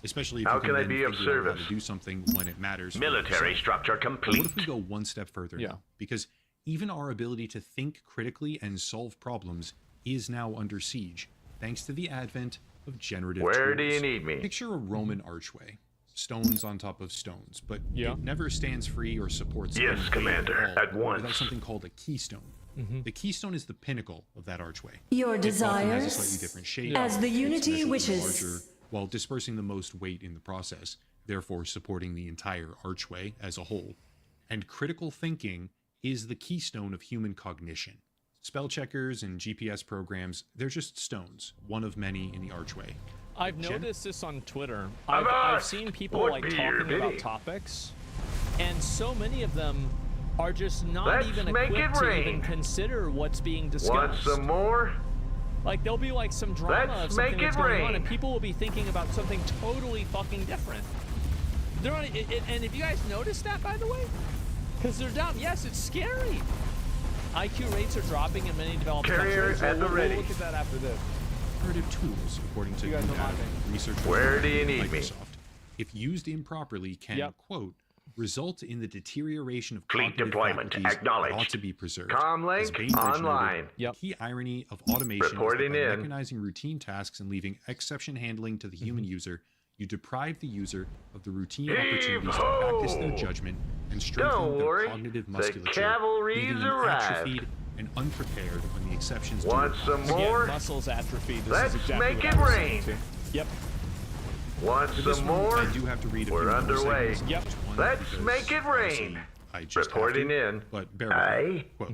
[SPEAKER 6] Especially if
[SPEAKER 3] How
[SPEAKER 6] you
[SPEAKER 3] can I
[SPEAKER 6] then
[SPEAKER 3] be of
[SPEAKER 6] figure out how
[SPEAKER 3] service?
[SPEAKER 6] to do something when it matters. for
[SPEAKER 3] Military
[SPEAKER 6] yourself.
[SPEAKER 3] structure
[SPEAKER 6] But
[SPEAKER 3] complete.
[SPEAKER 6] what if we go one step further
[SPEAKER 2] Yeah.
[SPEAKER 6] now? Because even our ability to think critically and solve problems is now under siege, thanks to the advent of generative
[SPEAKER 3] Where do
[SPEAKER 6] tools.
[SPEAKER 3] you need me?
[SPEAKER 6] Picture a Roman archway. Stones on top of stones, but
[SPEAKER 2] Yeah.
[SPEAKER 6] it never stands free or supports
[SPEAKER 3] Yes,
[SPEAKER 6] any weight
[SPEAKER 3] Commander,
[SPEAKER 6] all
[SPEAKER 3] at
[SPEAKER 6] without
[SPEAKER 3] once.
[SPEAKER 6] something called a keystone. The keystone is the pinnacle of that archway.
[SPEAKER 7] Your
[SPEAKER 6] It often has a
[SPEAKER 7] desires,
[SPEAKER 6] slightly different shape.
[SPEAKER 7] as the
[SPEAKER 6] it's
[SPEAKER 7] unity
[SPEAKER 6] measurably
[SPEAKER 7] wishes.
[SPEAKER 6] larger, while dispersing the most weight in the process, therefore supporting the entire archway as a whole. And critical thinking is the keystone of human cognition. Spell checkers and GPS programs, they're just stones, one of many in the archway.
[SPEAKER 2] I've
[SPEAKER 6] Jen?
[SPEAKER 2] noticed this on Twitter.
[SPEAKER 3] I'm
[SPEAKER 2] I've
[SPEAKER 3] asked,
[SPEAKER 2] seen people
[SPEAKER 3] what
[SPEAKER 2] like
[SPEAKER 3] beer,
[SPEAKER 2] talking about
[SPEAKER 3] Vinny?
[SPEAKER 2] topics, and so many of them are just not
[SPEAKER 3] Let's
[SPEAKER 2] even
[SPEAKER 3] make
[SPEAKER 2] equipped
[SPEAKER 3] it
[SPEAKER 2] to
[SPEAKER 3] rain.
[SPEAKER 2] even consider what's being
[SPEAKER 3] Want
[SPEAKER 2] discussed.
[SPEAKER 3] some more?
[SPEAKER 2] Like there'll be like some drama
[SPEAKER 3] Let's
[SPEAKER 2] of something
[SPEAKER 3] make
[SPEAKER 2] that's
[SPEAKER 3] it
[SPEAKER 2] going on,
[SPEAKER 3] rain.
[SPEAKER 2] and people will be thinking about something totally fucking different. They're on, and if you guys noticed that, by the way, because they're dumb. Yes, it's scary. IQ rates are dropping in many developed
[SPEAKER 3] Carrier
[SPEAKER 2] countries.
[SPEAKER 3] at the
[SPEAKER 2] We'll
[SPEAKER 3] ready.
[SPEAKER 2] look at that after this.
[SPEAKER 6] Narrative tools, according to
[SPEAKER 2] You guys
[SPEAKER 6] new
[SPEAKER 2] are
[SPEAKER 6] data
[SPEAKER 2] laughing.
[SPEAKER 6] from research
[SPEAKER 3] Where
[SPEAKER 6] from
[SPEAKER 3] do you need me?
[SPEAKER 6] Microsoft, if used improperly, can,
[SPEAKER 2] Yep.
[SPEAKER 6] quote, result in the deterioration of
[SPEAKER 3] Fleet
[SPEAKER 6] cognitive
[SPEAKER 3] deployment
[SPEAKER 6] faculties that
[SPEAKER 3] acknowledged.
[SPEAKER 6] ought to be preserved.
[SPEAKER 3] Comlink
[SPEAKER 6] As Bainbridge noted,
[SPEAKER 3] online.
[SPEAKER 2] Yep.
[SPEAKER 6] The key irony of automation is
[SPEAKER 3] Reporting
[SPEAKER 6] that by
[SPEAKER 3] in.
[SPEAKER 6] mechanizing routine tasks and leaving exception handling to the human user, you deprive the user of the routine opportunities to practice their
[SPEAKER 3] Heave-ho!
[SPEAKER 6] judgment and strengthen
[SPEAKER 3] Don't
[SPEAKER 6] their
[SPEAKER 3] worry,
[SPEAKER 6] cognitive
[SPEAKER 3] the
[SPEAKER 6] musculature,
[SPEAKER 3] cavalry's
[SPEAKER 6] leaving them
[SPEAKER 3] arrived.
[SPEAKER 6] atrophied and unprepared when the exceptions do
[SPEAKER 3] Want
[SPEAKER 6] arise.
[SPEAKER 3] some
[SPEAKER 2] Again,
[SPEAKER 3] more?
[SPEAKER 2] muscles atrophy. This
[SPEAKER 3] Let's
[SPEAKER 2] is exactly
[SPEAKER 3] make
[SPEAKER 2] what
[SPEAKER 3] it
[SPEAKER 2] I was saying
[SPEAKER 3] rain.
[SPEAKER 2] too. Yep.
[SPEAKER 3] Want
[SPEAKER 6] For this
[SPEAKER 3] some
[SPEAKER 6] one,
[SPEAKER 3] more?
[SPEAKER 6] I do have to read a
[SPEAKER 3] We're
[SPEAKER 6] few more
[SPEAKER 3] underway.
[SPEAKER 6] segments.
[SPEAKER 2] Yep.
[SPEAKER 6] Each one
[SPEAKER 3] Let's
[SPEAKER 6] because
[SPEAKER 3] make it
[SPEAKER 6] honestly,
[SPEAKER 3] rain.
[SPEAKER 6] I just
[SPEAKER 3] Reporting
[SPEAKER 6] have to,
[SPEAKER 3] in.
[SPEAKER 6] But bear with me.
[SPEAKER 3] Aye.
[SPEAKER 6] Quote,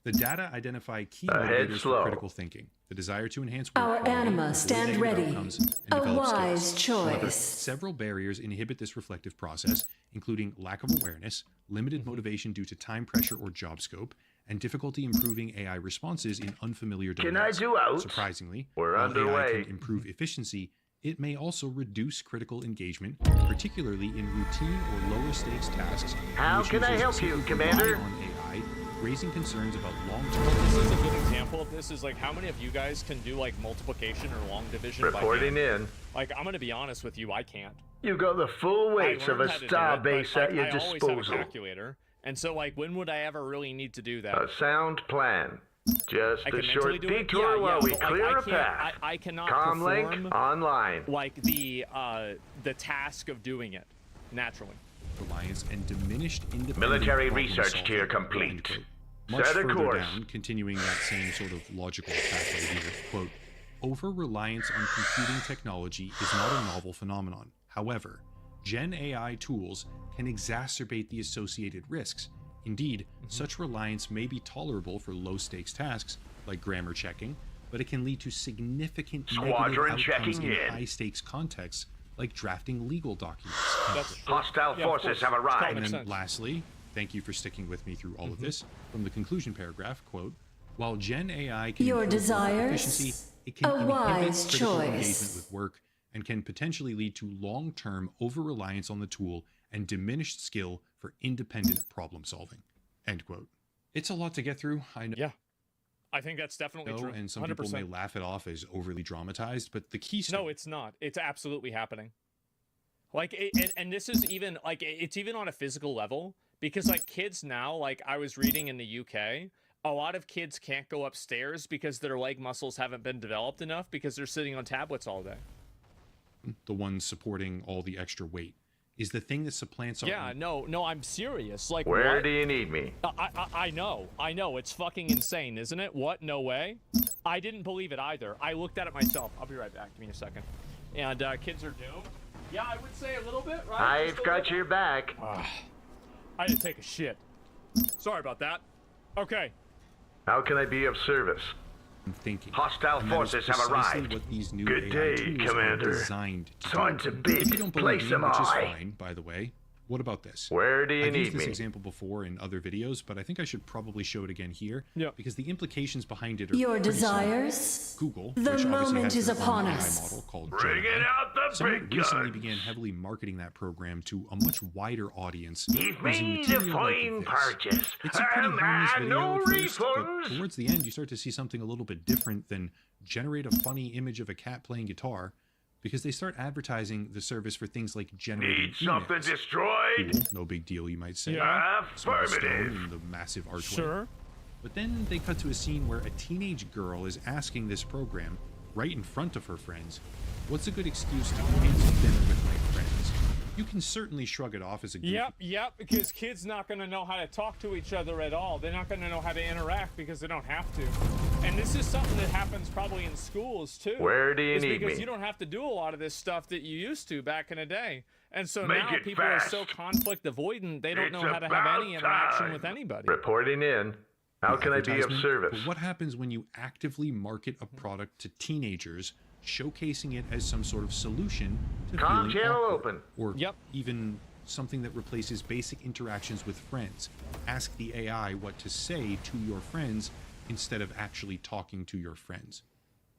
[SPEAKER 6] the data identify key
[SPEAKER 3] Ahead
[SPEAKER 6] motivators
[SPEAKER 3] slow.
[SPEAKER 6] for critical thinking, the desire to enhance work
[SPEAKER 7] Our
[SPEAKER 6] quality,
[SPEAKER 7] anima
[SPEAKER 6] avoid
[SPEAKER 7] stand
[SPEAKER 6] negative
[SPEAKER 7] ready.
[SPEAKER 6] outcomes, and
[SPEAKER 7] A
[SPEAKER 6] develop
[SPEAKER 7] wise
[SPEAKER 6] skills. However,
[SPEAKER 7] choice.
[SPEAKER 6] several barriers inhibit this reflective process, including lack of awareness, limited motivation due to time pressure or job scope, and difficulty improving AI responses in unfamiliar domains.
[SPEAKER 3] Can I do out?
[SPEAKER 6] Surprisingly,
[SPEAKER 3] We're
[SPEAKER 6] while AI
[SPEAKER 3] underway.
[SPEAKER 6] can improve efficiency, it may also reduce critical engagement, particularly in routine or lower stakes tasks. in
[SPEAKER 3] How
[SPEAKER 6] which
[SPEAKER 3] can I
[SPEAKER 6] users
[SPEAKER 3] help you,
[SPEAKER 6] simply rely
[SPEAKER 3] Commander?
[SPEAKER 6] on AI, raising concerns about long-term.
[SPEAKER 2] This is a good example of this. Is like how many of you guys can do like multiplication or long division
[SPEAKER 3] Reporting
[SPEAKER 2] by hand?
[SPEAKER 3] in.
[SPEAKER 2] Like I'm gonna be honest with you, I can't.
[SPEAKER 3] You got the full
[SPEAKER 2] I
[SPEAKER 3] weight of
[SPEAKER 2] learned
[SPEAKER 3] a
[SPEAKER 2] how to do
[SPEAKER 3] star
[SPEAKER 2] it,
[SPEAKER 3] base
[SPEAKER 2] but,
[SPEAKER 3] at your
[SPEAKER 2] I always have a
[SPEAKER 3] disposal.
[SPEAKER 2] calculator, and so like when would I ever really need to do that?
[SPEAKER 3] A sound plan. Just
[SPEAKER 2] I
[SPEAKER 3] a
[SPEAKER 2] can
[SPEAKER 3] short
[SPEAKER 2] mentally do it.
[SPEAKER 3] detour
[SPEAKER 2] Yeah,
[SPEAKER 3] while we
[SPEAKER 2] but, like,
[SPEAKER 3] clear
[SPEAKER 2] I
[SPEAKER 3] a
[SPEAKER 2] can't-
[SPEAKER 3] path.
[SPEAKER 2] I cannot
[SPEAKER 3] Comlink
[SPEAKER 2] perform
[SPEAKER 3] online.
[SPEAKER 2] like the task of doing it naturally.
[SPEAKER 6] Reliance and diminished independent
[SPEAKER 3] Military
[SPEAKER 6] problem
[SPEAKER 3] research
[SPEAKER 6] solving,
[SPEAKER 3] tier
[SPEAKER 6] end
[SPEAKER 3] complete.
[SPEAKER 6] quote. Much
[SPEAKER 3] Set a
[SPEAKER 6] further
[SPEAKER 3] course.
[SPEAKER 6] down, continuing that same sort of logical pathway here, quote, over-reliance on computing technology is not a novel phenomenon. However, Gen AI tools can exacerbate the associated risks. Indeed, such reliance may be tolerable for low-stakes tasks, like grammar checking, but it can lead to significant
[SPEAKER 3] Squadron
[SPEAKER 6] negative outcomes
[SPEAKER 3] checking in.
[SPEAKER 6] high-stakes contexts, like drafting legal documents.
[SPEAKER 2] That's true.
[SPEAKER 3] Hostile
[SPEAKER 2] Yeah, of
[SPEAKER 3] forces
[SPEAKER 2] course.
[SPEAKER 3] have
[SPEAKER 2] It's
[SPEAKER 3] arrived.
[SPEAKER 2] common
[SPEAKER 6] And then
[SPEAKER 2] sense.
[SPEAKER 6] lastly, thank you for sticking with me through all of this. From the conclusion paragraph, quote, while Gen AI can
[SPEAKER 7] Your
[SPEAKER 6] improve work
[SPEAKER 7] desires?
[SPEAKER 6] efficiency, it can
[SPEAKER 7] A
[SPEAKER 6] inhibit
[SPEAKER 7] wise
[SPEAKER 6] critical
[SPEAKER 7] choice.
[SPEAKER 6] engagement with work and can potentially lead to long-term over-reliance on the tool and diminished skill for independent problem solving. End quote. It's a lot to get through, I know.
[SPEAKER 2] Yeah, I think that's definitely true.
[SPEAKER 6] And some
[SPEAKER 2] 100%.
[SPEAKER 6] people may laugh it off as overly dramatized, but the keystone.
[SPEAKER 2] No, it's not. It's absolutely happening. Like, and this is even like it's even on a physical level because like kids now, like I was reading in the UK, a lot of kids can't go upstairs because their leg muscles haven't been developed enough because they're sitting on tablets all day.
[SPEAKER 6] the ones supporting all the extra weight, is the thing that supplants our
[SPEAKER 2] Yeah, no, I'm serious. Like,
[SPEAKER 3] Where
[SPEAKER 2] what?
[SPEAKER 3] do you need me?
[SPEAKER 2] I know. It's fucking insane, isn't it? What? No way. I didn't believe it either. I looked at it myself. I'll be right back. Give me a second. And kids are doomed. Yeah, I would say a little bit, right?
[SPEAKER 3] I've got your back.
[SPEAKER 2] I had to take a shit. Sorry about that. Okay.
[SPEAKER 3] How can I be of service?
[SPEAKER 6] thinking.
[SPEAKER 3] Hostile
[SPEAKER 6] And that is
[SPEAKER 3] forces have
[SPEAKER 6] precisely
[SPEAKER 3] arrived.
[SPEAKER 6] What these new
[SPEAKER 3] Good
[SPEAKER 6] AI
[SPEAKER 3] day,
[SPEAKER 6] tools
[SPEAKER 3] Commander.
[SPEAKER 6] are designed to
[SPEAKER 3] Time's
[SPEAKER 6] do.
[SPEAKER 3] a big.
[SPEAKER 6] If you don't
[SPEAKER 3] Place
[SPEAKER 6] believe me,
[SPEAKER 3] them
[SPEAKER 6] which is
[SPEAKER 3] eye.
[SPEAKER 6] fine, by the way, what about this?
[SPEAKER 3] Where do you
[SPEAKER 6] I've
[SPEAKER 3] need
[SPEAKER 6] used this
[SPEAKER 3] me?
[SPEAKER 6] example before in other videos, but I think I should probably show it again here.
[SPEAKER 2] Yeah.
[SPEAKER 6] Because the implications behind it are
[SPEAKER 7] Your
[SPEAKER 6] pretty simple.
[SPEAKER 7] desires?
[SPEAKER 6] Google,
[SPEAKER 7] The
[SPEAKER 6] which obviously
[SPEAKER 7] moment
[SPEAKER 6] has
[SPEAKER 7] is
[SPEAKER 6] their own
[SPEAKER 7] upon
[SPEAKER 6] AI
[SPEAKER 7] us.
[SPEAKER 6] model called
[SPEAKER 3] Bring
[SPEAKER 6] Gemini.
[SPEAKER 3] it out the
[SPEAKER 6] Someone
[SPEAKER 3] big
[SPEAKER 6] recently
[SPEAKER 3] guns.
[SPEAKER 6] began heavily marketing that program to a much wider audience.
[SPEAKER 3] You've
[SPEAKER 6] using
[SPEAKER 3] made a
[SPEAKER 6] material like
[SPEAKER 3] fine
[SPEAKER 6] this.
[SPEAKER 3] purchase.
[SPEAKER 6] It's a pretty harmless video
[SPEAKER 3] no
[SPEAKER 6] at first, but
[SPEAKER 3] refunds.
[SPEAKER 6] towards the end you start to see something a little bit different than generate a funny image of a cat playing guitar, because they start advertising the service for things like generating
[SPEAKER 3] Need something
[SPEAKER 6] emails.
[SPEAKER 3] destroyed?
[SPEAKER 6] Cool, no big deal, you might say.
[SPEAKER 2] Yeah.
[SPEAKER 6] Small stone
[SPEAKER 3] Affirmative.
[SPEAKER 6] in the massive archway.
[SPEAKER 2] Sure.
[SPEAKER 6] But then they cut to a scene where a teenage girl is asking this program, right in front of her friends, what's a good excuse to cancel dinner with my friends? You can certainly shrug it off as a goofy.
[SPEAKER 2] Yep, because kids not going to know how to talk to each other at all. They're not going to know how to interact because they don't have to. And this is something that happens probably in schools too.
[SPEAKER 3] Where do you
[SPEAKER 2] is
[SPEAKER 3] need
[SPEAKER 2] because
[SPEAKER 3] me?
[SPEAKER 2] you don't have to do a lot of this stuff that you used to back in the day. And so
[SPEAKER 3] Make
[SPEAKER 2] now
[SPEAKER 3] it
[SPEAKER 2] people
[SPEAKER 3] fast.
[SPEAKER 2] are so conflict avoidant, they don't
[SPEAKER 3] It's
[SPEAKER 2] know how to have
[SPEAKER 3] about
[SPEAKER 2] any interaction
[SPEAKER 3] time.
[SPEAKER 2] with anybody.
[SPEAKER 3] Reporting in. How can I be of
[SPEAKER 6] advertisement.
[SPEAKER 3] service?
[SPEAKER 6] But what happens when you actively market a product to teenagers, showcasing it as some sort of solution to
[SPEAKER 3] Com
[SPEAKER 6] feeling
[SPEAKER 3] channel
[SPEAKER 6] awkward,
[SPEAKER 3] open.
[SPEAKER 6] or
[SPEAKER 2] Yep.
[SPEAKER 6] even something that replaces basic interactions with friends? Ask the AI what to say to your friends instead of actually talking to your friends.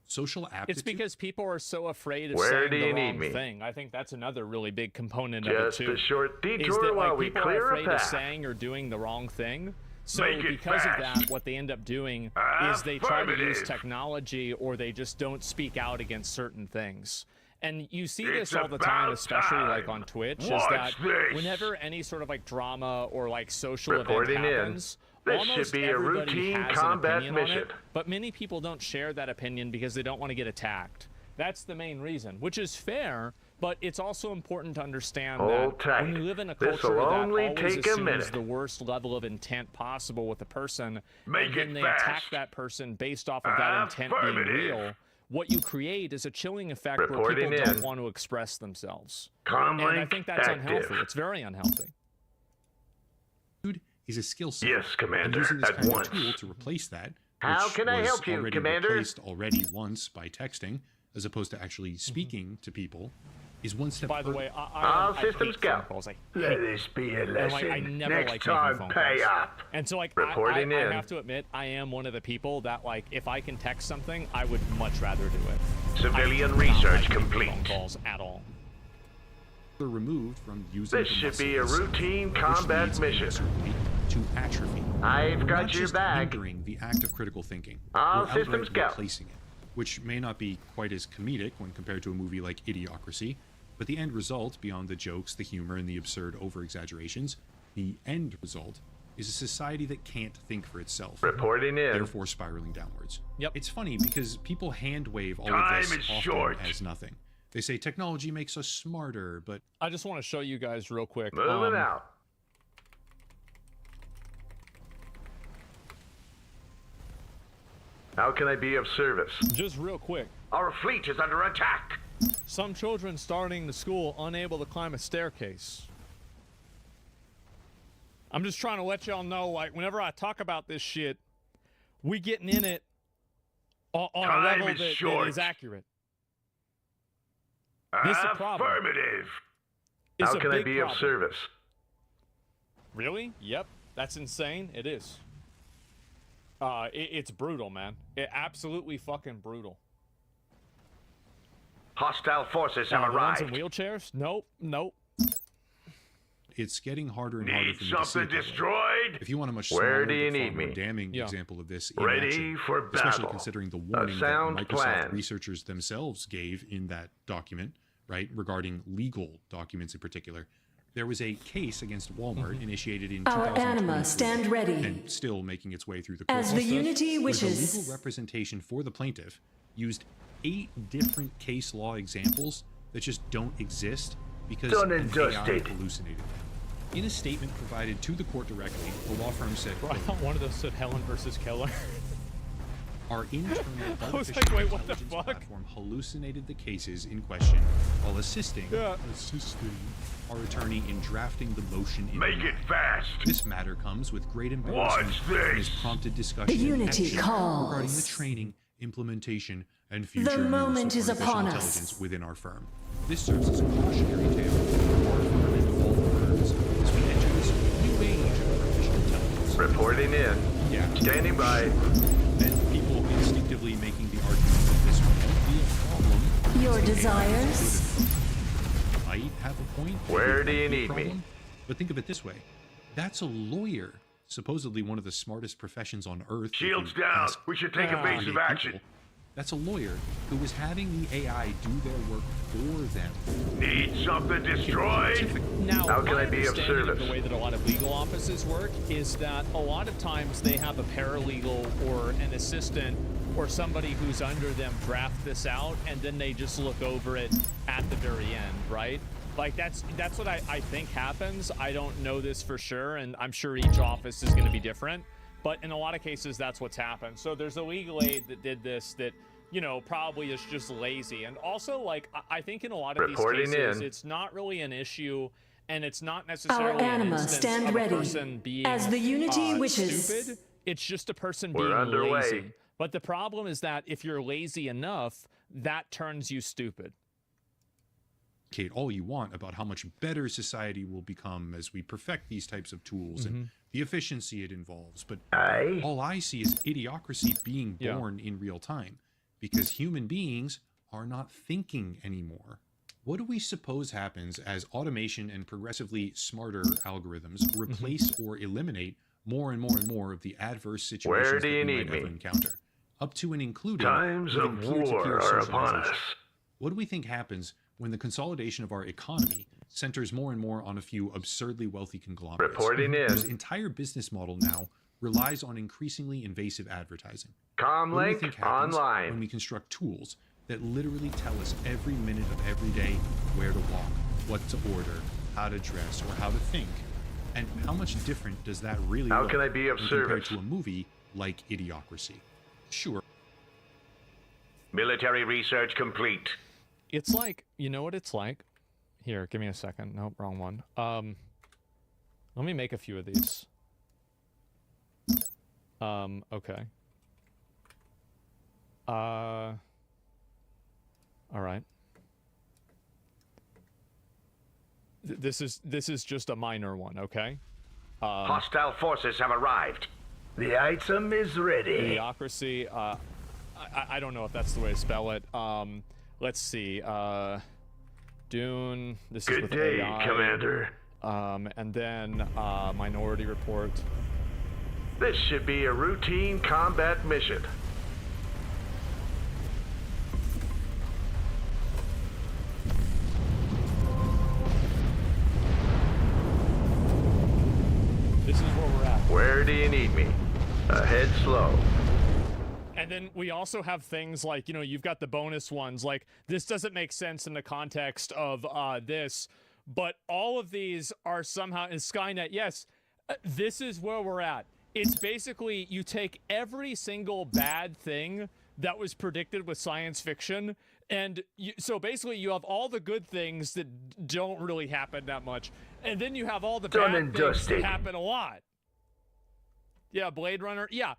[SPEAKER 6] Social aptitude.
[SPEAKER 2] It's because people are so afraid of
[SPEAKER 3] Where
[SPEAKER 2] saying
[SPEAKER 3] do
[SPEAKER 2] the
[SPEAKER 3] you need
[SPEAKER 2] wrong
[SPEAKER 3] me?
[SPEAKER 2] thing. I think that's another really big component
[SPEAKER 3] Just
[SPEAKER 2] of it too.
[SPEAKER 3] a short
[SPEAKER 2] is
[SPEAKER 3] detour
[SPEAKER 2] that
[SPEAKER 3] while
[SPEAKER 2] like
[SPEAKER 3] we
[SPEAKER 2] people are
[SPEAKER 3] clear a
[SPEAKER 2] afraid of
[SPEAKER 3] path.
[SPEAKER 2] saying or doing the wrong thing. So
[SPEAKER 3] Make it
[SPEAKER 2] because of
[SPEAKER 3] fast.
[SPEAKER 2] that, what they end up doing is they try to use technology, or they just don't speak out against certain things. And you see
[SPEAKER 3] It's
[SPEAKER 2] this all the time,
[SPEAKER 3] about
[SPEAKER 2] especially like
[SPEAKER 3] time.
[SPEAKER 2] on Twitch, is
[SPEAKER 3] Watch
[SPEAKER 2] that
[SPEAKER 3] this.
[SPEAKER 2] whenever any sort of like drama or like social
[SPEAKER 3] Reporting in.
[SPEAKER 2] event happens,
[SPEAKER 3] This should
[SPEAKER 2] almost
[SPEAKER 3] be a
[SPEAKER 2] everybody
[SPEAKER 3] routine
[SPEAKER 2] has
[SPEAKER 3] combat
[SPEAKER 2] an opinion on
[SPEAKER 3] mission.
[SPEAKER 2] it, but many people don't share that opinion because they don't want to get attacked. That's the main reason, which is fair, but it's also important to understand
[SPEAKER 3] Hold
[SPEAKER 2] that
[SPEAKER 3] tight.
[SPEAKER 2] when you live in a
[SPEAKER 3] This'll
[SPEAKER 2] culture that
[SPEAKER 3] only
[SPEAKER 2] always
[SPEAKER 3] take a
[SPEAKER 2] assumes
[SPEAKER 3] minute.
[SPEAKER 2] the worst level of intent possible with a person,
[SPEAKER 3] Make
[SPEAKER 2] and then
[SPEAKER 3] it
[SPEAKER 2] they
[SPEAKER 3] fast.
[SPEAKER 2] attack that person based off of that intent being
[SPEAKER 3] Affirmative.
[SPEAKER 2] real, what you create is a chilling effect where
[SPEAKER 3] Reporting
[SPEAKER 2] people don't
[SPEAKER 3] in.
[SPEAKER 2] want to express themselves.
[SPEAKER 3] Comm
[SPEAKER 2] And I
[SPEAKER 3] link
[SPEAKER 2] think that's
[SPEAKER 3] active.
[SPEAKER 2] unhealthy. It's very unhealthy.
[SPEAKER 6] Is a skill set.
[SPEAKER 3] Yes, Commander,
[SPEAKER 6] And using this
[SPEAKER 3] at
[SPEAKER 6] kind
[SPEAKER 3] once.
[SPEAKER 6] of tool to replace that,
[SPEAKER 3] How
[SPEAKER 6] which
[SPEAKER 3] can I
[SPEAKER 6] was
[SPEAKER 3] help you,
[SPEAKER 6] already
[SPEAKER 3] Commander?
[SPEAKER 6] replaced already once by texting, as opposed to actually speaking to people, is one step
[SPEAKER 2] By the
[SPEAKER 6] further.
[SPEAKER 2] way,
[SPEAKER 3] All
[SPEAKER 2] I
[SPEAKER 3] systems
[SPEAKER 2] hate
[SPEAKER 3] go.
[SPEAKER 2] phone calls. I
[SPEAKER 3] Let
[SPEAKER 2] hate
[SPEAKER 3] this be a
[SPEAKER 2] and
[SPEAKER 3] lesson.
[SPEAKER 2] like, I never
[SPEAKER 3] Next
[SPEAKER 2] like
[SPEAKER 3] time,
[SPEAKER 2] making phone
[SPEAKER 3] pay
[SPEAKER 2] calls.
[SPEAKER 3] up.
[SPEAKER 2] And so like
[SPEAKER 3] Reporting
[SPEAKER 2] I
[SPEAKER 3] in.
[SPEAKER 2] have to admit, I am one of the people that like if I can text something, I would much rather do it.
[SPEAKER 3] Civilian
[SPEAKER 2] I do not
[SPEAKER 3] research
[SPEAKER 2] like making
[SPEAKER 3] complete.
[SPEAKER 2] Phone calls at all.
[SPEAKER 6] Removed from using
[SPEAKER 3] This
[SPEAKER 6] the
[SPEAKER 3] should
[SPEAKER 6] muscle
[SPEAKER 3] be a
[SPEAKER 6] itself,
[SPEAKER 3] routine
[SPEAKER 6] which
[SPEAKER 3] combat
[SPEAKER 6] leads
[SPEAKER 3] mission.
[SPEAKER 6] inexorably to atrophy.
[SPEAKER 3] I've
[SPEAKER 6] We're
[SPEAKER 3] got
[SPEAKER 6] not
[SPEAKER 3] your
[SPEAKER 6] just
[SPEAKER 3] back.
[SPEAKER 6] hindering the act of critical thinking.
[SPEAKER 3] All
[SPEAKER 6] We're outright
[SPEAKER 3] systems go.
[SPEAKER 6] replacing it, which may not be quite as comedic when compared to a movie like Idiocracy, but the end result, beyond the jokes, the humor, and the absurd over-exaggerations, the end result is a society that can't think for itself,
[SPEAKER 3] Reporting in.
[SPEAKER 6] therefore spiraling downwards.
[SPEAKER 2] Yep.
[SPEAKER 6] It's funny because people hand-wave all
[SPEAKER 3] Time
[SPEAKER 6] of this
[SPEAKER 3] is
[SPEAKER 6] often
[SPEAKER 3] short.
[SPEAKER 6] as nothing. They say technology makes us smarter, but
[SPEAKER 2] I just want to show you guys real quick.
[SPEAKER 3] Moving out. How can I be of service?
[SPEAKER 2] Just real quick.
[SPEAKER 3] Our fleet is under attack.
[SPEAKER 2] Some children starting to school unable to climb a staircase. I'm just trying to let y'all know, like, whenever I talk about this shit, we getting in it on a
[SPEAKER 3] Time
[SPEAKER 2] level
[SPEAKER 3] is
[SPEAKER 2] that
[SPEAKER 3] short.
[SPEAKER 2] is accurate. This is a problem.
[SPEAKER 3] Affirmative.
[SPEAKER 2] It's
[SPEAKER 3] How
[SPEAKER 2] a
[SPEAKER 3] can I
[SPEAKER 2] big
[SPEAKER 3] be
[SPEAKER 2] problem.
[SPEAKER 3] of service?
[SPEAKER 2] Really? Yep. That's insane. It is. It's brutal, man. It absolutely fucking brutal.
[SPEAKER 3] Hostile forces have
[SPEAKER 2] The ones in
[SPEAKER 3] arrived.
[SPEAKER 2] wheelchairs? Nope. Nope.
[SPEAKER 6] it's getting harder and harder
[SPEAKER 3] Need
[SPEAKER 6] for me to see
[SPEAKER 3] something
[SPEAKER 6] it that way.
[SPEAKER 3] destroyed?
[SPEAKER 6] If you want a much
[SPEAKER 3] Where
[SPEAKER 6] smaller
[SPEAKER 3] do you
[SPEAKER 6] but far
[SPEAKER 3] need
[SPEAKER 6] more
[SPEAKER 3] me?
[SPEAKER 6] damning
[SPEAKER 2] Yeah.
[SPEAKER 6] example of this in
[SPEAKER 3] Ready
[SPEAKER 6] action,
[SPEAKER 3] for
[SPEAKER 6] especially
[SPEAKER 3] battle.
[SPEAKER 6] considering the
[SPEAKER 3] A
[SPEAKER 6] warning that
[SPEAKER 3] sound
[SPEAKER 6] Microsoft
[SPEAKER 3] plan.
[SPEAKER 6] researchers themselves gave in that document, right, regarding legal documents in particular, there was a case against Walmart initiated in
[SPEAKER 7] Our
[SPEAKER 6] 2023
[SPEAKER 7] anima stand ready.
[SPEAKER 6] and still making its way through the
[SPEAKER 7] As
[SPEAKER 6] courts.
[SPEAKER 7] the unity
[SPEAKER 6] where the
[SPEAKER 7] wishes.
[SPEAKER 6] legal representation for the plaintiff used 8 different case law examples that just don't exist because
[SPEAKER 3] Done
[SPEAKER 6] an
[SPEAKER 3] and
[SPEAKER 6] AI
[SPEAKER 3] dusted.
[SPEAKER 6] hallucinated them. In a statement provided to the court directly, the law firm said,
[SPEAKER 2] I
[SPEAKER 6] quote,
[SPEAKER 2] thought one of those said Helen versus Keller.
[SPEAKER 6] our internal
[SPEAKER 2] I was
[SPEAKER 6] artificial
[SPEAKER 2] like, wait, what the
[SPEAKER 6] intelligence
[SPEAKER 2] fuck?
[SPEAKER 6] platform hallucinated the cases in question while assisting
[SPEAKER 2] Yeah.
[SPEAKER 6] our attorney in drafting the motion in
[SPEAKER 3] Make it fast.
[SPEAKER 6] This matter comes with great embarrassment
[SPEAKER 3] Watch
[SPEAKER 6] and
[SPEAKER 3] this.
[SPEAKER 6] has prompted discussion
[SPEAKER 7] The
[SPEAKER 6] and
[SPEAKER 7] unity
[SPEAKER 6] action
[SPEAKER 7] calls.
[SPEAKER 6] regarding the training, implementation, and future use
[SPEAKER 7] moment
[SPEAKER 6] of
[SPEAKER 7] is
[SPEAKER 6] artificial
[SPEAKER 7] upon us.
[SPEAKER 6] intelligence within our firm. This serves as a cautionary tale for our firm and all firms as we enter this new age of artificial intelligence.
[SPEAKER 3] Reporting in.
[SPEAKER 6] Yeah.
[SPEAKER 3] Standing by.
[SPEAKER 6] And people instinctively making the argument that this won't be a problem.
[SPEAKER 7] Your
[SPEAKER 6] because AI
[SPEAKER 7] desires?
[SPEAKER 6] might have a point. maybe
[SPEAKER 3] Where
[SPEAKER 6] it
[SPEAKER 3] do
[SPEAKER 6] won't
[SPEAKER 3] you
[SPEAKER 6] be a
[SPEAKER 3] need me?
[SPEAKER 6] problem. But think of it this way. That's a lawyer, supposedly one of the smartest professions on earth. if
[SPEAKER 3] Shields
[SPEAKER 6] you
[SPEAKER 3] down.
[SPEAKER 6] ask
[SPEAKER 3] We should take
[SPEAKER 2] Ah.
[SPEAKER 3] evasive
[SPEAKER 6] 48
[SPEAKER 3] action.
[SPEAKER 6] people. That's a lawyer who was having the AI do their work for them.
[SPEAKER 3] Need something destroyed?
[SPEAKER 2] Now,
[SPEAKER 3] How can
[SPEAKER 2] my
[SPEAKER 3] I be of
[SPEAKER 2] understanding
[SPEAKER 3] service?
[SPEAKER 2] the way that a lot of legal offices work is that a lot of times they have a paralegal or an assistant or somebody who's under them draft this out, and then they just look over it at the very end, right? Like that's what I think happens. I don't know this for sure, and I'm sure each office is going to be different. But in a lot of cases, that's what's happened. So there's a legal aid that did this that, you know, probably is just lazy. And also, like, I think in a lot of
[SPEAKER 3] Reporting
[SPEAKER 2] these cases,
[SPEAKER 3] in.
[SPEAKER 2] it's not really an issue, and it's not necessarily
[SPEAKER 7] Our
[SPEAKER 2] an
[SPEAKER 7] anima
[SPEAKER 2] instance
[SPEAKER 7] stand
[SPEAKER 2] of
[SPEAKER 7] ready.
[SPEAKER 2] a person being
[SPEAKER 7] As the unity wishes.
[SPEAKER 2] stupid. It's just a person
[SPEAKER 3] We're
[SPEAKER 2] being
[SPEAKER 3] underway.
[SPEAKER 2] lazy. But the problem is that if you're lazy enough, that turns you stupid.
[SPEAKER 6] Kate, all you want about how much better society will become as we perfect these types of tools and the efficiency it involves. But
[SPEAKER 3] Aye.
[SPEAKER 6] all I see is idiocracy being
[SPEAKER 2] Yeah.
[SPEAKER 6] born in real time because human beings are not thinking anymore. What do we suppose happens as automation and progressively smarter algorithms replace or eliminate more and more and more of the adverse situations
[SPEAKER 3] Where do
[SPEAKER 6] that
[SPEAKER 3] you
[SPEAKER 6] we
[SPEAKER 3] need
[SPEAKER 6] might ever
[SPEAKER 3] me?
[SPEAKER 6] encounter, up to and including
[SPEAKER 3] Times
[SPEAKER 6] even
[SPEAKER 3] of
[SPEAKER 6] peer-to-peer
[SPEAKER 3] war are upon
[SPEAKER 6] socialization?
[SPEAKER 3] us.
[SPEAKER 6] What do we think happens when the consolidation of our economy centers more and more on a few absurdly wealthy conglomerates?
[SPEAKER 3] Reporting in.
[SPEAKER 6] Whose entire business model now relies on increasingly invasive advertising.
[SPEAKER 3] Comm
[SPEAKER 6] What do you
[SPEAKER 3] link
[SPEAKER 6] think happens
[SPEAKER 3] online.
[SPEAKER 6] when we construct tools that literally tell us every minute of every day where to walk, what to order, how to dress, or how to think? And how much different does that really
[SPEAKER 3] How
[SPEAKER 6] look
[SPEAKER 3] can I be of
[SPEAKER 6] when compared
[SPEAKER 3] service?
[SPEAKER 6] to a movie like Idiocracy? Sure,
[SPEAKER 3] Military research complete.
[SPEAKER 2] It's like, you know what it's like? Here, give me a second. Nope, wrong one. Let me make a few of these. Okay. All right. This is just a minor one, okay?
[SPEAKER 3] Hostile forces have arrived. The item is ready.
[SPEAKER 2] Idiocracy. I don't know if that's the way to spell it. Let's see. Dune. This is
[SPEAKER 3] Good
[SPEAKER 2] with
[SPEAKER 3] day,
[SPEAKER 2] AI.
[SPEAKER 3] Commander.
[SPEAKER 2] And then Minority Report.
[SPEAKER 3] This should be a routine combat mission.
[SPEAKER 2] This is where we're at.
[SPEAKER 3] Where do you need me? Ahead slow.
[SPEAKER 2] And then we also have things like, you know, you've got the bonus ones, like this doesn't make sense in the context of this, but all of these are somehow in Skynet. Yes, this is where we're at. It's basically you take every single bad thing that was predicted with science fiction, and so basically you have all the good things that don't really happen that much, and then you have all the bad things that happen a lot. Yeah, Blade Runner. Yeah,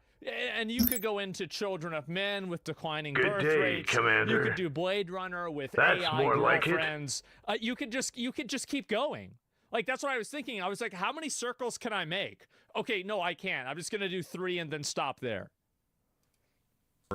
[SPEAKER 2] and you could go into Children of Men with declining birth rates.
[SPEAKER 3] Commander.
[SPEAKER 2] You could do Blade Runner with
[SPEAKER 3] That's
[SPEAKER 2] AI
[SPEAKER 3] more like it.
[SPEAKER 2] girlfriends. You could just keep going. Like that's what I was thinking. I was like, how many circles can I make? Okay, no, I can't. I'm just gonna do 3 and then stop there.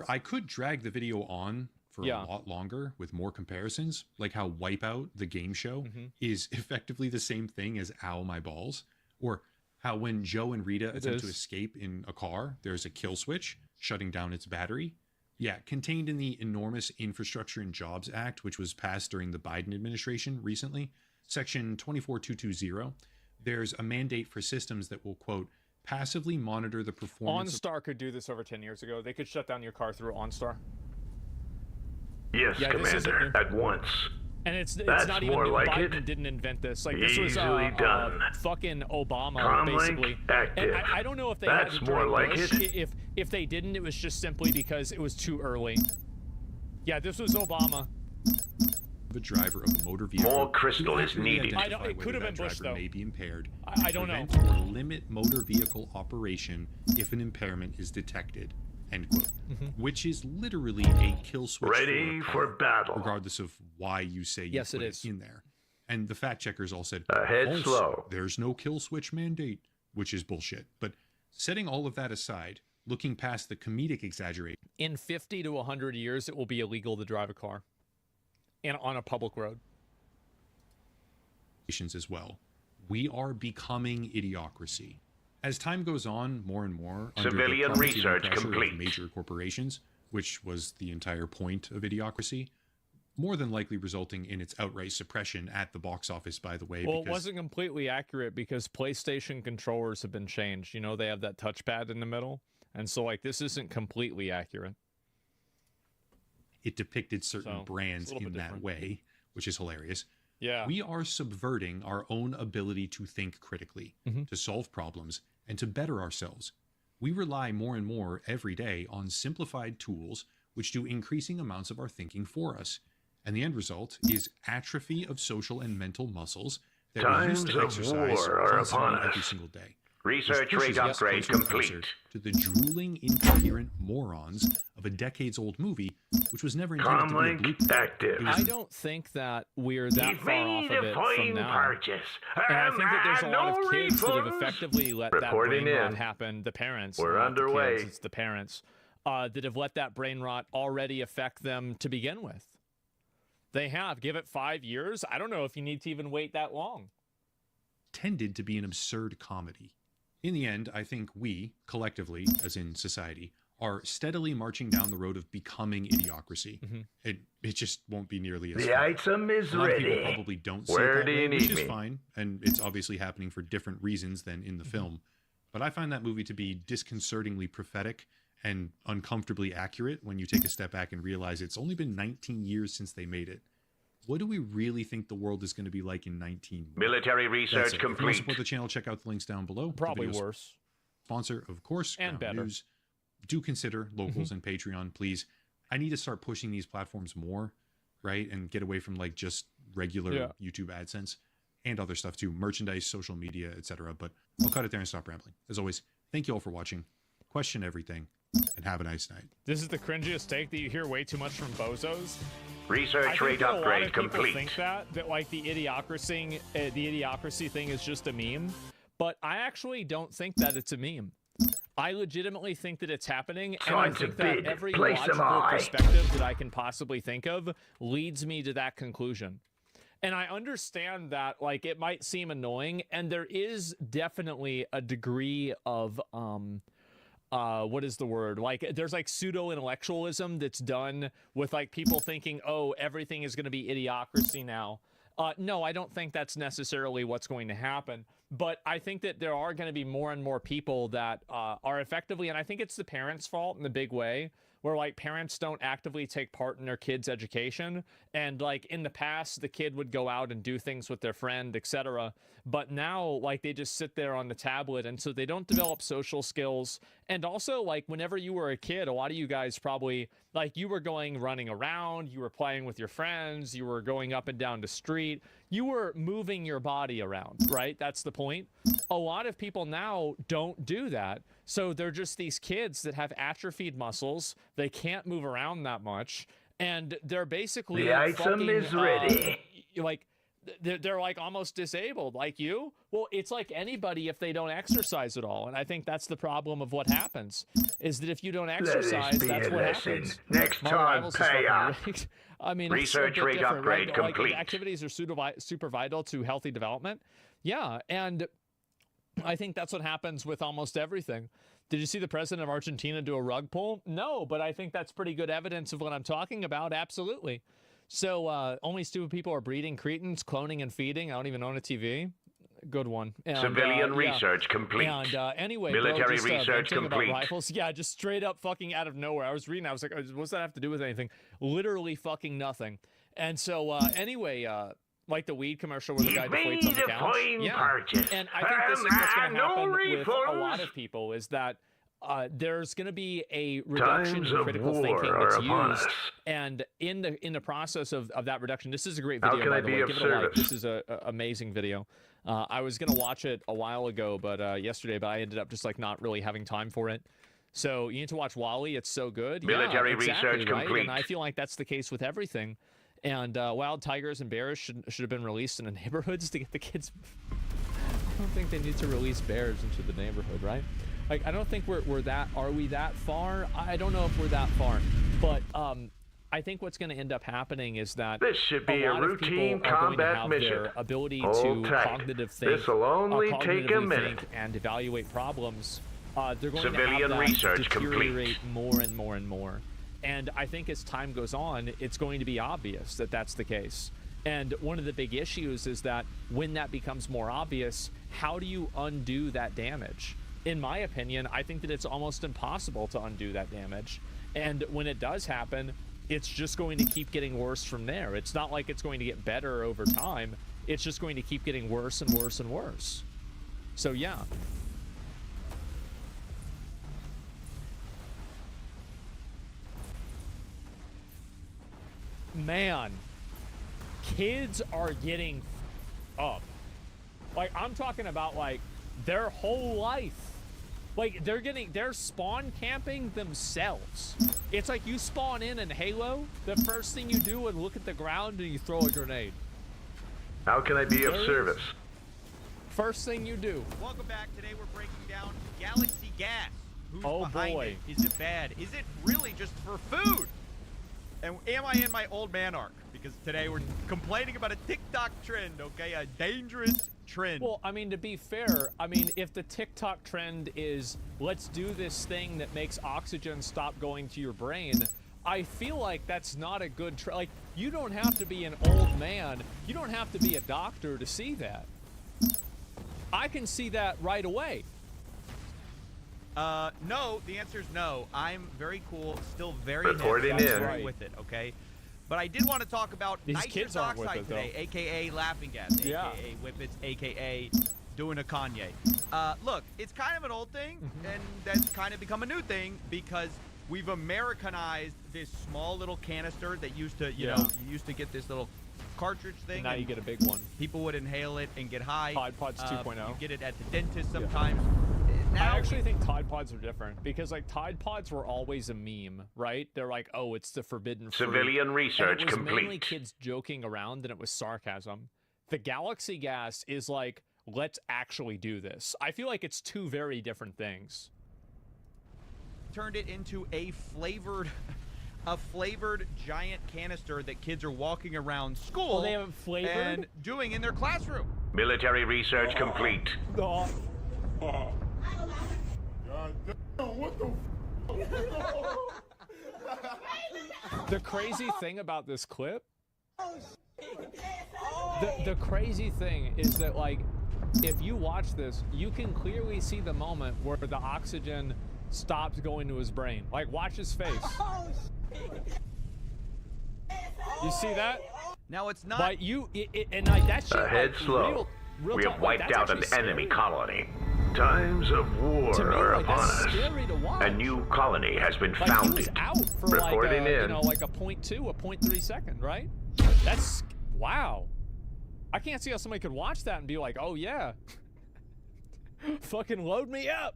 [SPEAKER 6] I could drag the video on for a lot longer with more comparisons, like how Wipeout, the game show, is effectively the same thing as Ow My Balls, or how when Joe and Rita attempt to escape in a car, there's a kill switch shutting down its battery. Yeah, contained in the enormous Infrastructure and Jobs Act, which was passed during the Biden administration recently, Section 24220, there's a mandate for systems that will, quote, passively monitor the performance.
[SPEAKER 2] OnStar could do this over 10 years ago. They could shut down your car through OnStar.
[SPEAKER 3] Yes, Commander, at once.
[SPEAKER 2] And it's
[SPEAKER 3] That's
[SPEAKER 2] not even
[SPEAKER 3] more like
[SPEAKER 2] Biden
[SPEAKER 3] it.
[SPEAKER 2] didn't invent this. Like this was
[SPEAKER 3] Easily done.
[SPEAKER 2] fucking Obama,
[SPEAKER 3] Comlink
[SPEAKER 2] basically.
[SPEAKER 3] active.
[SPEAKER 2] And I don't know if they
[SPEAKER 3] That's
[SPEAKER 2] had it
[SPEAKER 3] more
[SPEAKER 2] during
[SPEAKER 3] like
[SPEAKER 2] Bush.
[SPEAKER 3] it.
[SPEAKER 2] If they didn't, it was just simply because it was too early. Yeah, this was Obama.
[SPEAKER 6] A driver of a motor vehicle.
[SPEAKER 3] More crystal is needed.
[SPEAKER 2] I don't. It could have been Bush though.
[SPEAKER 6] May be impaired.
[SPEAKER 2] I don't know.
[SPEAKER 6] Prevent or limit motor vehicle operation if an impairment is detected. End quote. Which is literally a kill switch.
[SPEAKER 3] Ready for battle.
[SPEAKER 6] Regardless of why you say you put it in there. And the fact checkers all said,
[SPEAKER 3] ahead slow.
[SPEAKER 6] There's no kill switch mandate, which is bullshit. But setting all of that aside, looking past the comedic exaggeration.
[SPEAKER 2] In 50 to 100 years, it will be illegal to drive a car. And on a public road.
[SPEAKER 6] As well. We are becoming idiocracy. As time goes on, more and more
[SPEAKER 3] Civilian
[SPEAKER 6] under the
[SPEAKER 3] research
[SPEAKER 6] pressure
[SPEAKER 3] complete.
[SPEAKER 6] Of major corporations, which was the entire point of idiocracy, more than likely resulting in its outright suppression at the box office, by the way.
[SPEAKER 2] Well, it wasn't completely accurate because PlayStation controllers have been changed. You know, they have that touchpad in the middle. And so, like, this isn't completely accurate.
[SPEAKER 6] It depicted certain brands in that way, which is hilarious.
[SPEAKER 2] Yeah.
[SPEAKER 6] We are subverting our own ability to think critically, to solve problems, and to better ourselves. We rely more and more every day on simplified tools which do increasing amounts of our thinking for us. And the end result is atrophy of social and mental muscles that we used to exercise constantly every single day.
[SPEAKER 3] Research rate upgrade complete.
[SPEAKER 6] To the drooling, incoherent morons of a decades-old movie, which was never intended to be a blueprint.
[SPEAKER 3] Active.
[SPEAKER 2] I don't think that we're that far off of it from now.
[SPEAKER 3] Purchase.
[SPEAKER 2] And I think that there's a lot of kids that have effectively let that
[SPEAKER 3] Reporting
[SPEAKER 2] brain rot
[SPEAKER 3] in.
[SPEAKER 2] happen. The parents.
[SPEAKER 3] We're
[SPEAKER 2] not the
[SPEAKER 3] underway.
[SPEAKER 2] kids, it's the parents that have let that brain rot already affect them to begin with. They have. Give it 5 years. I don't know if you need to even wait that long.
[SPEAKER 6] Tended to be an absurd comedy. In the end, I think we, collectively, as in society, are steadily marching down the road of becoming idiocracy. It just won't be nearly as
[SPEAKER 3] The
[SPEAKER 6] far.
[SPEAKER 3] item is
[SPEAKER 6] A lot of
[SPEAKER 3] ready.
[SPEAKER 6] people probably don't see
[SPEAKER 3] Where
[SPEAKER 6] it that
[SPEAKER 3] do you
[SPEAKER 6] way,
[SPEAKER 3] need
[SPEAKER 6] which is
[SPEAKER 3] me?
[SPEAKER 6] fine, and it's obviously happening for different reasons than in the film. But I find that movie to be disconcertingly prophetic and uncomfortably accurate when you take a step back and realize it's only been 19 years since they made it. What do we really think the world is going to be like in 19?
[SPEAKER 3] Military research
[SPEAKER 6] If you want to
[SPEAKER 3] complete.
[SPEAKER 6] support the channel, check out the links down below.
[SPEAKER 2] Probably
[SPEAKER 6] The video's
[SPEAKER 2] worse.
[SPEAKER 6] Sponsor, of course,
[SPEAKER 2] And
[SPEAKER 6] Ground
[SPEAKER 2] better.
[SPEAKER 6] News. Do consider locals and Patreon, please. I need to start pushing these platforms more, right? And get away from like just regular YouTube AdSense and other stuff too, merchandise, social media, etc. But I'll cut it there and stop rambling. As always, thank you all for watching. Question everything, and have a nice night.
[SPEAKER 2] This is the cringiest take that you hear way too much from bozos.
[SPEAKER 3] Research rate
[SPEAKER 2] that a lot
[SPEAKER 3] upgrade
[SPEAKER 2] of people
[SPEAKER 3] complete.
[SPEAKER 2] think that like the idiocracy thing is just a meme, but I actually don't think that it's a meme. I legitimately think that it's happening, and I
[SPEAKER 3] Time to
[SPEAKER 2] think that
[SPEAKER 3] bid.
[SPEAKER 2] every
[SPEAKER 3] Place 'em
[SPEAKER 2] logical
[SPEAKER 3] high.
[SPEAKER 2] perspective that I can possibly think of leads me to that conclusion. And I understand that like it might seem annoying, and there is definitely a degree of what is the word? Like there's like pseudo intellectualism that's done with like people thinking, oh, everything is going to be idiocracy now. No, I don't think that's necessarily what's going to happen. But I think that there are going to be more and more people that are effectively, and I think it's the parents' fault in a big way, where like parents don't actively take part in their kids' education. And like in the past, the kid would go out and do things with their friend, etc. But now like they just sit there on the tablet, and so they don't develop social skills. And also like whenever you were a kid, a lot of you guys probably like you were running around, you were playing with your friends, you were going up and down the street, you were moving your body around, right? That's the point. A lot of people now don't do that. So they're just these kids that have atrophied muscles. They can't move around that much. And they're basically
[SPEAKER 3] The item is ready.
[SPEAKER 2] Like they're like almost disabled, like you. Well, it's like anybody if they don't exercise at all. And I think that's the problem of what happens is that if you don't exercise, that's what happens.
[SPEAKER 3] Next
[SPEAKER 2] My
[SPEAKER 3] time,
[SPEAKER 2] rivals is
[SPEAKER 3] pay
[SPEAKER 2] fucking
[SPEAKER 3] up.
[SPEAKER 2] rigged. I mean,
[SPEAKER 3] Research
[SPEAKER 2] it's a bit
[SPEAKER 3] rate
[SPEAKER 2] different,
[SPEAKER 3] upgrade
[SPEAKER 2] right?
[SPEAKER 3] complete.
[SPEAKER 2] Like, activities are super vital to healthy development. Yeah, and I think that's what happens with almost everything. Did you see the president of Argentina do a rug pull? No, but I think that's pretty good evidence of what I'm talking about. Absolutely. So only stupid people are breeding cretins, cloning and feeding. I don't even own a TV. Good one. And,
[SPEAKER 3] Civilian research complete.
[SPEAKER 2] And anyway,
[SPEAKER 3] Military
[SPEAKER 2] bro, just,
[SPEAKER 3] research
[SPEAKER 2] venting
[SPEAKER 3] complete.
[SPEAKER 2] about rifles. Yeah, just straight up fucking out of nowhere. I was reading. I was like, what's that have to do with anything? Literally fucking nothing. And so anyway, like the weed commercial where the guy deflates on the couch.
[SPEAKER 3] Purchase.
[SPEAKER 2] And I think this is what's going to happen
[SPEAKER 3] no
[SPEAKER 2] with a lot
[SPEAKER 3] refunds.
[SPEAKER 2] of people is that there's going to be a reduction
[SPEAKER 3] Times
[SPEAKER 2] in
[SPEAKER 3] of
[SPEAKER 2] critical
[SPEAKER 3] war
[SPEAKER 2] thinking
[SPEAKER 3] are
[SPEAKER 2] that's
[SPEAKER 3] upon
[SPEAKER 2] used,
[SPEAKER 3] us.
[SPEAKER 2] and in the process of that reduction, this is a great
[SPEAKER 3] How
[SPEAKER 2] video,
[SPEAKER 3] can
[SPEAKER 2] by
[SPEAKER 3] I
[SPEAKER 2] the
[SPEAKER 3] be
[SPEAKER 2] way.
[SPEAKER 3] of
[SPEAKER 2] Give it a like.
[SPEAKER 3] service?
[SPEAKER 2] This is a amazing video. I was going to watch it a while ago, but yesterday, but I ended up just like not really having time for it. So you need to watch Wall-E. It's so good.
[SPEAKER 3] Military
[SPEAKER 2] yeah, exactly,
[SPEAKER 3] research
[SPEAKER 2] right?
[SPEAKER 3] complete.
[SPEAKER 2] And I feel like that's the case with everything. And wild tigers and bears should have been released in the neighborhoods to get the kids. I don't think they need to release bears into the neighborhood, right? Like, I don't think we're that. Are we that far? I don't know if we're that far, but I think what's going to end up happening is that
[SPEAKER 3] This should be
[SPEAKER 2] a
[SPEAKER 3] a
[SPEAKER 2] lot of
[SPEAKER 3] routine
[SPEAKER 2] people are going to
[SPEAKER 3] combat
[SPEAKER 2] have
[SPEAKER 3] mission.
[SPEAKER 2] their ability
[SPEAKER 3] Hold
[SPEAKER 2] to
[SPEAKER 3] tight.
[SPEAKER 2] cognitive think.
[SPEAKER 3] This'll only take a
[SPEAKER 2] cognitively
[SPEAKER 3] minute.
[SPEAKER 2] think and evaluate problems. They're going
[SPEAKER 3] Civilian
[SPEAKER 2] to have that
[SPEAKER 3] research complete.
[SPEAKER 2] deteriorate more and more and more. And I think as time goes on, it's going to be obvious that that's the case. And one of the big issues is that when that becomes more obvious, how do you undo that damage? In my opinion, I think that it's almost impossible to undo that damage. And when it does happen, it's just going to keep getting worse from there. It's not like it's going to get better over time. It's just going to keep getting worse and worse and worse. So yeah. Man, kids are getting up. Like, I'm talking about like their whole life. Like, they're spawn camping themselves. It's like you spawn in Halo, the first thing you do is look at the ground and you throw a grenade.
[SPEAKER 3] How can I be of
[SPEAKER 2] There it
[SPEAKER 3] service?
[SPEAKER 2] is. First thing you do.
[SPEAKER 8] Welcome back. Today we're breaking down Galaxy Gas. Who's
[SPEAKER 2] Oh,
[SPEAKER 8] behind
[SPEAKER 2] boy.
[SPEAKER 8] it? Is it bad? Is it really just for food? And am I in my old man arc? Because today we're complaining about a TikTok trend, okay? A dangerous trend.
[SPEAKER 2] Well, I mean, to be fair, I mean, if the TikTok trend is let's do this thing that makes oxygen stop going to your brain, I feel like that's not a good trend. Like, you don't have to be an old man. You don't have to be a doctor to see that. I can see that right away.
[SPEAKER 8] No, the answer is no. I'm very cool, still very
[SPEAKER 3] Reporting
[SPEAKER 8] hip,
[SPEAKER 3] in.
[SPEAKER 8] very with it, okay? But I did want to talk about
[SPEAKER 2] These
[SPEAKER 8] nitrous
[SPEAKER 2] kids aren't with
[SPEAKER 8] oxide
[SPEAKER 2] it, though.
[SPEAKER 8] today, aka laughing gas,
[SPEAKER 2] Yeah.
[SPEAKER 8] aka whippets, aka doing a Kanye. Look, it's kind of an old thing, and that's kind of become a new thing because we've Americanized this small little canister that used to, you
[SPEAKER 2] Yeah.
[SPEAKER 8] know, you used to get this little cartridge thing.
[SPEAKER 2] And now
[SPEAKER 8] and
[SPEAKER 2] you get a big one.
[SPEAKER 8] People would inhale it and get high.
[SPEAKER 2] Tide Pods 2.0.
[SPEAKER 8] You get it at the dentist sometimes.
[SPEAKER 2] I
[SPEAKER 8] Now
[SPEAKER 2] actually think Tide Pods are different because like Tide Pods were always a meme, right? They're like, oh, it's the forbidden fruit.
[SPEAKER 3] Civilian research
[SPEAKER 2] and it was mainly
[SPEAKER 3] complete.
[SPEAKER 2] kids joking around and it was sarcasm. The Galaxy Gas is like, let's actually do this. I feel like it's two very different things.
[SPEAKER 8] turned it into a flavored giant canister that kids are walking around school
[SPEAKER 2] Oh, they have it flavored?
[SPEAKER 8] and doing in their classroom.
[SPEAKER 3] Military research complete.
[SPEAKER 2] Oh, the crazy thing about this clip, the crazy thing is that like, if you watch this, you can clearly see the moment where the oxygen stops going to his brain. Like, watch his face. You see that?
[SPEAKER 8] Now it's not.
[SPEAKER 2] Like and like that shit.
[SPEAKER 3] Ahead
[SPEAKER 2] like,
[SPEAKER 3] slow.
[SPEAKER 2] real
[SPEAKER 3] We
[SPEAKER 2] talk,
[SPEAKER 3] have
[SPEAKER 2] like,
[SPEAKER 3] wiped
[SPEAKER 2] that's
[SPEAKER 3] out an
[SPEAKER 2] actually
[SPEAKER 3] enemy
[SPEAKER 2] scary.
[SPEAKER 3] colony. Times of war
[SPEAKER 2] To me,
[SPEAKER 3] are
[SPEAKER 2] like,
[SPEAKER 3] upon
[SPEAKER 2] that's
[SPEAKER 3] us.
[SPEAKER 2] scary to watch.
[SPEAKER 3] A new colony has been
[SPEAKER 2] Like he
[SPEAKER 3] founded.
[SPEAKER 2] was out for
[SPEAKER 3] Reporting
[SPEAKER 2] like a,
[SPEAKER 3] in.
[SPEAKER 2] like a 0.2, a 0.3 second, right? That's wow. I can't see how somebody could watch that and be like, oh yeah, fucking load me up.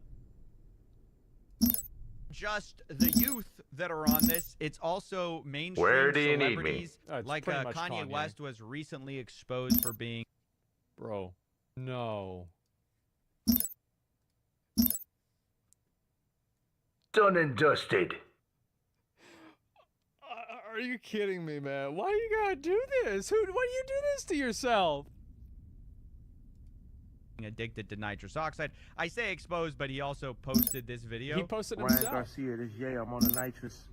[SPEAKER 8] Just the youth that are on this. It's also mainstream
[SPEAKER 3] Where do you need me?
[SPEAKER 8] celebrities.
[SPEAKER 2] It's
[SPEAKER 8] Like
[SPEAKER 2] pretty much
[SPEAKER 8] Kanye
[SPEAKER 2] Kanye.
[SPEAKER 8] West was recently exposed for being
[SPEAKER 2] Bro, no.
[SPEAKER 3] Done and dusted.
[SPEAKER 2] Are you kidding me, man? Why you gotta do this? Why do you do this to yourself?
[SPEAKER 8] addicted to nitrous oxide. I say exposed, but he also posted this video.
[SPEAKER 2] He posted
[SPEAKER 9] Ryan
[SPEAKER 2] himself.
[SPEAKER 9] Garcia, this Jay, I'm on the nitrous.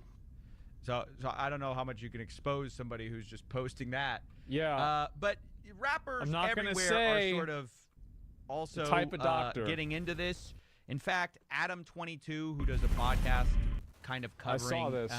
[SPEAKER 8] So I don't know how much you can expose somebody who's just posting that.
[SPEAKER 2] Yeah.
[SPEAKER 8] But rappers
[SPEAKER 2] I'm not gonna
[SPEAKER 8] everywhere
[SPEAKER 2] say
[SPEAKER 8] are sort of also
[SPEAKER 2] the type of doctor.
[SPEAKER 8] getting into this. In fact, Adam22, who does a podcast kind of
[SPEAKER 2] I
[SPEAKER 8] covering
[SPEAKER 2] saw this.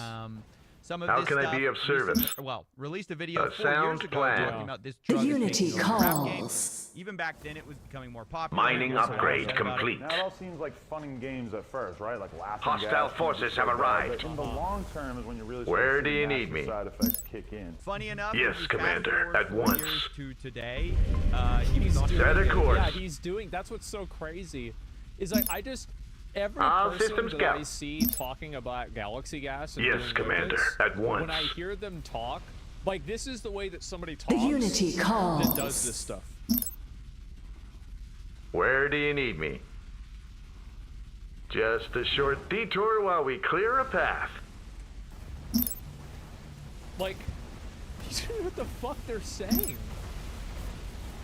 [SPEAKER 8] some of
[SPEAKER 3] How
[SPEAKER 8] this
[SPEAKER 3] can I
[SPEAKER 8] stuff,
[SPEAKER 3] be of service?
[SPEAKER 8] released a video
[SPEAKER 3] That
[SPEAKER 8] 4 years
[SPEAKER 3] sounds
[SPEAKER 8] ago
[SPEAKER 3] planned.
[SPEAKER 8] talking about this
[SPEAKER 7] The
[SPEAKER 8] drug is
[SPEAKER 7] Unity
[SPEAKER 8] taking over rap games.
[SPEAKER 7] calls.
[SPEAKER 8] Even back then, it was becoming more popular.
[SPEAKER 3] Mining
[SPEAKER 8] There was a lot of
[SPEAKER 3] upgrade
[SPEAKER 8] stuff about it.
[SPEAKER 3] complete.
[SPEAKER 10] Now it all seems like fun and games at first, right? Like laughing.
[SPEAKER 3] Hostile
[SPEAKER 10] gas,
[SPEAKER 3] forces have
[SPEAKER 10] but
[SPEAKER 3] arrived.
[SPEAKER 10] in the long term is when you really start
[SPEAKER 3] Where
[SPEAKER 10] to
[SPEAKER 3] do
[SPEAKER 10] see
[SPEAKER 3] you
[SPEAKER 10] the
[SPEAKER 3] need
[SPEAKER 10] nasty
[SPEAKER 3] me?
[SPEAKER 10] side effects kick in.
[SPEAKER 8] Funny enough,
[SPEAKER 3] Yes,
[SPEAKER 8] if you
[SPEAKER 3] Commander,
[SPEAKER 8] fast
[SPEAKER 3] at
[SPEAKER 8] forward 4
[SPEAKER 3] once.
[SPEAKER 8] years to today, he was on
[SPEAKER 3] Set a course.
[SPEAKER 2] Yeah, he's doing. That's what's so crazy, is like I just every
[SPEAKER 3] All
[SPEAKER 2] person
[SPEAKER 3] systems
[SPEAKER 2] that
[SPEAKER 3] go.
[SPEAKER 2] I see talking about Galaxy Gas. And
[SPEAKER 3] Yes,
[SPEAKER 2] doing
[SPEAKER 3] Commander,
[SPEAKER 2] this,
[SPEAKER 3] at once.
[SPEAKER 2] When I hear them talk, like this is the way that somebody
[SPEAKER 7] The
[SPEAKER 2] talks
[SPEAKER 7] Unity
[SPEAKER 2] that
[SPEAKER 7] calls.
[SPEAKER 2] does this stuff.
[SPEAKER 3] Where do you need me? Just a short detour while we clear a path.
[SPEAKER 2] Like, you see what the fuck they're saying?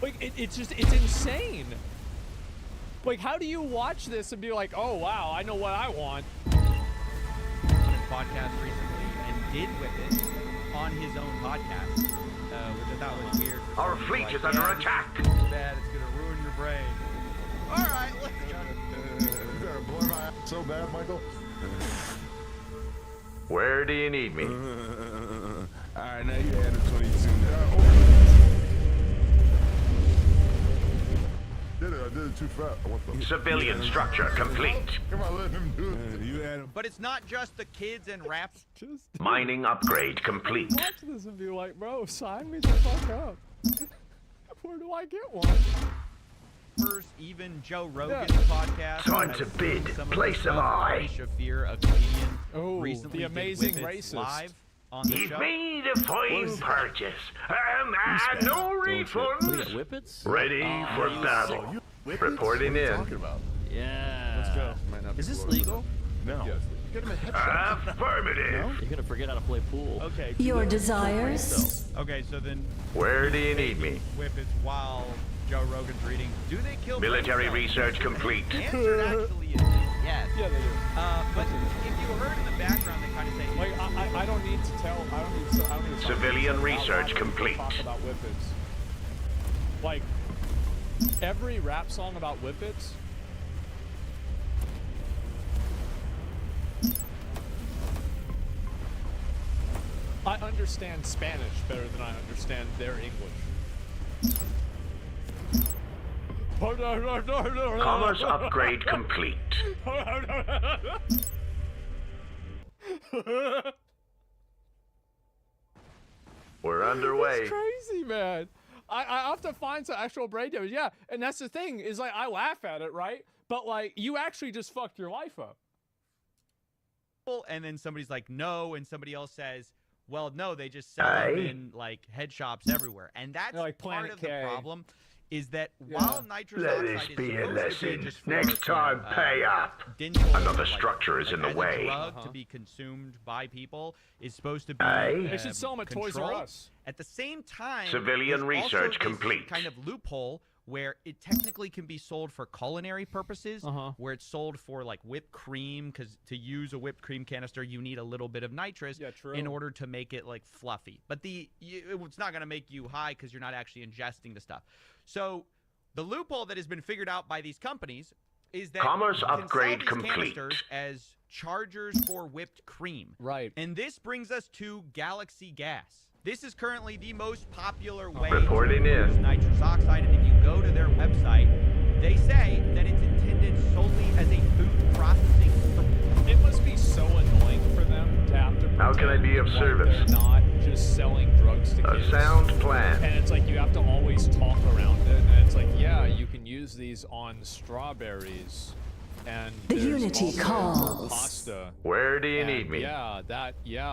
[SPEAKER 2] Like, it's insane. Like, how do you watch this and be like, oh wow, I know what I want?
[SPEAKER 8] his podcast recently and did with it on his own podcast, which I thought was weird.
[SPEAKER 3] Our fleet
[SPEAKER 8] Like,
[SPEAKER 3] is under
[SPEAKER 8] yeah,
[SPEAKER 3] attack.
[SPEAKER 8] This is bad. It's gonna ruin your brain. All right, let's go.
[SPEAKER 10] Is there a blow my ass so bad, Michael?
[SPEAKER 3] Where do you need me?
[SPEAKER 10] All right, now you added 22 now. I did it too fast. What the?
[SPEAKER 3] Civilian structure complete.
[SPEAKER 10] Come on, let him do it. You added.
[SPEAKER 8] But it's not just the kids and rap.
[SPEAKER 2] Just
[SPEAKER 3] Mining upgrade complete.
[SPEAKER 2] watch this and be like, bro, sign me the fuck up. Where do I get one?
[SPEAKER 8] Even Joe Rogan's
[SPEAKER 2] Yeah.
[SPEAKER 8] podcast.
[SPEAKER 3] Time
[SPEAKER 8] has
[SPEAKER 3] to
[SPEAKER 8] seen
[SPEAKER 3] bid.
[SPEAKER 8] some of
[SPEAKER 3] Place
[SPEAKER 8] the
[SPEAKER 3] of
[SPEAKER 8] stuff
[SPEAKER 3] eye.
[SPEAKER 8] Ari Shaffir, a comedian,
[SPEAKER 2] Oh,
[SPEAKER 8] recently
[SPEAKER 2] the
[SPEAKER 8] did
[SPEAKER 2] amazing
[SPEAKER 8] with It's
[SPEAKER 2] racist.
[SPEAKER 8] live on the
[SPEAKER 3] You've
[SPEAKER 8] show.
[SPEAKER 3] made a fine purchase. No refunds.
[SPEAKER 5] Whippets?
[SPEAKER 3] Ready for battle. Reporting in.
[SPEAKER 5] Yeah.
[SPEAKER 10] Let's go.
[SPEAKER 5] Is this legal?
[SPEAKER 10] No. Get him a headshot.
[SPEAKER 3] Affirmative.
[SPEAKER 5] You're gonna forget how to play pool.
[SPEAKER 8] Okay.
[SPEAKER 7] Your desires.
[SPEAKER 8] Okay, so then
[SPEAKER 3] Where do you need me?
[SPEAKER 8] whippets while Joe Rogan's reading. Do they kill
[SPEAKER 3] Military
[SPEAKER 8] brain cells?
[SPEAKER 3] research complete.
[SPEAKER 8] The answer actually is yes.
[SPEAKER 2] Yeah, they do.
[SPEAKER 8] But if you heard in the background, they kind of say,
[SPEAKER 2] Like, I don't need to tell. I don't need to. I don't need to.
[SPEAKER 3] Civilian
[SPEAKER 2] talk
[SPEAKER 3] research
[SPEAKER 2] about
[SPEAKER 3] complete.
[SPEAKER 2] Talk about whippets. Like every rap song about whippets. I understand Spanish better than I understand their English.
[SPEAKER 3] Commerce upgrade complete. We're underway.
[SPEAKER 2] It's crazy, man. I have to find some actual brain damage. Yeah, and that's the thing is like I laugh at it, right? But like you actually just fucked your life up.
[SPEAKER 8] And then somebody's like, no, and somebody else says, well, no, they just sell them in like head shops everywhere, and that's
[SPEAKER 2] like
[SPEAKER 8] part
[SPEAKER 2] Planet
[SPEAKER 8] of
[SPEAKER 2] K.
[SPEAKER 8] the problem. Is that while nitrous
[SPEAKER 3] Let
[SPEAKER 8] oxide
[SPEAKER 3] this
[SPEAKER 8] is
[SPEAKER 3] be a
[SPEAKER 8] supposed to be
[SPEAKER 3] lesson.
[SPEAKER 8] just for,
[SPEAKER 3] Next time, pay up.
[SPEAKER 8] dental,
[SPEAKER 3] Another structure is in the
[SPEAKER 8] as
[SPEAKER 3] way.
[SPEAKER 8] A drug to be consumed by people is supposed to be.
[SPEAKER 2] They should sell them at Toys R
[SPEAKER 8] controlled.
[SPEAKER 2] Us.
[SPEAKER 8] At the same time,
[SPEAKER 3] Civilian
[SPEAKER 8] there's also
[SPEAKER 3] research
[SPEAKER 8] this
[SPEAKER 3] complete.
[SPEAKER 8] kind of loophole where it technically can be sold for culinary purposes, where it's sold for like whipped cream, because to use a whipped cream canister, you need a little bit of nitrous in order to make it like fluffy. But it's not going to make you high because you're not actually ingesting the stuff. So the loophole that has been figured out by these companies is that
[SPEAKER 3] Commerce
[SPEAKER 8] you can
[SPEAKER 3] upgrade
[SPEAKER 8] sell these
[SPEAKER 3] complete.
[SPEAKER 8] canisters as chargers for whipped cream.
[SPEAKER 2] Right.
[SPEAKER 8] And this brings us to Galaxy Gas. This is currently the most popular way
[SPEAKER 3] Reporting
[SPEAKER 8] to use
[SPEAKER 3] in.
[SPEAKER 8] nitrous oxide, and if you go to their website, they say that it's intended solely as a food processing.
[SPEAKER 2] It must be so annoying for them to have to.
[SPEAKER 3] How can I be of
[SPEAKER 2] like
[SPEAKER 3] service?
[SPEAKER 2] They're not just selling drugs to
[SPEAKER 3] A
[SPEAKER 2] kids.
[SPEAKER 3] sound plan.
[SPEAKER 2] And it's like you have to always talk around it, and it's like, yeah, you can use these on strawberries. And
[SPEAKER 7] The
[SPEAKER 2] there's
[SPEAKER 7] Unity
[SPEAKER 2] also
[SPEAKER 7] calls.
[SPEAKER 2] pasta.
[SPEAKER 3] Where do you
[SPEAKER 2] And
[SPEAKER 3] need me?
[SPEAKER 2] Yeah,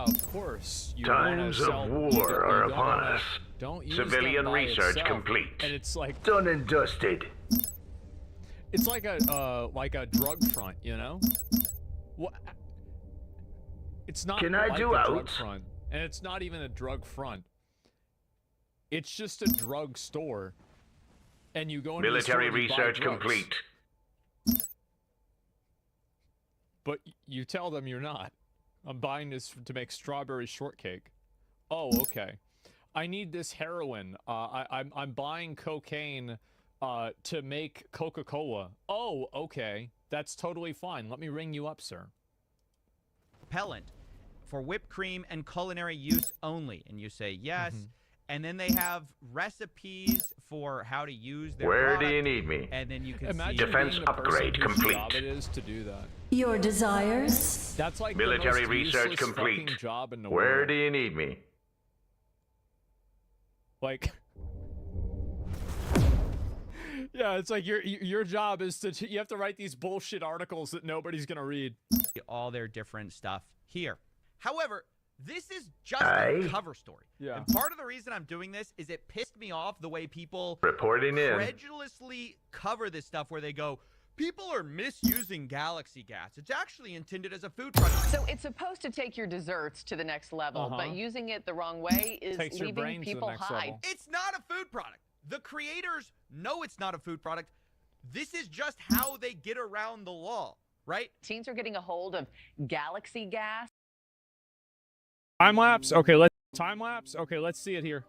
[SPEAKER 2] of course. You
[SPEAKER 3] Times
[SPEAKER 2] wanna
[SPEAKER 3] of
[SPEAKER 2] sell,
[SPEAKER 3] war
[SPEAKER 2] you don't
[SPEAKER 3] are
[SPEAKER 2] wanna-
[SPEAKER 3] upon us.
[SPEAKER 2] Don't use
[SPEAKER 3] Civilian
[SPEAKER 2] them by
[SPEAKER 3] research
[SPEAKER 2] itself.
[SPEAKER 3] complete.
[SPEAKER 2] And it's like
[SPEAKER 3] Done and dusted.
[SPEAKER 2] it's like a drug front, you know? What? It's not
[SPEAKER 3] Can I
[SPEAKER 2] like
[SPEAKER 3] do
[SPEAKER 2] a drug
[SPEAKER 3] out?
[SPEAKER 2] front, and it's not even a drug front. It's just a drug store, and you go into the store
[SPEAKER 3] Military
[SPEAKER 2] and you buy
[SPEAKER 3] research
[SPEAKER 2] drugs.
[SPEAKER 3] complete.
[SPEAKER 2] But you tell them you're not. I'm buying this to make strawberry shortcake. Oh, okay. I need this heroin. I'm buying cocaine to make Coca-Cola. Oh, okay. That's totally fine. Let me ring you up, sir.
[SPEAKER 8] Repellent for whipped cream and culinary use only. And you say yes. And then they have recipes for how to use their
[SPEAKER 3] Where do
[SPEAKER 8] product,
[SPEAKER 3] you need me?
[SPEAKER 8] and then you can
[SPEAKER 2] Imagine
[SPEAKER 8] see
[SPEAKER 3] Defense
[SPEAKER 2] being the person
[SPEAKER 3] upgrade
[SPEAKER 2] whose
[SPEAKER 3] complete.
[SPEAKER 2] job it is to do that.
[SPEAKER 7] Your desires?
[SPEAKER 2] That's like
[SPEAKER 3] Military
[SPEAKER 2] the most
[SPEAKER 3] research
[SPEAKER 2] useless
[SPEAKER 3] complete.
[SPEAKER 2] fucking job in the
[SPEAKER 3] Where
[SPEAKER 2] world.
[SPEAKER 3] do you need me?
[SPEAKER 2] Like, yeah, it's like your job is to you have to write these bullshit articles that nobody's gonna read.
[SPEAKER 8] all their different stuff here. However, this is just a cover story.
[SPEAKER 2] Yeah.
[SPEAKER 8] And part of the reason I'm doing this is it pissed me off the way people
[SPEAKER 3] Reporting in.
[SPEAKER 8] credulously cover this stuff where they go, people are misusing Galaxy Gas. It's actually intended as a food product.
[SPEAKER 11] So it's supposed to take your desserts to the next level, but using it the wrong way is
[SPEAKER 2] Takes your
[SPEAKER 11] leaving
[SPEAKER 2] brains to the
[SPEAKER 11] people
[SPEAKER 2] next
[SPEAKER 11] high.
[SPEAKER 2] level.
[SPEAKER 8] It's not a food product. The creators know it's not a food product. This is just how they get around the law, right?
[SPEAKER 11] Teens are getting a hold of Galaxy Gas.
[SPEAKER 2] Time lapse. Okay, let's see it here.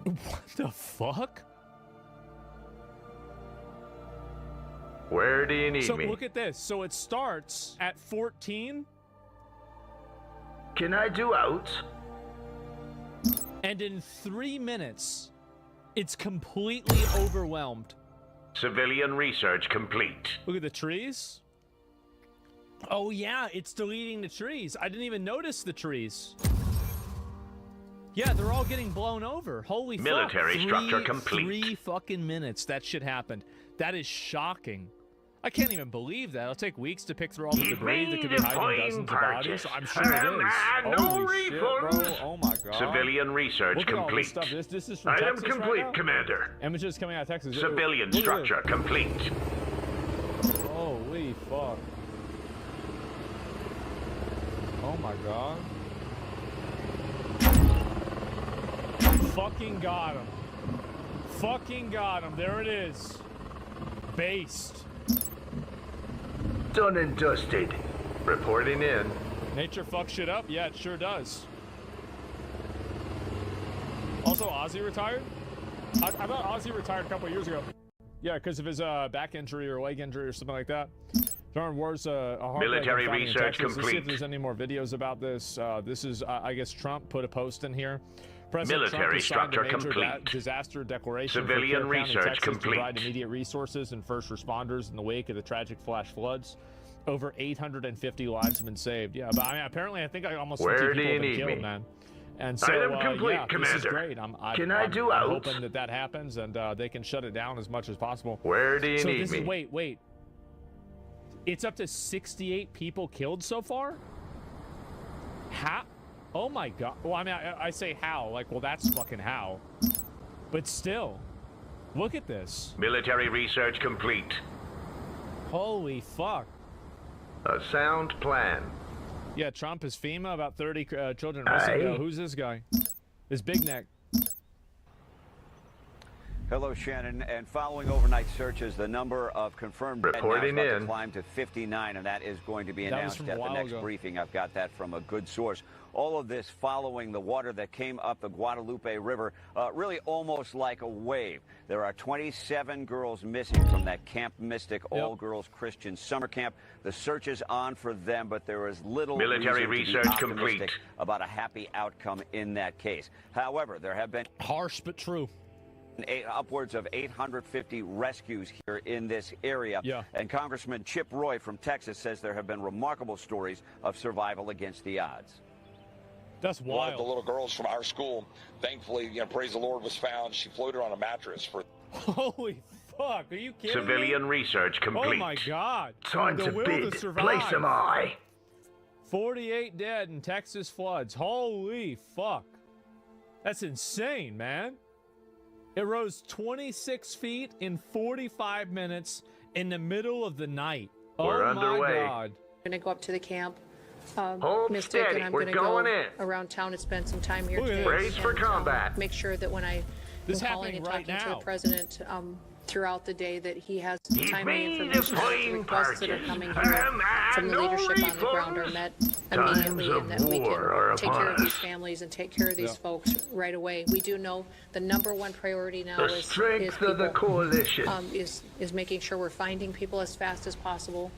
[SPEAKER 2] What the fuck?
[SPEAKER 3] Where do you need
[SPEAKER 2] So
[SPEAKER 3] me?
[SPEAKER 2] look at this. So it starts at 14,
[SPEAKER 3] Can I do out?
[SPEAKER 2] and in 3 minutes, it's completely overwhelmed.
[SPEAKER 3] Civilian research complete.
[SPEAKER 2] Look at the trees. Oh yeah, it's deleting the trees. I didn't even notice the trees. Yeah, they're all getting blown over. Holy fuck.
[SPEAKER 3] Military structure
[SPEAKER 2] Three
[SPEAKER 3] complete.
[SPEAKER 2] fucking minutes that shit happened. That is shocking. I can't even believe that. It'll take weeks to pick through all the debris that could be hiding in dozens of bodies. I'm sure it is.
[SPEAKER 3] No
[SPEAKER 2] Holy shit, bro.
[SPEAKER 3] refunds.
[SPEAKER 2] Oh my god.
[SPEAKER 3] Civilian research
[SPEAKER 2] Look at all this
[SPEAKER 3] complete.
[SPEAKER 2] stuff. This is from
[SPEAKER 3] Item
[SPEAKER 2] Texas
[SPEAKER 3] complete,
[SPEAKER 2] right now?
[SPEAKER 3] Commander.
[SPEAKER 2] Images coming out of Texas.
[SPEAKER 3] Civilian
[SPEAKER 2] Look at
[SPEAKER 3] structure complete.
[SPEAKER 2] this. Holy fuck. Oh my god. Fucking got him. Fucking got him. There it is. Based.
[SPEAKER 3] Done and dusted. Reporting in.
[SPEAKER 2] Nature fucks shit up? Yeah, it sure does. Also, Ozzy retired? I thought Ozzy retired a couple years ago. Yeah, because of his back injury or leg injury or something like that. Darn War's a
[SPEAKER 3] Military research
[SPEAKER 2] Let's see if
[SPEAKER 3] complete.
[SPEAKER 2] there's any more videos about this. This is, I guess, Trump put a post in here. President
[SPEAKER 3] Military
[SPEAKER 2] Trump has signed a
[SPEAKER 3] structure
[SPEAKER 2] major
[SPEAKER 3] complete.
[SPEAKER 2] Disaster declaration
[SPEAKER 3] Civilian
[SPEAKER 2] for Care County,
[SPEAKER 3] research
[SPEAKER 2] Texas,
[SPEAKER 3] complete.
[SPEAKER 2] to provide immediate resources and first responders in the wake of the tragic flash floods. Over 850 lives have been saved. Yeah, but I mean, apparently, I think almost 50
[SPEAKER 3] Where do
[SPEAKER 2] people
[SPEAKER 3] you
[SPEAKER 2] have been
[SPEAKER 3] need
[SPEAKER 2] killed,
[SPEAKER 3] me?
[SPEAKER 2] man. And so,
[SPEAKER 3] Item complete,
[SPEAKER 2] yeah,
[SPEAKER 3] Commander.
[SPEAKER 2] this is great.
[SPEAKER 3] Can I do
[SPEAKER 2] I'm
[SPEAKER 3] out?
[SPEAKER 2] hoping that happens and they can shut it down as much as possible.
[SPEAKER 3] Where do you
[SPEAKER 2] So
[SPEAKER 3] need
[SPEAKER 2] this
[SPEAKER 3] me?
[SPEAKER 2] is, wait. It's up to 68 people killed so far? How? Oh my god. Well, I mean, I say how. Like, well, that's fucking how. But still, look at this.
[SPEAKER 3] Military research complete.
[SPEAKER 2] Holy fuck.
[SPEAKER 3] A sound plan.
[SPEAKER 2] Yeah, Trump is FEMA, about 30 children missing.
[SPEAKER 3] Aye.
[SPEAKER 2] Who's this guy? This big neck.
[SPEAKER 12] Hello, Shannon. And following overnight searches, the number of confirmed dead now is
[SPEAKER 3] Reporting
[SPEAKER 12] about
[SPEAKER 3] in.
[SPEAKER 12] to climb to 59, and that is going to be
[SPEAKER 2] That was
[SPEAKER 12] announced
[SPEAKER 2] from a
[SPEAKER 12] at the
[SPEAKER 2] while
[SPEAKER 12] next
[SPEAKER 2] ago.
[SPEAKER 12] briefing. I've got that from a good source. All of this following the water that came up the Guadalupe River, really almost like a wave. There are 27 girls missing from that Camp Mystic all-girls Christian summer camp. The search is on for them, but there is little
[SPEAKER 3] Military
[SPEAKER 12] reason to
[SPEAKER 3] research
[SPEAKER 12] be optimistic
[SPEAKER 3] complete.
[SPEAKER 12] about a happy outcome in that case. However, there have been
[SPEAKER 2] Harsh but true.
[SPEAKER 12] upwards of 850 rescues here in this area.
[SPEAKER 2] Yeah.
[SPEAKER 12] And Congressman Chip Roy from Texas says there have been remarkable stories of survival against the odds.
[SPEAKER 2] That's
[SPEAKER 13] One of the
[SPEAKER 2] wild.
[SPEAKER 13] little girls from our school, thankfully, praise the Lord, was found. She floated on a mattress for.
[SPEAKER 2] Holy fuck, are you kidding
[SPEAKER 3] Civilian
[SPEAKER 2] me?
[SPEAKER 3] research complete.
[SPEAKER 2] Oh my god.
[SPEAKER 3] Time
[SPEAKER 2] The
[SPEAKER 3] to
[SPEAKER 2] will
[SPEAKER 3] bid.
[SPEAKER 2] to survive.
[SPEAKER 3] Place am I.
[SPEAKER 2] 48 dead in Texas floods. Holy fuck. That's insane, man. It rose 26 feet in 45 minutes in the middle of the night.
[SPEAKER 3] We're
[SPEAKER 2] oh
[SPEAKER 3] underway.
[SPEAKER 2] my god.
[SPEAKER 14] I'm going to go up to the camp.
[SPEAKER 3] Hold
[SPEAKER 14] Mystic,
[SPEAKER 3] steady.
[SPEAKER 14] and I'm
[SPEAKER 3] We're
[SPEAKER 14] going to
[SPEAKER 3] going
[SPEAKER 14] go
[SPEAKER 3] in.
[SPEAKER 14] around town and spend some time here
[SPEAKER 2] Look at
[SPEAKER 14] today.
[SPEAKER 2] this.
[SPEAKER 3] Brace for
[SPEAKER 14] and,
[SPEAKER 3] combat.
[SPEAKER 14] Make sure that when I am
[SPEAKER 2] This
[SPEAKER 14] calling
[SPEAKER 2] happening
[SPEAKER 14] and
[SPEAKER 2] right
[SPEAKER 14] talking to
[SPEAKER 2] now.
[SPEAKER 14] the president throughout the day, that he has
[SPEAKER 3] He's
[SPEAKER 14] timely
[SPEAKER 3] made a
[SPEAKER 14] information that the
[SPEAKER 3] plain
[SPEAKER 14] requests that are
[SPEAKER 3] purchase.
[SPEAKER 14] coming
[SPEAKER 3] A
[SPEAKER 14] here
[SPEAKER 3] man,
[SPEAKER 14] from the
[SPEAKER 3] no
[SPEAKER 14] leadership on the ground are
[SPEAKER 3] refunds.
[SPEAKER 14] met
[SPEAKER 3] Times
[SPEAKER 14] immediately,
[SPEAKER 3] of
[SPEAKER 14] and that we
[SPEAKER 3] war are
[SPEAKER 14] can take care
[SPEAKER 3] upon
[SPEAKER 14] of these
[SPEAKER 3] us.
[SPEAKER 14] families and take care of these
[SPEAKER 2] Yeah.
[SPEAKER 14] folks right away. We do know the number one priority now
[SPEAKER 3] The
[SPEAKER 14] is
[SPEAKER 3] strength
[SPEAKER 14] people,
[SPEAKER 3] of the coalition.
[SPEAKER 14] is making sure we're finding people as fast as possible,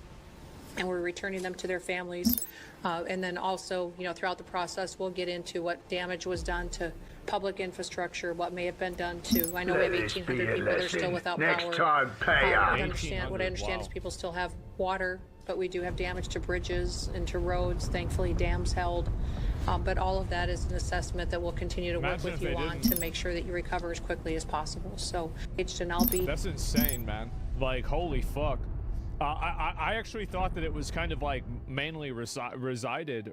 [SPEAKER 14] and we're returning them to their families. And then also, throughout the process, we'll get into what damage was done to public infrastructure, what may have been done to, I know we have
[SPEAKER 3] Let this be
[SPEAKER 14] 1,800
[SPEAKER 3] a
[SPEAKER 14] people that are
[SPEAKER 3] lesson.
[SPEAKER 14] still without
[SPEAKER 3] Next
[SPEAKER 14] power.
[SPEAKER 3] time, pay up.
[SPEAKER 14] What I understand
[SPEAKER 2] 1,800,
[SPEAKER 14] is
[SPEAKER 2] wow.
[SPEAKER 14] people still have water, but we do have damage to bridges and to roads. Thankfully, dams held. But all of that is an assessment that we'll continue to work
[SPEAKER 2] Imagine
[SPEAKER 14] with
[SPEAKER 2] if
[SPEAKER 14] you
[SPEAKER 2] they
[SPEAKER 14] on
[SPEAKER 2] didn't.
[SPEAKER 14] to make sure that you recover as quickly as possible. So, and I'll be
[SPEAKER 2] That's insane, man. Like, holy fuck. I actually thought that it was kind of like mainly recited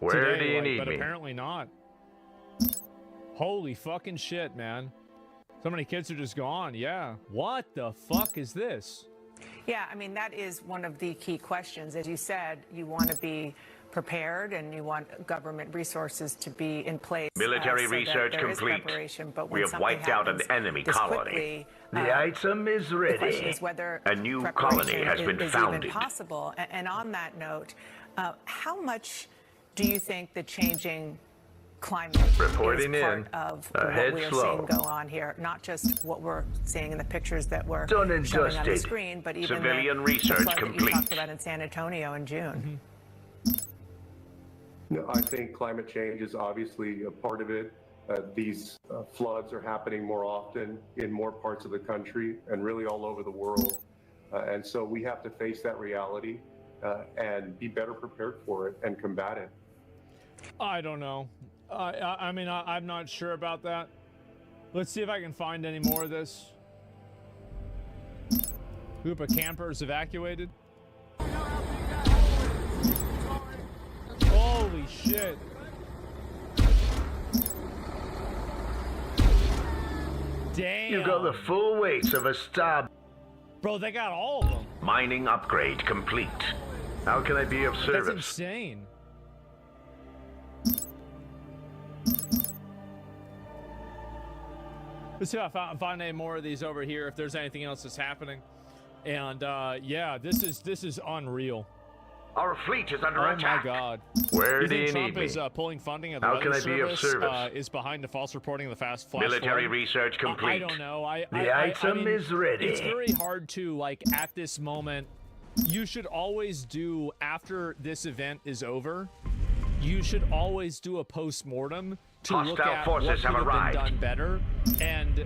[SPEAKER 3] Where
[SPEAKER 2] today,
[SPEAKER 3] do you
[SPEAKER 2] like,
[SPEAKER 3] need
[SPEAKER 2] but
[SPEAKER 3] me?
[SPEAKER 2] apparently not. Holy fucking shit, man. So many kids are just gone. Yeah. What the fuck is this?
[SPEAKER 15] Yeah, I mean, that is one of the key questions. As you said, you want to be prepared and you want government resources to be in place.
[SPEAKER 3] Military
[SPEAKER 15] so that
[SPEAKER 3] research
[SPEAKER 15] there is
[SPEAKER 3] complete.
[SPEAKER 15] preparation, but
[SPEAKER 3] We
[SPEAKER 15] when
[SPEAKER 3] have
[SPEAKER 15] something
[SPEAKER 3] wiped out an
[SPEAKER 15] happens
[SPEAKER 3] enemy
[SPEAKER 15] this
[SPEAKER 3] colony.
[SPEAKER 15] quickly,
[SPEAKER 3] The item is
[SPEAKER 15] the question
[SPEAKER 3] ready.
[SPEAKER 15] is whether
[SPEAKER 3] A new
[SPEAKER 15] preparation
[SPEAKER 3] colony has been
[SPEAKER 15] is
[SPEAKER 3] founded.
[SPEAKER 15] even possible. And on that note, how much do you think the changing climate
[SPEAKER 3] Reporting
[SPEAKER 15] is part
[SPEAKER 3] in.
[SPEAKER 15] of
[SPEAKER 3] Ahead
[SPEAKER 15] what we are
[SPEAKER 3] slow.
[SPEAKER 15] seeing go on here? Not just what we're seeing in the pictures that we're
[SPEAKER 3] Done and
[SPEAKER 15] showing on the
[SPEAKER 3] dusted.
[SPEAKER 15] screen, but even
[SPEAKER 3] Civilian
[SPEAKER 15] the
[SPEAKER 3] research
[SPEAKER 15] flood that you
[SPEAKER 3] complete.
[SPEAKER 15] talked about in San Antonio in June.
[SPEAKER 16] No, I think climate change is obviously a part of it. These floods are happening more often in more parts of the country and really all over the world. And so we have to face that reality and be better prepared for it and combat it.
[SPEAKER 2] I don't know. I mean, I'm not sure about that. Let's see if I can find any more of this. Group of campers evacuated. Holy shit. Damn.
[SPEAKER 3] You got the full weights of a star.
[SPEAKER 2] Bro, they got all of them.
[SPEAKER 3] Mining upgrade complete. How can I be of
[SPEAKER 2] That's
[SPEAKER 3] service?
[SPEAKER 2] insane. Let's see if I find any more of these over here, if there's anything else that's happening. And yeah, this is unreal.
[SPEAKER 3] Our fleet is under
[SPEAKER 2] Oh
[SPEAKER 3] attack.
[SPEAKER 2] my God.
[SPEAKER 3] Where
[SPEAKER 2] You
[SPEAKER 3] do
[SPEAKER 2] think
[SPEAKER 3] you
[SPEAKER 2] Trump
[SPEAKER 3] need me?
[SPEAKER 2] is pulling funding of the
[SPEAKER 3] How
[SPEAKER 2] weather
[SPEAKER 3] can I be of service?
[SPEAKER 2] is behind the false reporting of the flash
[SPEAKER 3] Military
[SPEAKER 2] flood?
[SPEAKER 3] research complete.
[SPEAKER 2] I don't know.
[SPEAKER 3] The item
[SPEAKER 2] mean,
[SPEAKER 3] is ready.
[SPEAKER 2] It's very hard to, like, at this moment, you should always do, after this event is over, you should always do a post-mortem to look
[SPEAKER 3] Hostile
[SPEAKER 2] at
[SPEAKER 3] forces
[SPEAKER 2] what could
[SPEAKER 3] have
[SPEAKER 2] have been
[SPEAKER 3] arrived.
[SPEAKER 2] done better and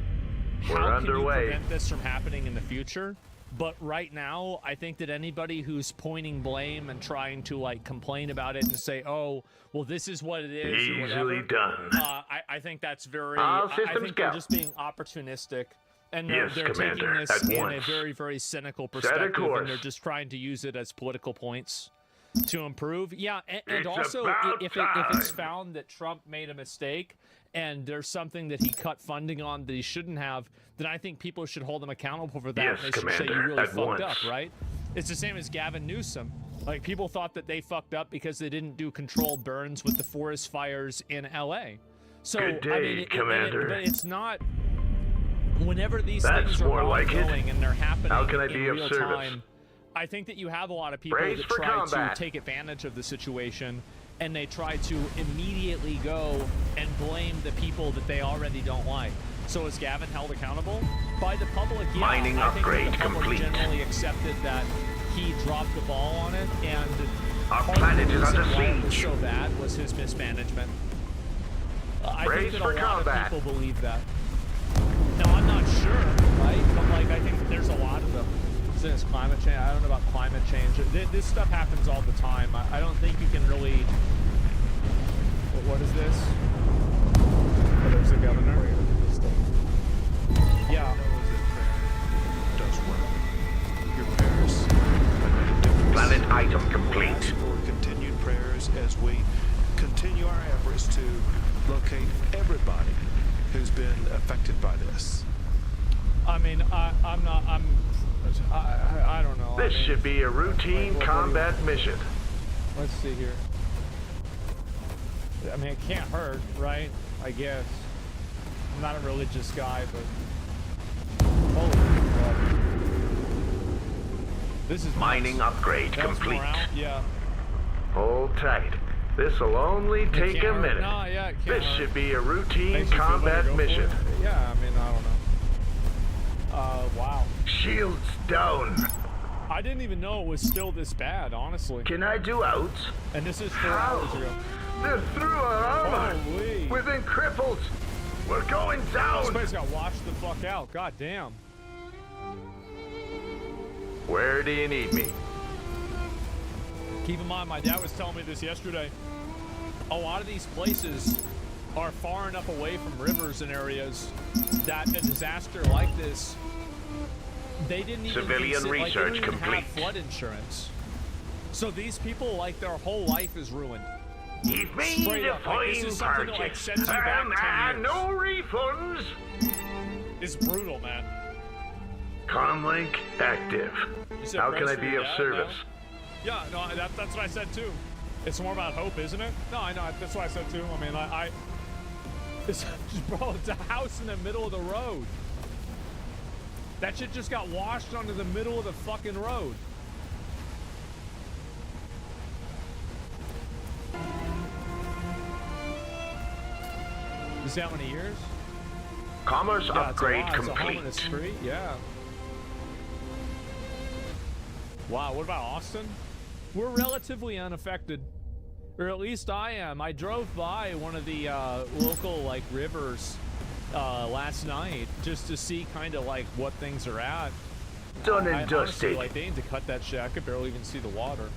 [SPEAKER 3] We're
[SPEAKER 2] how can
[SPEAKER 3] underway.
[SPEAKER 2] you prevent this from happening in the future. But right now, I think that anybody who's pointing blame and trying to, like, complain about it and say, oh, well, this is what it is, or
[SPEAKER 3] Easily
[SPEAKER 2] whatever,
[SPEAKER 3] done.
[SPEAKER 2] I think that's very,
[SPEAKER 3] All
[SPEAKER 2] I
[SPEAKER 3] systems
[SPEAKER 2] think they're
[SPEAKER 3] go.
[SPEAKER 2] just being opportunistic. And
[SPEAKER 3] Yes,
[SPEAKER 2] they're taking
[SPEAKER 3] Commander,
[SPEAKER 2] this
[SPEAKER 3] at
[SPEAKER 2] in
[SPEAKER 3] once.
[SPEAKER 2] a very, very cynical
[SPEAKER 3] Set a
[SPEAKER 2] perspective,
[SPEAKER 3] course.
[SPEAKER 2] and they're just trying to use it as political points to improve. Yeah, and
[SPEAKER 3] It's
[SPEAKER 2] also,
[SPEAKER 3] about
[SPEAKER 2] if it's
[SPEAKER 3] time.
[SPEAKER 2] found that Trump made a mistake and there's something that he cut funding on that he shouldn't have, then I think people should hold him accountable for that.
[SPEAKER 3] Yes,
[SPEAKER 2] and they should say you
[SPEAKER 3] Commander,
[SPEAKER 2] really
[SPEAKER 3] at
[SPEAKER 2] fucked
[SPEAKER 3] once.
[SPEAKER 2] up, right? It's the same as Gavin Newsom. Like, people thought that they fucked up because they didn't do controlled burns with the forest fires in LA. So,
[SPEAKER 3] Good day,
[SPEAKER 2] I mean,
[SPEAKER 3] Commander.
[SPEAKER 2] but it's not. Whenever these
[SPEAKER 3] That's
[SPEAKER 2] things are
[SPEAKER 3] more like it.
[SPEAKER 2] ongoing and they're happening
[SPEAKER 3] How can I
[SPEAKER 2] in
[SPEAKER 3] be of
[SPEAKER 2] real
[SPEAKER 3] service?
[SPEAKER 2] time, I think that you have a lot of people
[SPEAKER 3] Brace
[SPEAKER 2] that
[SPEAKER 3] for
[SPEAKER 2] try
[SPEAKER 3] combat.
[SPEAKER 2] to take advantage of the situation, and they try to immediately go and blame the people that they already don't like. So is Gavin held accountable? By the public, yeah.
[SPEAKER 3] Mining
[SPEAKER 2] I think
[SPEAKER 3] upgrade
[SPEAKER 2] that the public
[SPEAKER 3] complete.
[SPEAKER 2] generally accepted that he dropped the ball on it, and
[SPEAKER 3] Our
[SPEAKER 2] part of
[SPEAKER 3] planet
[SPEAKER 2] the
[SPEAKER 3] is
[SPEAKER 2] reason
[SPEAKER 3] under
[SPEAKER 2] why it was
[SPEAKER 3] siege.
[SPEAKER 2] so bad was his mismanagement. I
[SPEAKER 3] Brace
[SPEAKER 2] think that
[SPEAKER 3] for
[SPEAKER 2] a lot
[SPEAKER 3] combat.
[SPEAKER 2] of people believe that. Now, I'm not sure, right? But, like, I think that there's a lot of them. Since climate change, I don't know about climate change. This stuff happens all the time. I don't think you can really... What is this? Oh, there's the governor. Yeah.
[SPEAKER 17] Does work. Your prayers
[SPEAKER 3] Planet item complete.
[SPEAKER 17] for continued prayers as we continue our efforts to locate everybody who's been affected by this.
[SPEAKER 2] I mean, I don't know.
[SPEAKER 3] This
[SPEAKER 2] I mean,
[SPEAKER 3] should be a routine
[SPEAKER 2] what do you
[SPEAKER 3] combat
[SPEAKER 2] want?
[SPEAKER 3] mission.
[SPEAKER 2] Let's see here. I mean, it can't hurt, right? I guess. I'm not a religious guy, but... Holy fuck. This is
[SPEAKER 3] Mining
[SPEAKER 2] nuts.
[SPEAKER 3] upgrade
[SPEAKER 2] That's
[SPEAKER 3] complete.
[SPEAKER 2] morale? Yeah.
[SPEAKER 3] Hold tight. This'll only take
[SPEAKER 2] can't
[SPEAKER 3] a
[SPEAKER 2] hurt.
[SPEAKER 3] minute.
[SPEAKER 2] No, yeah, it can't
[SPEAKER 3] This
[SPEAKER 2] hurt.
[SPEAKER 3] should be a routine
[SPEAKER 2] Makes you feel better,
[SPEAKER 3] combat
[SPEAKER 2] go for
[SPEAKER 3] mission.
[SPEAKER 2] it. Yeah, I mean, I don't know. Wow.
[SPEAKER 3] Shields down.
[SPEAKER 2] I didn't even know it was still this bad, honestly.
[SPEAKER 3] Can I do out?
[SPEAKER 2] And this is 4
[SPEAKER 3] How?
[SPEAKER 2] hours ago.
[SPEAKER 3] They're through our armor.
[SPEAKER 2] Holy.
[SPEAKER 3] We've been crippled. We're going down.
[SPEAKER 2] This place got washed the fuck out. God damn.
[SPEAKER 3] Where do you need me?
[SPEAKER 2] Keep in mind, my dad was telling me this yesterday. A lot of these places are far enough away from rivers and areas that a disaster like this, they didn't even
[SPEAKER 3] Civilian
[SPEAKER 2] they
[SPEAKER 3] research
[SPEAKER 2] don't even
[SPEAKER 3] complete.
[SPEAKER 2] have flood insurance. So these people, like, their whole life is ruined.
[SPEAKER 3] You've made
[SPEAKER 2] Straight
[SPEAKER 3] a
[SPEAKER 2] up, like, this
[SPEAKER 3] fine
[SPEAKER 2] is something that, like,
[SPEAKER 3] purchase.
[SPEAKER 2] sets you back 10 years.
[SPEAKER 3] No refunds.
[SPEAKER 2] It's brutal, man.
[SPEAKER 3] Comlink active.
[SPEAKER 2] You said
[SPEAKER 3] How can
[SPEAKER 2] brace
[SPEAKER 3] I
[SPEAKER 2] for
[SPEAKER 3] be
[SPEAKER 2] your
[SPEAKER 3] of
[SPEAKER 2] dad,
[SPEAKER 3] service?
[SPEAKER 2] no? Yeah, no, that's what I said too. It's more about hope, isn't it? No, I know. That's what I said too. I mean, it's, bro, it's a house in the middle of the road. That shit just got washed onto the middle of the fucking road. You see how many years?
[SPEAKER 3] Commerce
[SPEAKER 2] Yeah,
[SPEAKER 3] upgrade
[SPEAKER 2] it's a home
[SPEAKER 3] complete.
[SPEAKER 2] and a street. Yeah. Wow, what about Austin? We're relatively unaffected. Or at least I am. I drove by one of the local, like, rivers last night just to see kind of, like, what things are at.
[SPEAKER 3] Done and
[SPEAKER 2] I honestly,
[SPEAKER 3] dusted.
[SPEAKER 2] like, they need to cut that shit. I could barely even see the water.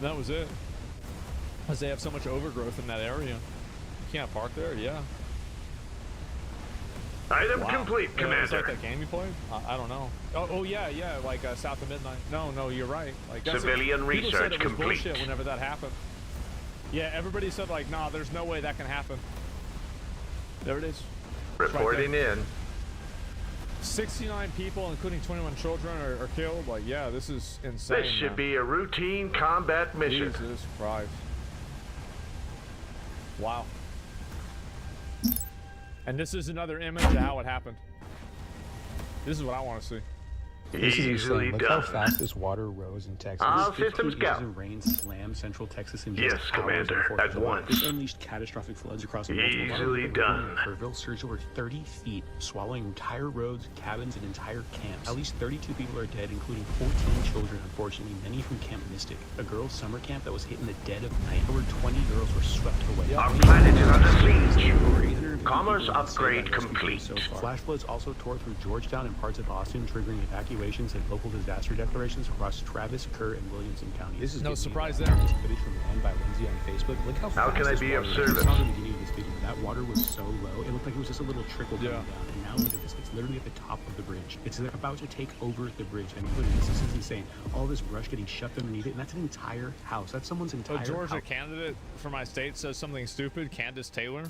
[SPEAKER 2] That was it. Because they have so much overgrowth in that area. You can't park there, yeah.
[SPEAKER 3] Item
[SPEAKER 2] Wow.
[SPEAKER 3] complete,
[SPEAKER 2] It's
[SPEAKER 3] Commander.
[SPEAKER 2] like that game you played? I don't know. Oh yeah, like South of Midnight. No, you're right. Like that's
[SPEAKER 3] Civilian
[SPEAKER 2] people said
[SPEAKER 3] research
[SPEAKER 2] it was
[SPEAKER 3] complete.
[SPEAKER 2] bullshit whenever that happened. Yeah, everybody said like, nah, there's no way that can happen. There it is. It's right
[SPEAKER 3] Reporting
[SPEAKER 2] there.
[SPEAKER 3] in.
[SPEAKER 2] 69 people, including 21 children, are killed. Like, yeah, this is insane.
[SPEAKER 3] This should
[SPEAKER 2] man.
[SPEAKER 3] be a routine combat mission.
[SPEAKER 2] Jesus Christ. Wow. And this is another image of how it happened. This is what I want to see.
[SPEAKER 18] This is
[SPEAKER 3] Easily
[SPEAKER 18] insane. Look how
[SPEAKER 3] done.
[SPEAKER 18] fast this water rose in Texas.
[SPEAKER 3] All
[SPEAKER 18] 15
[SPEAKER 3] systems
[SPEAKER 18] inches
[SPEAKER 3] go.
[SPEAKER 18] of rain slammed central Texas in just
[SPEAKER 3] Yes,
[SPEAKER 18] hours
[SPEAKER 3] Commander,
[SPEAKER 18] before
[SPEAKER 3] at
[SPEAKER 18] Florida.
[SPEAKER 3] once.
[SPEAKER 18] This unleashed catastrophic floods across multiple
[SPEAKER 3] Easily done.
[SPEAKER 18] Kerrville surged over 30 feet, swallowing entire roads, cabins, and entire camps. At least 32 people are dead, including 14 children, unfortunately, many from Camp Mystic, a girls' summer camp that was hit in the dead of night. Over 20 girls were swept away.
[SPEAKER 3] Our planet is under siege.
[SPEAKER 18] Over 850
[SPEAKER 3] Commerce
[SPEAKER 18] people have been saved
[SPEAKER 3] upgrade
[SPEAKER 18] by rescue
[SPEAKER 3] complete.
[SPEAKER 18] teams so far. Flash floods also tore through Georgetown and parts of Austin, triggering evacuations and local disaster declarations across Travis, Kerr, and Williamson counties. This is
[SPEAKER 2] No surprise there.
[SPEAKER 18] This footage from Land by Lindsay on Facebook. Look how
[SPEAKER 3] How
[SPEAKER 18] fast
[SPEAKER 3] can I
[SPEAKER 18] this
[SPEAKER 3] be of
[SPEAKER 18] water is.
[SPEAKER 3] service?
[SPEAKER 18] I saw the beginning of this video. That water was so low, it looked like it was just a little trickle coming down. And now look at this. It's literally at the top of the bridge. It's about to take over the bridge. And look at this. This is insane. All this brush getting shoved underneath it, and that's an entire house. That's someone's entire
[SPEAKER 2] A Georgia
[SPEAKER 18] house.
[SPEAKER 2] candidate for my state says something stupid. Candace Taylor.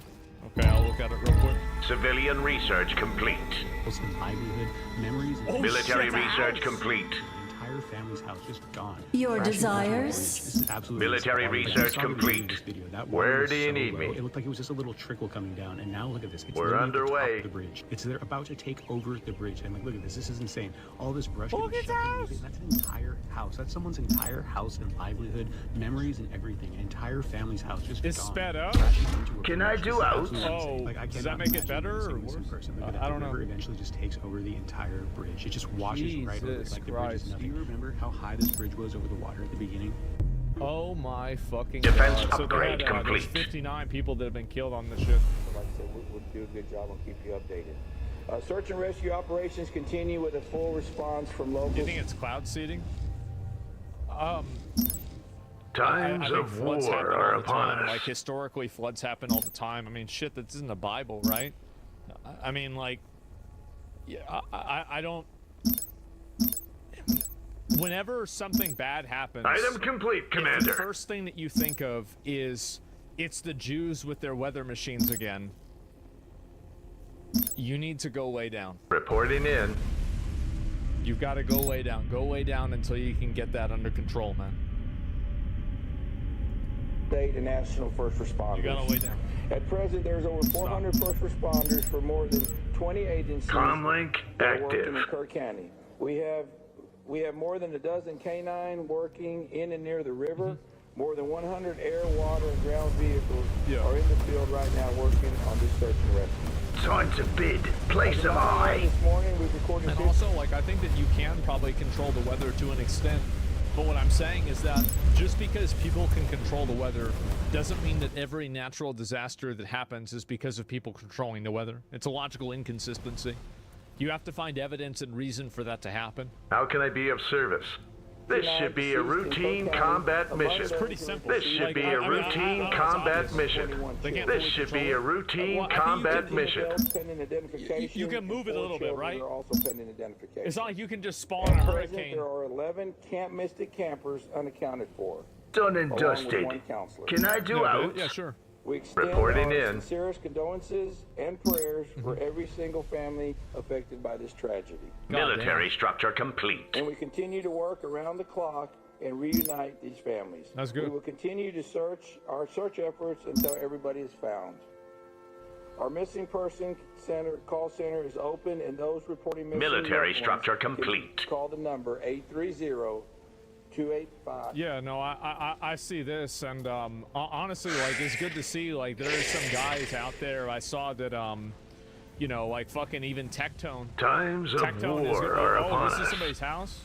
[SPEAKER 2] Okay, I'll look at it real quick.
[SPEAKER 3] Civilian research complete.
[SPEAKER 18] And livelihood, memories, and
[SPEAKER 3] Military research complete.
[SPEAKER 18] entire family's house just gone.
[SPEAKER 7] Your
[SPEAKER 18] Crashing into the
[SPEAKER 7] desires?
[SPEAKER 18] bridge. This is absolutely
[SPEAKER 3] Military
[SPEAKER 18] insane. Like,
[SPEAKER 3] research
[SPEAKER 18] I saw the beginning of
[SPEAKER 3] complete.
[SPEAKER 18] this video. That water
[SPEAKER 3] Where
[SPEAKER 18] was
[SPEAKER 3] do you
[SPEAKER 18] so
[SPEAKER 3] need
[SPEAKER 18] low,
[SPEAKER 3] me?
[SPEAKER 18] It looked like it was just a little trickle coming down, and now look at this. It's
[SPEAKER 3] We're
[SPEAKER 18] literally at the top
[SPEAKER 3] underway.
[SPEAKER 18] of the bridge. It's there about to take over the bridge. And like, look at this. This is insane. All this brush
[SPEAKER 2] Look
[SPEAKER 18] getting
[SPEAKER 2] at
[SPEAKER 18] shoved underneath it. That's an entire house. That's someone's entire house and livelihood, memories, and everything. An entire family's house just
[SPEAKER 2] It's
[SPEAKER 18] gone.
[SPEAKER 2] sped up?
[SPEAKER 18] Crashing into a
[SPEAKER 3] Can
[SPEAKER 18] bridge.
[SPEAKER 3] I
[SPEAKER 18] This
[SPEAKER 3] do
[SPEAKER 18] is
[SPEAKER 3] out?
[SPEAKER 18] absolutely insane.
[SPEAKER 2] Oh,
[SPEAKER 18] Like, I
[SPEAKER 2] does
[SPEAKER 18] cannot
[SPEAKER 2] that make it
[SPEAKER 18] imagine
[SPEAKER 2] better
[SPEAKER 18] witnessing
[SPEAKER 2] or
[SPEAKER 18] this in
[SPEAKER 2] worse?
[SPEAKER 18] person. Look at
[SPEAKER 2] I
[SPEAKER 18] that.
[SPEAKER 2] don't
[SPEAKER 18] The
[SPEAKER 2] know.
[SPEAKER 18] river eventually just takes over the entire bridge. It just washes right over it.
[SPEAKER 2] Jesus
[SPEAKER 18] Like the bridge is
[SPEAKER 2] Christ.
[SPEAKER 18] nothing. Do you remember how high this bridge was over the water at the beginning?
[SPEAKER 2] Oh my fucking
[SPEAKER 3] Defense
[SPEAKER 2] god.
[SPEAKER 3] upgrade
[SPEAKER 2] there's
[SPEAKER 3] complete.
[SPEAKER 2] 59 people that have been killed on this shit.
[SPEAKER 19] Like I said, we'll do a good job and keep you updated. Search and rescue operations continue with a full response from locals.
[SPEAKER 2] Do you think it's cloud seeding?
[SPEAKER 3] Times
[SPEAKER 2] I think
[SPEAKER 3] of
[SPEAKER 2] floods
[SPEAKER 3] war
[SPEAKER 2] happen
[SPEAKER 3] are
[SPEAKER 2] all the
[SPEAKER 3] upon
[SPEAKER 2] time.
[SPEAKER 3] us.
[SPEAKER 2] Like historically, floods happen all the time. I mean, shit, that's in the Bible, right? I mean, like, yeah, I don't. Whenever something bad happens,
[SPEAKER 3] Item complete,
[SPEAKER 2] if
[SPEAKER 3] Commander.
[SPEAKER 2] the first thing that you think of is it's the Jews with their weather machines again. You need to go lay down.
[SPEAKER 3] Reporting in.
[SPEAKER 2] You've got to go lay down. Go lay down until you can get that under control, man.
[SPEAKER 19] State and national first responders.
[SPEAKER 2] You gotta lay down.
[SPEAKER 19] At present, there's over 400 first responders for more than 20 agencies.
[SPEAKER 3] Comlink
[SPEAKER 19] that are working
[SPEAKER 3] active.
[SPEAKER 19] in Kerr County. We have more than a dozen canine working in and near the river. More than 100 air, water, and ground vehicles are in the field right now working on this search and rescue.
[SPEAKER 3] Time to bid. Place of eye.
[SPEAKER 19] This morning, we've recorded
[SPEAKER 2] And also, like, I think that you can probably control the weather to an extent. But what I'm saying is that just because people can control the weather doesn't mean that every natural disaster that happens is because of people controlling the weather. It's a logical inconsistency. You have to find evidence and reason for that to happen.
[SPEAKER 3] How can I be of service? This should be a routine combat mission.
[SPEAKER 2] It's pretty simple.
[SPEAKER 3] This should be a routine combat mission. This should be a routine combat mission.
[SPEAKER 2] You can move it a little bit, right?
[SPEAKER 19] Also pending identification.
[SPEAKER 2] It's not like you can just spawn a
[SPEAKER 19] At present,
[SPEAKER 2] hurricane.
[SPEAKER 19] there are 11 Camp Mystic campers unaccounted for.
[SPEAKER 3] Done and
[SPEAKER 19] along with
[SPEAKER 3] dusted.
[SPEAKER 19] one counselor.
[SPEAKER 3] Can I do out?
[SPEAKER 2] Yeah, sure.
[SPEAKER 19] We extend
[SPEAKER 3] Reporting
[SPEAKER 19] our
[SPEAKER 3] in.
[SPEAKER 19] sincerest condolences and prayers for every single family affected by this tragedy.
[SPEAKER 3] Military structure complete.
[SPEAKER 19] And we continue to work around the clock and reunite these families.
[SPEAKER 2] That's good.
[SPEAKER 19] We will continue to search our search efforts until everybody is found. Our missing person call center is open, and those reporting missing
[SPEAKER 3] Military
[SPEAKER 19] loved ones
[SPEAKER 3] structure
[SPEAKER 19] can
[SPEAKER 3] complete.
[SPEAKER 19] Call the number 830-285.
[SPEAKER 2] Yeah, no, I see this, and honestly, like, it's good to see, like, there are some guys out there. I saw that, you know, like, fucking even Tectone.
[SPEAKER 3] Times of
[SPEAKER 2] Tectone is
[SPEAKER 3] war
[SPEAKER 2] good.
[SPEAKER 3] are
[SPEAKER 2] Oh,
[SPEAKER 3] upon
[SPEAKER 2] this is
[SPEAKER 3] us.
[SPEAKER 2] somebody's house?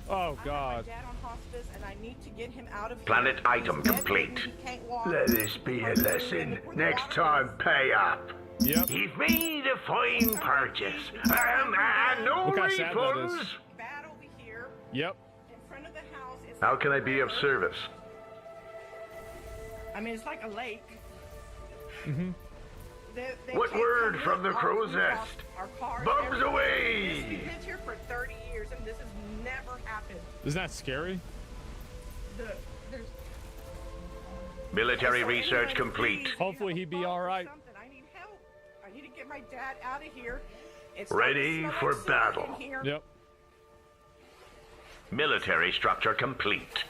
[SPEAKER 2] Oh, God.
[SPEAKER 20] Dad on hospice, and I need to get him out of
[SPEAKER 3] Planet
[SPEAKER 20] here.
[SPEAKER 3] item
[SPEAKER 20] He's dead,
[SPEAKER 3] complete.
[SPEAKER 20] he can't walk.
[SPEAKER 3] Let this be a lesson. Next time, pay up.
[SPEAKER 2] Yep.
[SPEAKER 3] You've made a fine purchase. And no
[SPEAKER 2] Look how sad that is.
[SPEAKER 3] refunds.
[SPEAKER 20] Bad over here.
[SPEAKER 2] Yep.
[SPEAKER 20] In front of the house. It's
[SPEAKER 3] How
[SPEAKER 20] like
[SPEAKER 3] can
[SPEAKER 20] a
[SPEAKER 3] I be of
[SPEAKER 20] river.
[SPEAKER 3] service?
[SPEAKER 20] I mean, it's like a lake.
[SPEAKER 2] Mm-hmm.
[SPEAKER 20] They
[SPEAKER 3] What
[SPEAKER 20] can't
[SPEAKER 3] word
[SPEAKER 20] come
[SPEAKER 3] from
[SPEAKER 20] in.
[SPEAKER 3] the
[SPEAKER 20] Our
[SPEAKER 3] crow's
[SPEAKER 20] roof
[SPEAKER 3] nest?
[SPEAKER 20] off our cars,
[SPEAKER 3] Bums
[SPEAKER 20] everything.
[SPEAKER 3] away.
[SPEAKER 20] We've lived here for 30 years, and this has never happened.
[SPEAKER 2] Isn't that scary?
[SPEAKER 20] There's
[SPEAKER 3] Military research complete.
[SPEAKER 2] Hopefully he'd be all right.
[SPEAKER 20] something. I need help. I need to get my dad out of here. It's
[SPEAKER 3] Ready
[SPEAKER 20] starting to
[SPEAKER 3] for
[SPEAKER 20] smell like
[SPEAKER 3] battle.
[SPEAKER 20] smoke in here.
[SPEAKER 2] Yep.
[SPEAKER 3] Military structure complete.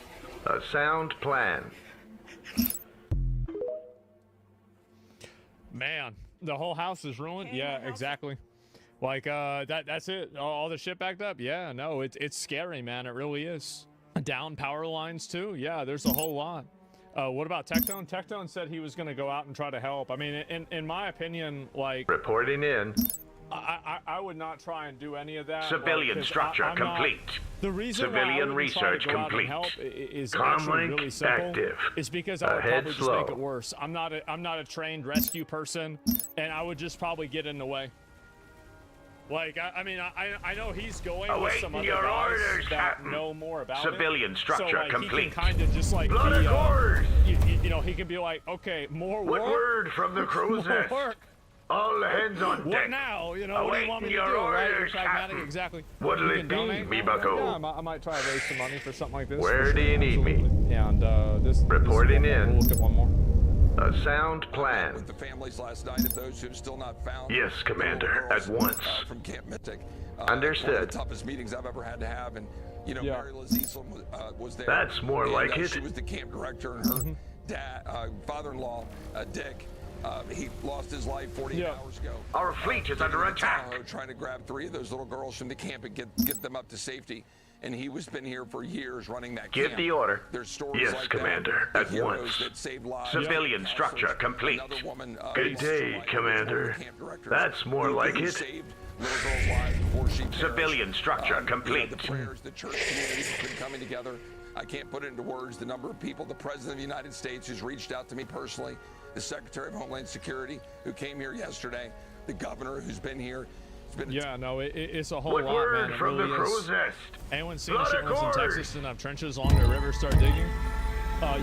[SPEAKER 3] A sound plan.
[SPEAKER 2] Man, the whole house is ruined? Yeah, exactly. Like that's it. All the shit backed up. Yeah, no, it's scary, man. It really is. Down power lines too. Yeah, there's a whole lot. What about Tectone? Tectone said he was going to go out and try to help. I mean, in my opinion, like
[SPEAKER 3] reporting in.
[SPEAKER 2] I would not try and do any of that.
[SPEAKER 3] Civilian structure complete.
[SPEAKER 2] The reason
[SPEAKER 3] Civilian
[SPEAKER 2] why I
[SPEAKER 3] research
[SPEAKER 2] try to go
[SPEAKER 3] complete.
[SPEAKER 2] Out and help is
[SPEAKER 3] Comlink
[SPEAKER 2] actually really simple.
[SPEAKER 3] active.
[SPEAKER 2] It's because I would
[SPEAKER 3] Ahead
[SPEAKER 2] probably
[SPEAKER 3] slow.
[SPEAKER 2] just make it worse. I'm not a trained rescue person, and I would just probably get in the way. Like I mean I know he's going with some other
[SPEAKER 3] your
[SPEAKER 2] guys
[SPEAKER 3] orders,
[SPEAKER 2] that
[SPEAKER 3] Captain.
[SPEAKER 2] know more about
[SPEAKER 3] Civilian
[SPEAKER 2] it.
[SPEAKER 3] structure
[SPEAKER 2] so, like,
[SPEAKER 3] complete.
[SPEAKER 2] He can kind of just like
[SPEAKER 3] Blood
[SPEAKER 2] be,
[SPEAKER 3] accord.
[SPEAKER 2] you know, he can be like, okay, more work.
[SPEAKER 3] Word from the crew's
[SPEAKER 2] more
[SPEAKER 3] nest.
[SPEAKER 2] work.
[SPEAKER 3] All hands on deck.
[SPEAKER 2] What now? You know, what do you want me to do?
[SPEAKER 3] Awaiting your
[SPEAKER 2] Right? You're
[SPEAKER 3] orders,
[SPEAKER 2] pragmatic,
[SPEAKER 3] Captain.
[SPEAKER 2] exactly.
[SPEAKER 3] What'll
[SPEAKER 2] You
[SPEAKER 3] it
[SPEAKER 2] can
[SPEAKER 3] be,
[SPEAKER 2] donate.
[SPEAKER 3] me bucko?
[SPEAKER 2] Yeah, I might try to raise some money for something like this.
[SPEAKER 3] Where
[SPEAKER 2] for
[SPEAKER 3] do
[SPEAKER 2] sure,
[SPEAKER 3] you need me?
[SPEAKER 2] absolutely. And this
[SPEAKER 3] Reporting
[SPEAKER 2] this is one more.
[SPEAKER 3] in.
[SPEAKER 2] We'll look at one more.
[SPEAKER 3] A sound plan.
[SPEAKER 13] With the families last night of those who have still not found.
[SPEAKER 3] Yes, Commander. At once.
[SPEAKER 13] From Camp Mystic.
[SPEAKER 3] Understood.
[SPEAKER 13] One of the toughest meetings I've ever had to have, and you know, Mary Liz Eastland was there.
[SPEAKER 3] That's more
[SPEAKER 13] and,
[SPEAKER 3] like it.
[SPEAKER 13] She was the camp director, and her dad, father-in-law, Dick. He lost his life 48 hours ago.
[SPEAKER 3] Our fleet is under attack.
[SPEAKER 13] Tahoe, trying to grab 3 of those little girls from the camp and get them up to safety. And he was been here for years running that camp.
[SPEAKER 3] Give the order.
[SPEAKER 13] There's stories
[SPEAKER 3] Yes,
[SPEAKER 13] like
[SPEAKER 3] Commander.
[SPEAKER 13] that.
[SPEAKER 3] At
[SPEAKER 13] Heroes
[SPEAKER 3] once.
[SPEAKER 13] that saved lives.
[SPEAKER 3] Civilian structure complete.
[SPEAKER 13] Woman,
[SPEAKER 3] Good day, Commander. That's more like it.
[SPEAKER 13] Saved little girl's life before she perished.
[SPEAKER 3] Civilian structure complete.
[SPEAKER 13] You know, the prayers, the church community has been coming together. I can't put it into words. The number of people, the President of the United States who's reached out to me personally, the Secretary of Homeland Security who came here yesterday, the governor who's been here.
[SPEAKER 2] Yeah, no, it's a whole
[SPEAKER 3] What
[SPEAKER 2] lot,
[SPEAKER 3] word
[SPEAKER 2] man. It
[SPEAKER 3] from
[SPEAKER 2] really
[SPEAKER 3] the crow's nest?
[SPEAKER 2] Anyone seen
[SPEAKER 3] Blood
[SPEAKER 2] shit ones in
[SPEAKER 3] accord.
[SPEAKER 2] Texas and have trenches along the river start digging?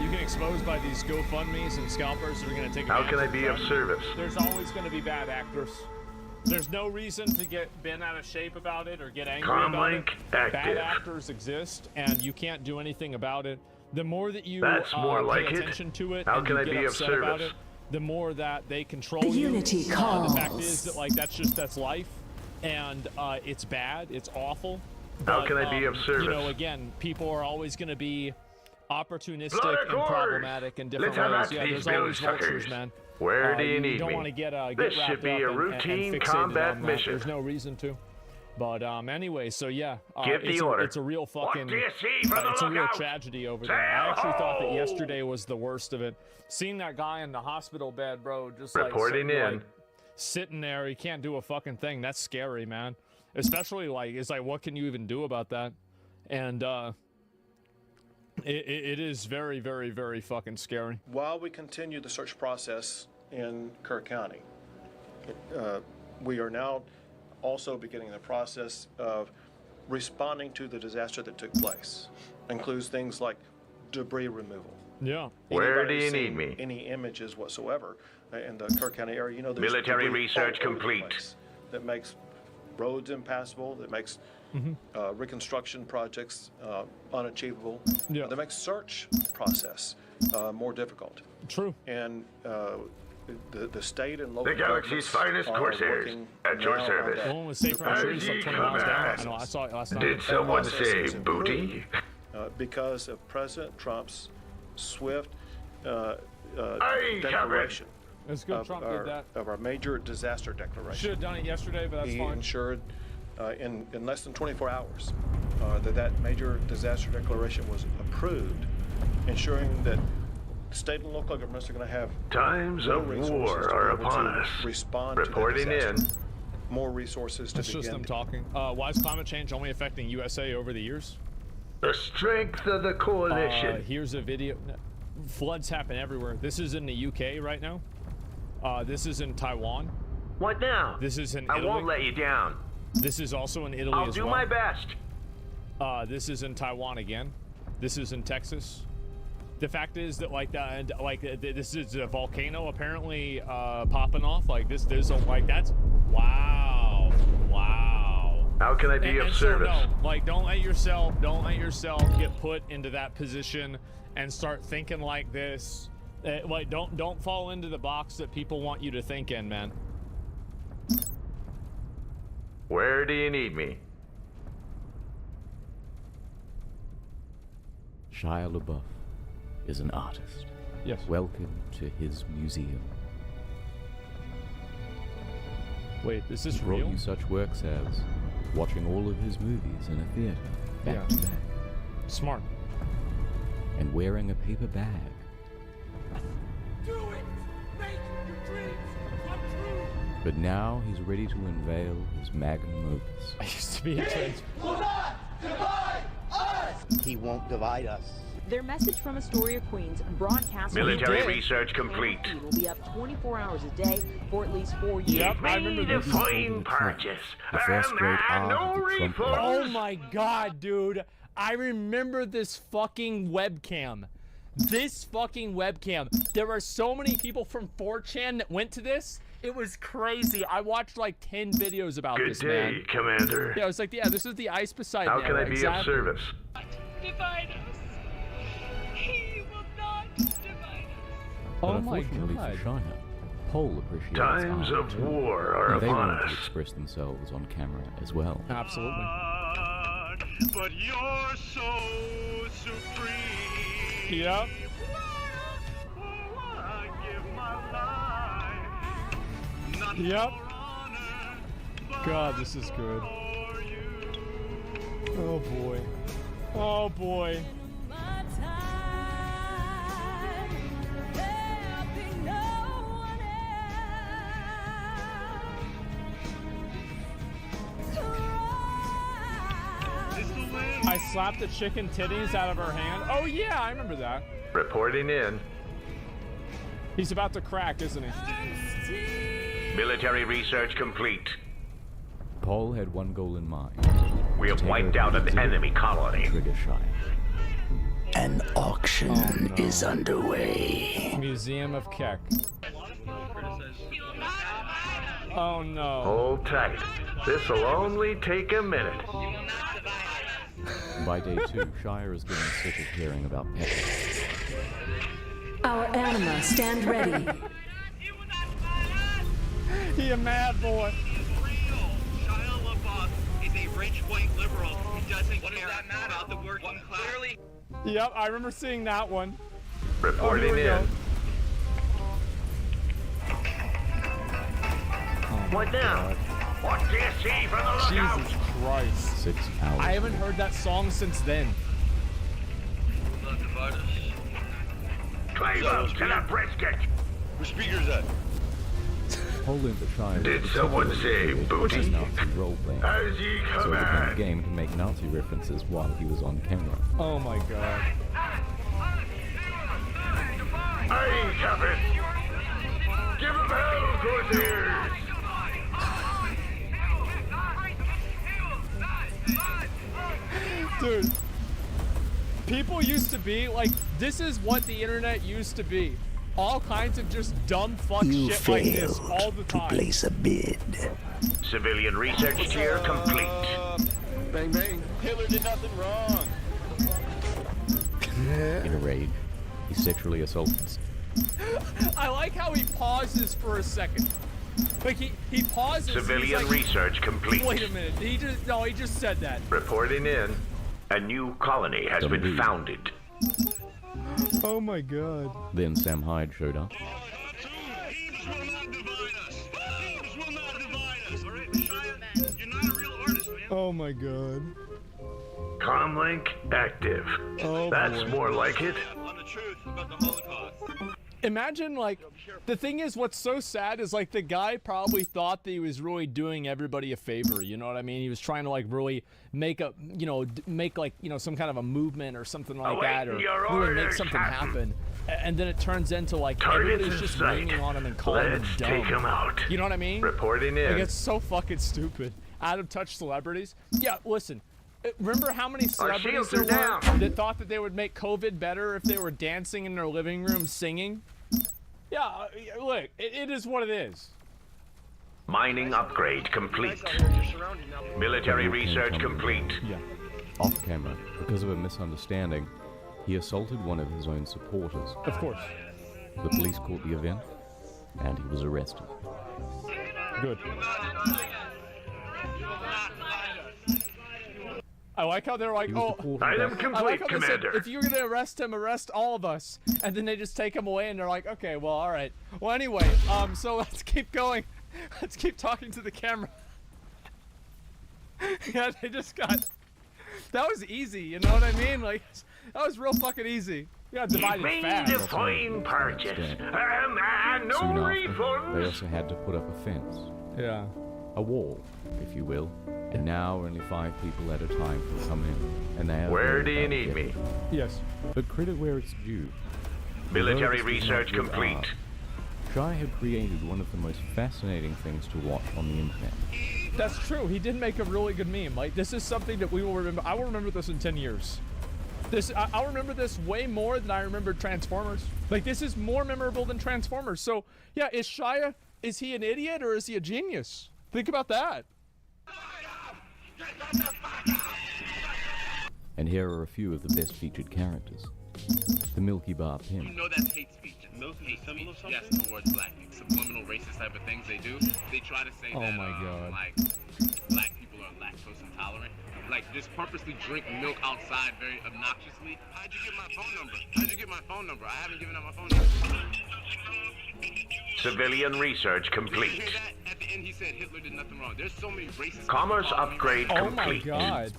[SPEAKER 2] You get exposed by these GoFundMes and scalpers that are going to take
[SPEAKER 3] How can I
[SPEAKER 2] advantage
[SPEAKER 3] be
[SPEAKER 2] of
[SPEAKER 3] of
[SPEAKER 2] that.
[SPEAKER 3] service?
[SPEAKER 2] There's always going to be bad actors. There's no reason to get bent out of shape about it or get angry about it.
[SPEAKER 3] Comlink
[SPEAKER 2] Bad
[SPEAKER 3] active.
[SPEAKER 2] actors exist, and you can't do anything about it. The more that you
[SPEAKER 3] That's more like
[SPEAKER 2] pay
[SPEAKER 3] it.
[SPEAKER 2] attention to it
[SPEAKER 3] How
[SPEAKER 2] and
[SPEAKER 3] can
[SPEAKER 2] you
[SPEAKER 3] I
[SPEAKER 2] get
[SPEAKER 3] be of
[SPEAKER 2] upset about
[SPEAKER 3] service?
[SPEAKER 2] it, the more that they control you.
[SPEAKER 7] Unity
[SPEAKER 2] The
[SPEAKER 7] calls.
[SPEAKER 2] fact is that like that's life, and it's bad, it's awful.
[SPEAKER 3] How
[SPEAKER 2] But,
[SPEAKER 3] can I be of service?
[SPEAKER 2] You know, again, people are always going to be opportunistic
[SPEAKER 3] Blood
[SPEAKER 2] and
[SPEAKER 3] accord.
[SPEAKER 2] problematic in different
[SPEAKER 3] Let's have
[SPEAKER 2] ways.
[SPEAKER 3] at
[SPEAKER 2] Yeah,
[SPEAKER 3] these
[SPEAKER 2] there's always
[SPEAKER 3] bloodsuckers.
[SPEAKER 2] vultures, man.
[SPEAKER 3] Where do you need
[SPEAKER 2] don't
[SPEAKER 3] me?
[SPEAKER 2] want to get
[SPEAKER 3] This
[SPEAKER 2] wrapped
[SPEAKER 3] should be
[SPEAKER 2] up
[SPEAKER 3] a
[SPEAKER 2] and
[SPEAKER 3] routine
[SPEAKER 2] fixated
[SPEAKER 3] combat
[SPEAKER 2] on that.
[SPEAKER 3] mission.
[SPEAKER 2] There's no reason to. But anyway, so yeah,
[SPEAKER 3] Give the order.
[SPEAKER 2] It's a real fucking.
[SPEAKER 3] What do you see from the
[SPEAKER 2] it's a real
[SPEAKER 3] lookout?
[SPEAKER 2] tragedy over
[SPEAKER 3] Sail
[SPEAKER 2] there. I actually thought that
[SPEAKER 3] ho!
[SPEAKER 2] yesterday was the worst of it. Seeing that guy in the hospital bed, bro, just
[SPEAKER 3] Reporting
[SPEAKER 2] like,
[SPEAKER 3] in.
[SPEAKER 2] like sitting there, he can't do a fucking thing. That's scary, man. Especially like it's like, what can you even do about that? And it is very, very, very fucking scary.
[SPEAKER 17] While we continue the search process in Kerr County, we are now also beginning the process of responding to the disaster that took place. Includes things like debris removal.
[SPEAKER 2] Yeah.
[SPEAKER 3] Where
[SPEAKER 17] Anybody
[SPEAKER 3] do you
[SPEAKER 17] seen
[SPEAKER 3] need me?
[SPEAKER 17] Any images whatsoever in the Kerr County area? You know, there's
[SPEAKER 3] Military
[SPEAKER 17] debris
[SPEAKER 3] research
[SPEAKER 17] all over the
[SPEAKER 3] complete.
[SPEAKER 17] place that makes roads impassable, that makes reconstruction projects unachievable, that makes search process more difficult.
[SPEAKER 2] True.
[SPEAKER 17] And the state and local
[SPEAKER 3] The galaxy's
[SPEAKER 17] governments
[SPEAKER 3] finest
[SPEAKER 17] are
[SPEAKER 3] Corsairs
[SPEAKER 17] working
[SPEAKER 3] at your
[SPEAKER 17] now on
[SPEAKER 3] service.
[SPEAKER 17] that.
[SPEAKER 2] The one with safe round trees, like 20 miles down. I know, I saw it last night.
[SPEAKER 3] Did someone
[SPEAKER 17] process
[SPEAKER 3] say
[SPEAKER 17] is
[SPEAKER 3] booty?
[SPEAKER 17] improved, because of President Trump's swift declaration
[SPEAKER 2] It's good
[SPEAKER 17] of
[SPEAKER 2] Trump
[SPEAKER 17] our,
[SPEAKER 2] did that.
[SPEAKER 17] of our major disaster declaration.
[SPEAKER 2] Should have done it yesterday, but that's
[SPEAKER 17] He
[SPEAKER 2] fine.
[SPEAKER 17] ensured in less than 24 hours that major disaster declaration was approved, ensuring that state and local governments are going to have
[SPEAKER 3] Times
[SPEAKER 17] more
[SPEAKER 3] of
[SPEAKER 17] resources
[SPEAKER 3] war
[SPEAKER 17] to be
[SPEAKER 3] are
[SPEAKER 17] able
[SPEAKER 3] upon
[SPEAKER 17] to
[SPEAKER 3] us.
[SPEAKER 17] respond
[SPEAKER 3] Reporting
[SPEAKER 17] to the
[SPEAKER 3] in.
[SPEAKER 17] disaster. More resources to
[SPEAKER 2] It's just
[SPEAKER 17] begin
[SPEAKER 2] them talking. Why is climate change only affecting USA over the years?
[SPEAKER 3] The strength of the coalition.
[SPEAKER 2] Here's a video. Floods happen everywhere. This is in the UK right now. This is in Taiwan.
[SPEAKER 3] What now?
[SPEAKER 2] This is in
[SPEAKER 3] I
[SPEAKER 2] Italy.
[SPEAKER 3] won't let you down.
[SPEAKER 2] This is also in Italy
[SPEAKER 3] I'll
[SPEAKER 2] as
[SPEAKER 3] do
[SPEAKER 2] well.
[SPEAKER 3] my best.
[SPEAKER 2] This is in Taiwan again. This is in Texas. The fact is that this is a volcano apparently popping off. Like this, there's a that's wow.
[SPEAKER 3] How can I be of service?
[SPEAKER 2] So no, like don't let yourself get put into that position and start thinking like this. Like don't fall into the box that people want you to think in, man.
[SPEAKER 3] Where do you need me?
[SPEAKER 21] Shia LaBeouf is an artist.
[SPEAKER 2] Yes.
[SPEAKER 21] Welcome to his museum.
[SPEAKER 2] Wait, is this
[SPEAKER 21] He brought
[SPEAKER 2] real?
[SPEAKER 21] you such works as watching all of his movies in a theater, back to back.
[SPEAKER 2] Smart.
[SPEAKER 21] And wearing a paper bag.
[SPEAKER 20] Do it! Make your dreams come true!
[SPEAKER 21] But now he's ready to unveil his magnum opus.
[SPEAKER 2] I used to be a trans.
[SPEAKER 20] Will not divide us!
[SPEAKER 1] He won't divide us.
[SPEAKER 22] Their message from Astoria, Queens, broadcast.
[SPEAKER 3] Military research complete.
[SPEAKER 22] Will be up 24 hours a day for at least 4 years.
[SPEAKER 2] Yep, I remember
[SPEAKER 3] Made a
[SPEAKER 2] this.
[SPEAKER 3] fine purchase.
[SPEAKER 21] The first great art
[SPEAKER 3] no
[SPEAKER 21] of the Trump
[SPEAKER 3] refunds.
[SPEAKER 2] Oh my god, dude. I remember this fucking webcam. This fucking webcam. There were so many people from 4chan that went to this. It was crazy. I watched like 10 videos about
[SPEAKER 3] Good
[SPEAKER 2] this,
[SPEAKER 3] day,
[SPEAKER 2] man.
[SPEAKER 3] Commander.
[SPEAKER 2] Yeah, I was like, yeah, this is the Ice Poseidon.
[SPEAKER 3] How can I
[SPEAKER 2] era,
[SPEAKER 3] be
[SPEAKER 2] exactly.
[SPEAKER 3] of service?
[SPEAKER 20] Divide us! He will not divide us!
[SPEAKER 21] But
[SPEAKER 2] Oh my
[SPEAKER 21] unfortunately
[SPEAKER 2] god.
[SPEAKER 21] for China, Pole appreciates
[SPEAKER 3] Times
[SPEAKER 21] art.
[SPEAKER 3] of war are
[SPEAKER 21] And they
[SPEAKER 3] upon
[SPEAKER 21] wanted to
[SPEAKER 3] us.
[SPEAKER 21] express themselves on camera as well.
[SPEAKER 2] Absolutely.
[SPEAKER 20] But you're so supreme.
[SPEAKER 2] Yep.
[SPEAKER 20] I give my life. Not
[SPEAKER 2] Yep.
[SPEAKER 20] for honor,
[SPEAKER 2] God, this is good. Oh boy. Oh boy. I slapped the chicken titties out of her hand. Oh yeah, I remember that.
[SPEAKER 3] Reporting in.
[SPEAKER 2] He's about to crack, isn't he?
[SPEAKER 3] Military research complete.
[SPEAKER 21] Paul had one goal in mind.
[SPEAKER 3] We
[SPEAKER 21] to
[SPEAKER 3] have
[SPEAKER 21] take
[SPEAKER 3] wiped
[SPEAKER 21] over
[SPEAKER 3] out
[SPEAKER 21] the
[SPEAKER 3] an
[SPEAKER 21] exhibit
[SPEAKER 3] enemy colony.
[SPEAKER 21] Trigger Shire.
[SPEAKER 1] An auction is underway.
[SPEAKER 2] Museum of Keck. Oh no.
[SPEAKER 3] Hold tight. This'll only take a minute.
[SPEAKER 21] By day 2, Shire is getting sick of hearing about pets.
[SPEAKER 7] Our anima stand ready.
[SPEAKER 2] He a mad boy.
[SPEAKER 20] Shia LaBeouf is a rich white liberal who doesn't care about the working class. Clearly.
[SPEAKER 2] Yep, I remember seeing that one.
[SPEAKER 3] Reporting
[SPEAKER 2] we go.
[SPEAKER 3] in. What now? What do you see from the lookout?
[SPEAKER 2] Jesus Christ.
[SPEAKER 21] 6 hours.
[SPEAKER 2] I haven't heard that song since then.
[SPEAKER 3] Climb up to the brisket.
[SPEAKER 10] Where speakers at?
[SPEAKER 21] Paul learned that Shire
[SPEAKER 3] Did
[SPEAKER 21] is
[SPEAKER 3] someone
[SPEAKER 21] particularly
[SPEAKER 3] say
[SPEAKER 21] good
[SPEAKER 3] booty?
[SPEAKER 21] at Nazi role-playing.
[SPEAKER 3] As ye
[SPEAKER 21] So it became a
[SPEAKER 3] command.
[SPEAKER 21] game to make Nazi references while he was on camera.
[SPEAKER 2] Oh my god.
[SPEAKER 3] Aye, Captain. Give him hell, Corsairs.
[SPEAKER 2] Dude, people used to be like, this is what the internet used to be. All kinds of just dumb fuck
[SPEAKER 1] You
[SPEAKER 2] shit like this
[SPEAKER 1] failed
[SPEAKER 2] all the
[SPEAKER 1] to
[SPEAKER 2] time.
[SPEAKER 1] place a bid.
[SPEAKER 3] Civilian research tier complete.
[SPEAKER 10] Bang, bang. Hitler did nothing wrong.
[SPEAKER 21] In a rage, he sexually assaults.
[SPEAKER 2] I like how he pauses for a second. Like he pauses. and he's
[SPEAKER 3] Civilian
[SPEAKER 2] like,
[SPEAKER 3] research complete.
[SPEAKER 2] Wait a minute. He just said that.
[SPEAKER 3] Reporting in. A new colony has been
[SPEAKER 21] Indeed.
[SPEAKER 3] founded.
[SPEAKER 2] Oh my god.
[SPEAKER 21] Then Sam Hyde showed up.
[SPEAKER 2] Oh my god.
[SPEAKER 3] Comlink active.
[SPEAKER 2] Oh
[SPEAKER 3] That's
[SPEAKER 2] boy.
[SPEAKER 3] more like it.
[SPEAKER 2] Imagine, like, the thing is, what's so sad is, like, the guy probably thought that he was really doing everybody a favor, you know what I mean? He was trying to, like, really make a, you know, make, like, you know, some kind of a movement or something like that, or
[SPEAKER 3] Awaiting your
[SPEAKER 2] really make
[SPEAKER 3] orders,
[SPEAKER 2] something
[SPEAKER 3] Captain.
[SPEAKER 2] happen. And then it turns into, like,
[SPEAKER 3] Targets
[SPEAKER 2] everybody's
[SPEAKER 3] in
[SPEAKER 2] just
[SPEAKER 3] sight.
[SPEAKER 2] leaning on him and calling
[SPEAKER 3] Let's
[SPEAKER 2] him dumb.
[SPEAKER 3] take him out.
[SPEAKER 2] You know what I mean?
[SPEAKER 3] Reporting in.
[SPEAKER 2] Like, it's so fucking stupid. Out of touch celebrities. Yeah, listen. Remember how many celebrities
[SPEAKER 3] shields are
[SPEAKER 2] there were
[SPEAKER 3] down.
[SPEAKER 2] that thought that they would make COVID better if they were dancing in their living room singing? Yeah, look, it is what it is.
[SPEAKER 3] Mining upgrade complete. Military research complete.
[SPEAKER 2] Yeah.
[SPEAKER 21] Off camera, because of a misunderstanding, he assaulted one of his own supporters.
[SPEAKER 2] Of course.
[SPEAKER 21] The police caught the event, and he was arrested.
[SPEAKER 2] Good. I like how they're like,
[SPEAKER 21] He was
[SPEAKER 2] oh,
[SPEAKER 21] deported
[SPEAKER 3] Item
[SPEAKER 21] back-
[SPEAKER 2] I like
[SPEAKER 3] complete,
[SPEAKER 2] how they said,
[SPEAKER 3] Commander.
[SPEAKER 2] if you're gonna arrest him, arrest all of us, and then they just take him away, and they're like, okay, well, all right. Well, anyway, so let's keep going. Let's keep talking to the camera. Yeah, they just got... That was easy, you know what I mean? Like, that was real fucking easy. You got divided fast.
[SPEAKER 3] A fine purchase. No
[SPEAKER 21] Soon after,
[SPEAKER 3] refunds.
[SPEAKER 21] they also had to put up a fence.
[SPEAKER 2] Yeah.
[SPEAKER 21] A wall, if you will. And now only 5 people at a time can come in, and they are
[SPEAKER 3] Where do you
[SPEAKER 21] about
[SPEAKER 3] need me?
[SPEAKER 2] Yes.
[SPEAKER 21] But credit where it's due.
[SPEAKER 3] Military
[SPEAKER 21] Although this was
[SPEAKER 3] research
[SPEAKER 21] not good
[SPEAKER 3] complete.
[SPEAKER 21] art, Shy had created one of the most fascinating things to watch on the internet.
[SPEAKER 2] That's true. He did make a really good meme. Like, this is something that we will remember. I will remember this in 10 years. I'll remember this way more than I remember Transformers. Like, this is more memorable than Transformers. So, yeah, is Shia, is he an idiot or is he a genius? Think about that.
[SPEAKER 21] And here are a few of the best featured characters. The Milky Bar Pimp.
[SPEAKER 20] You know that's hate speech. Hate speech, yes, towards black people. Subliminal racist type of things they do. They try to say that,
[SPEAKER 2] my God.
[SPEAKER 20] like, black people are lactose intolerant. Like, just purposely drink milk outside very obnoxiously. How'd you get my phone number? How'd you get my phone number? I haven't given out my phone number.
[SPEAKER 3] Civilian research
[SPEAKER 20] Did you
[SPEAKER 3] complete.
[SPEAKER 20] hear that? At the end, he said Hitler did nothing wrong. There's so many racist...
[SPEAKER 3] Commerce
[SPEAKER 20] people calling me
[SPEAKER 3] upgrade
[SPEAKER 20] racist.
[SPEAKER 3] complete.
[SPEAKER 2] God.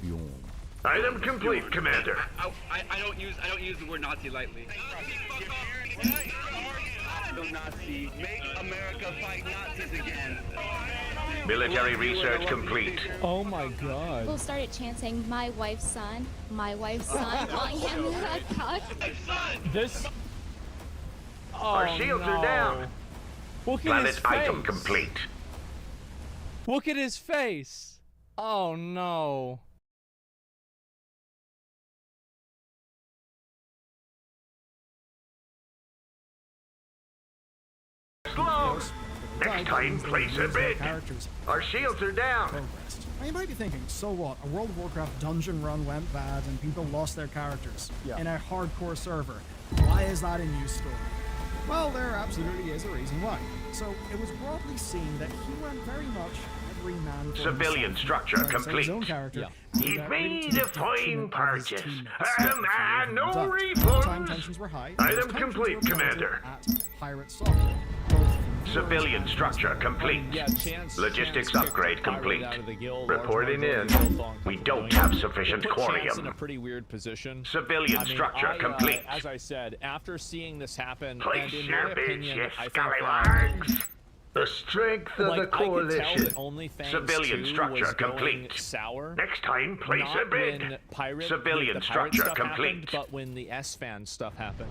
[SPEAKER 3] Item complete, Commander.
[SPEAKER 20] I don't use the word Nazi lightly. No Nazi. Make America fight Nazis again.
[SPEAKER 3] Military research complete.
[SPEAKER 2] Oh my God.
[SPEAKER 4] People started chanting, my wife's son, calling him a cuck.
[SPEAKER 2] This...
[SPEAKER 3] Our shields are down.
[SPEAKER 2] Look at
[SPEAKER 3] Planet
[SPEAKER 2] his face.
[SPEAKER 3] item complete.
[SPEAKER 2] Look at his face. Oh no.
[SPEAKER 3] Slow. Next time, place a bid. Our shields are down.
[SPEAKER 6] Now you might be thinking, so what? A World of Warcraft dungeon run went bad and people lost their characters in a hardcore server. Why is that a news story? Well, there absolutely is a reason why. So it was broadly seen that he went very much every man for
[SPEAKER 3] Civilian
[SPEAKER 6] himself.
[SPEAKER 3] structure
[SPEAKER 6] So his
[SPEAKER 3] complete.
[SPEAKER 6] own character.
[SPEAKER 3] He made a fine purchase. No
[SPEAKER 6] Time
[SPEAKER 3] refunds.
[SPEAKER 6] tensions were high.
[SPEAKER 3] Item complete, Commander.
[SPEAKER 6] At Pirate Software.
[SPEAKER 3] Civilian structure complete. Logistics upgrade complete. Reporting in. We don't have sufficient
[SPEAKER 2] Put Chance in a
[SPEAKER 3] corium.
[SPEAKER 2] pretty weird position.
[SPEAKER 3] Civilian structure complete.
[SPEAKER 2] As I said, after seeing this happen,
[SPEAKER 3] Place
[SPEAKER 2] and in
[SPEAKER 3] your
[SPEAKER 2] my
[SPEAKER 3] bids,
[SPEAKER 2] opinion,
[SPEAKER 3] you
[SPEAKER 2] I think
[SPEAKER 3] scallywags. The strength of
[SPEAKER 2] like,
[SPEAKER 3] the
[SPEAKER 2] I could tell
[SPEAKER 3] coalition.
[SPEAKER 2] that OnlyFans
[SPEAKER 3] Civilian
[SPEAKER 2] 2
[SPEAKER 3] structure
[SPEAKER 2] was going
[SPEAKER 3] complete.
[SPEAKER 2] sour.
[SPEAKER 3] Next time, place
[SPEAKER 2] Not
[SPEAKER 3] a bid.
[SPEAKER 2] when Pirate,
[SPEAKER 3] Civilian
[SPEAKER 2] the Pirate
[SPEAKER 3] structure
[SPEAKER 2] stuff
[SPEAKER 3] complete.
[SPEAKER 2] happened, but when the S-Fan stuff happened.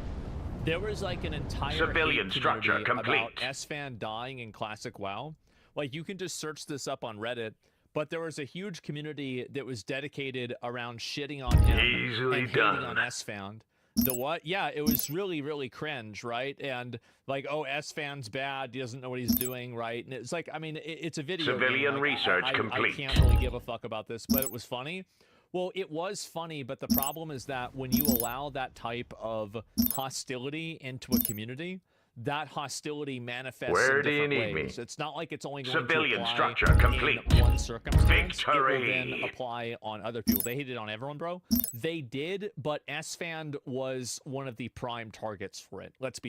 [SPEAKER 2] There was like an entire
[SPEAKER 3] Civilian
[SPEAKER 2] hate
[SPEAKER 3] structure
[SPEAKER 2] community
[SPEAKER 3] complete.
[SPEAKER 2] about S-Fan dying in Classic WoW. Like, you can just search this up on Reddit, but there was a huge community that was dedicated around shitting on him
[SPEAKER 3] Easily
[SPEAKER 2] and
[SPEAKER 3] done.
[SPEAKER 2] hating on S-Fan. The what? Yeah, it was really, really cringe, right? And like, oh, S-Fan's bad. He doesn't know what he's doing, right? And it's like, I mean, it's a video.
[SPEAKER 3] Civilian
[SPEAKER 2] game. Like,
[SPEAKER 3] research complete.
[SPEAKER 2] I can't really give a fuck about this, but it was funny. Well, it was funny, but the problem is that when you allow that type of hostility into a community, that hostility manifests
[SPEAKER 3] Where
[SPEAKER 2] in
[SPEAKER 3] do you
[SPEAKER 2] different
[SPEAKER 3] need
[SPEAKER 2] ways.
[SPEAKER 3] me?
[SPEAKER 2] It's not like it's only going
[SPEAKER 3] Civilian
[SPEAKER 2] to apply
[SPEAKER 3] structure complete.
[SPEAKER 2] in one circumstance.
[SPEAKER 3] Victory.
[SPEAKER 2] It will then apply on other people. They hated on everyone, bro. They did, but S-Fan was one of the prime targets for it. Let's be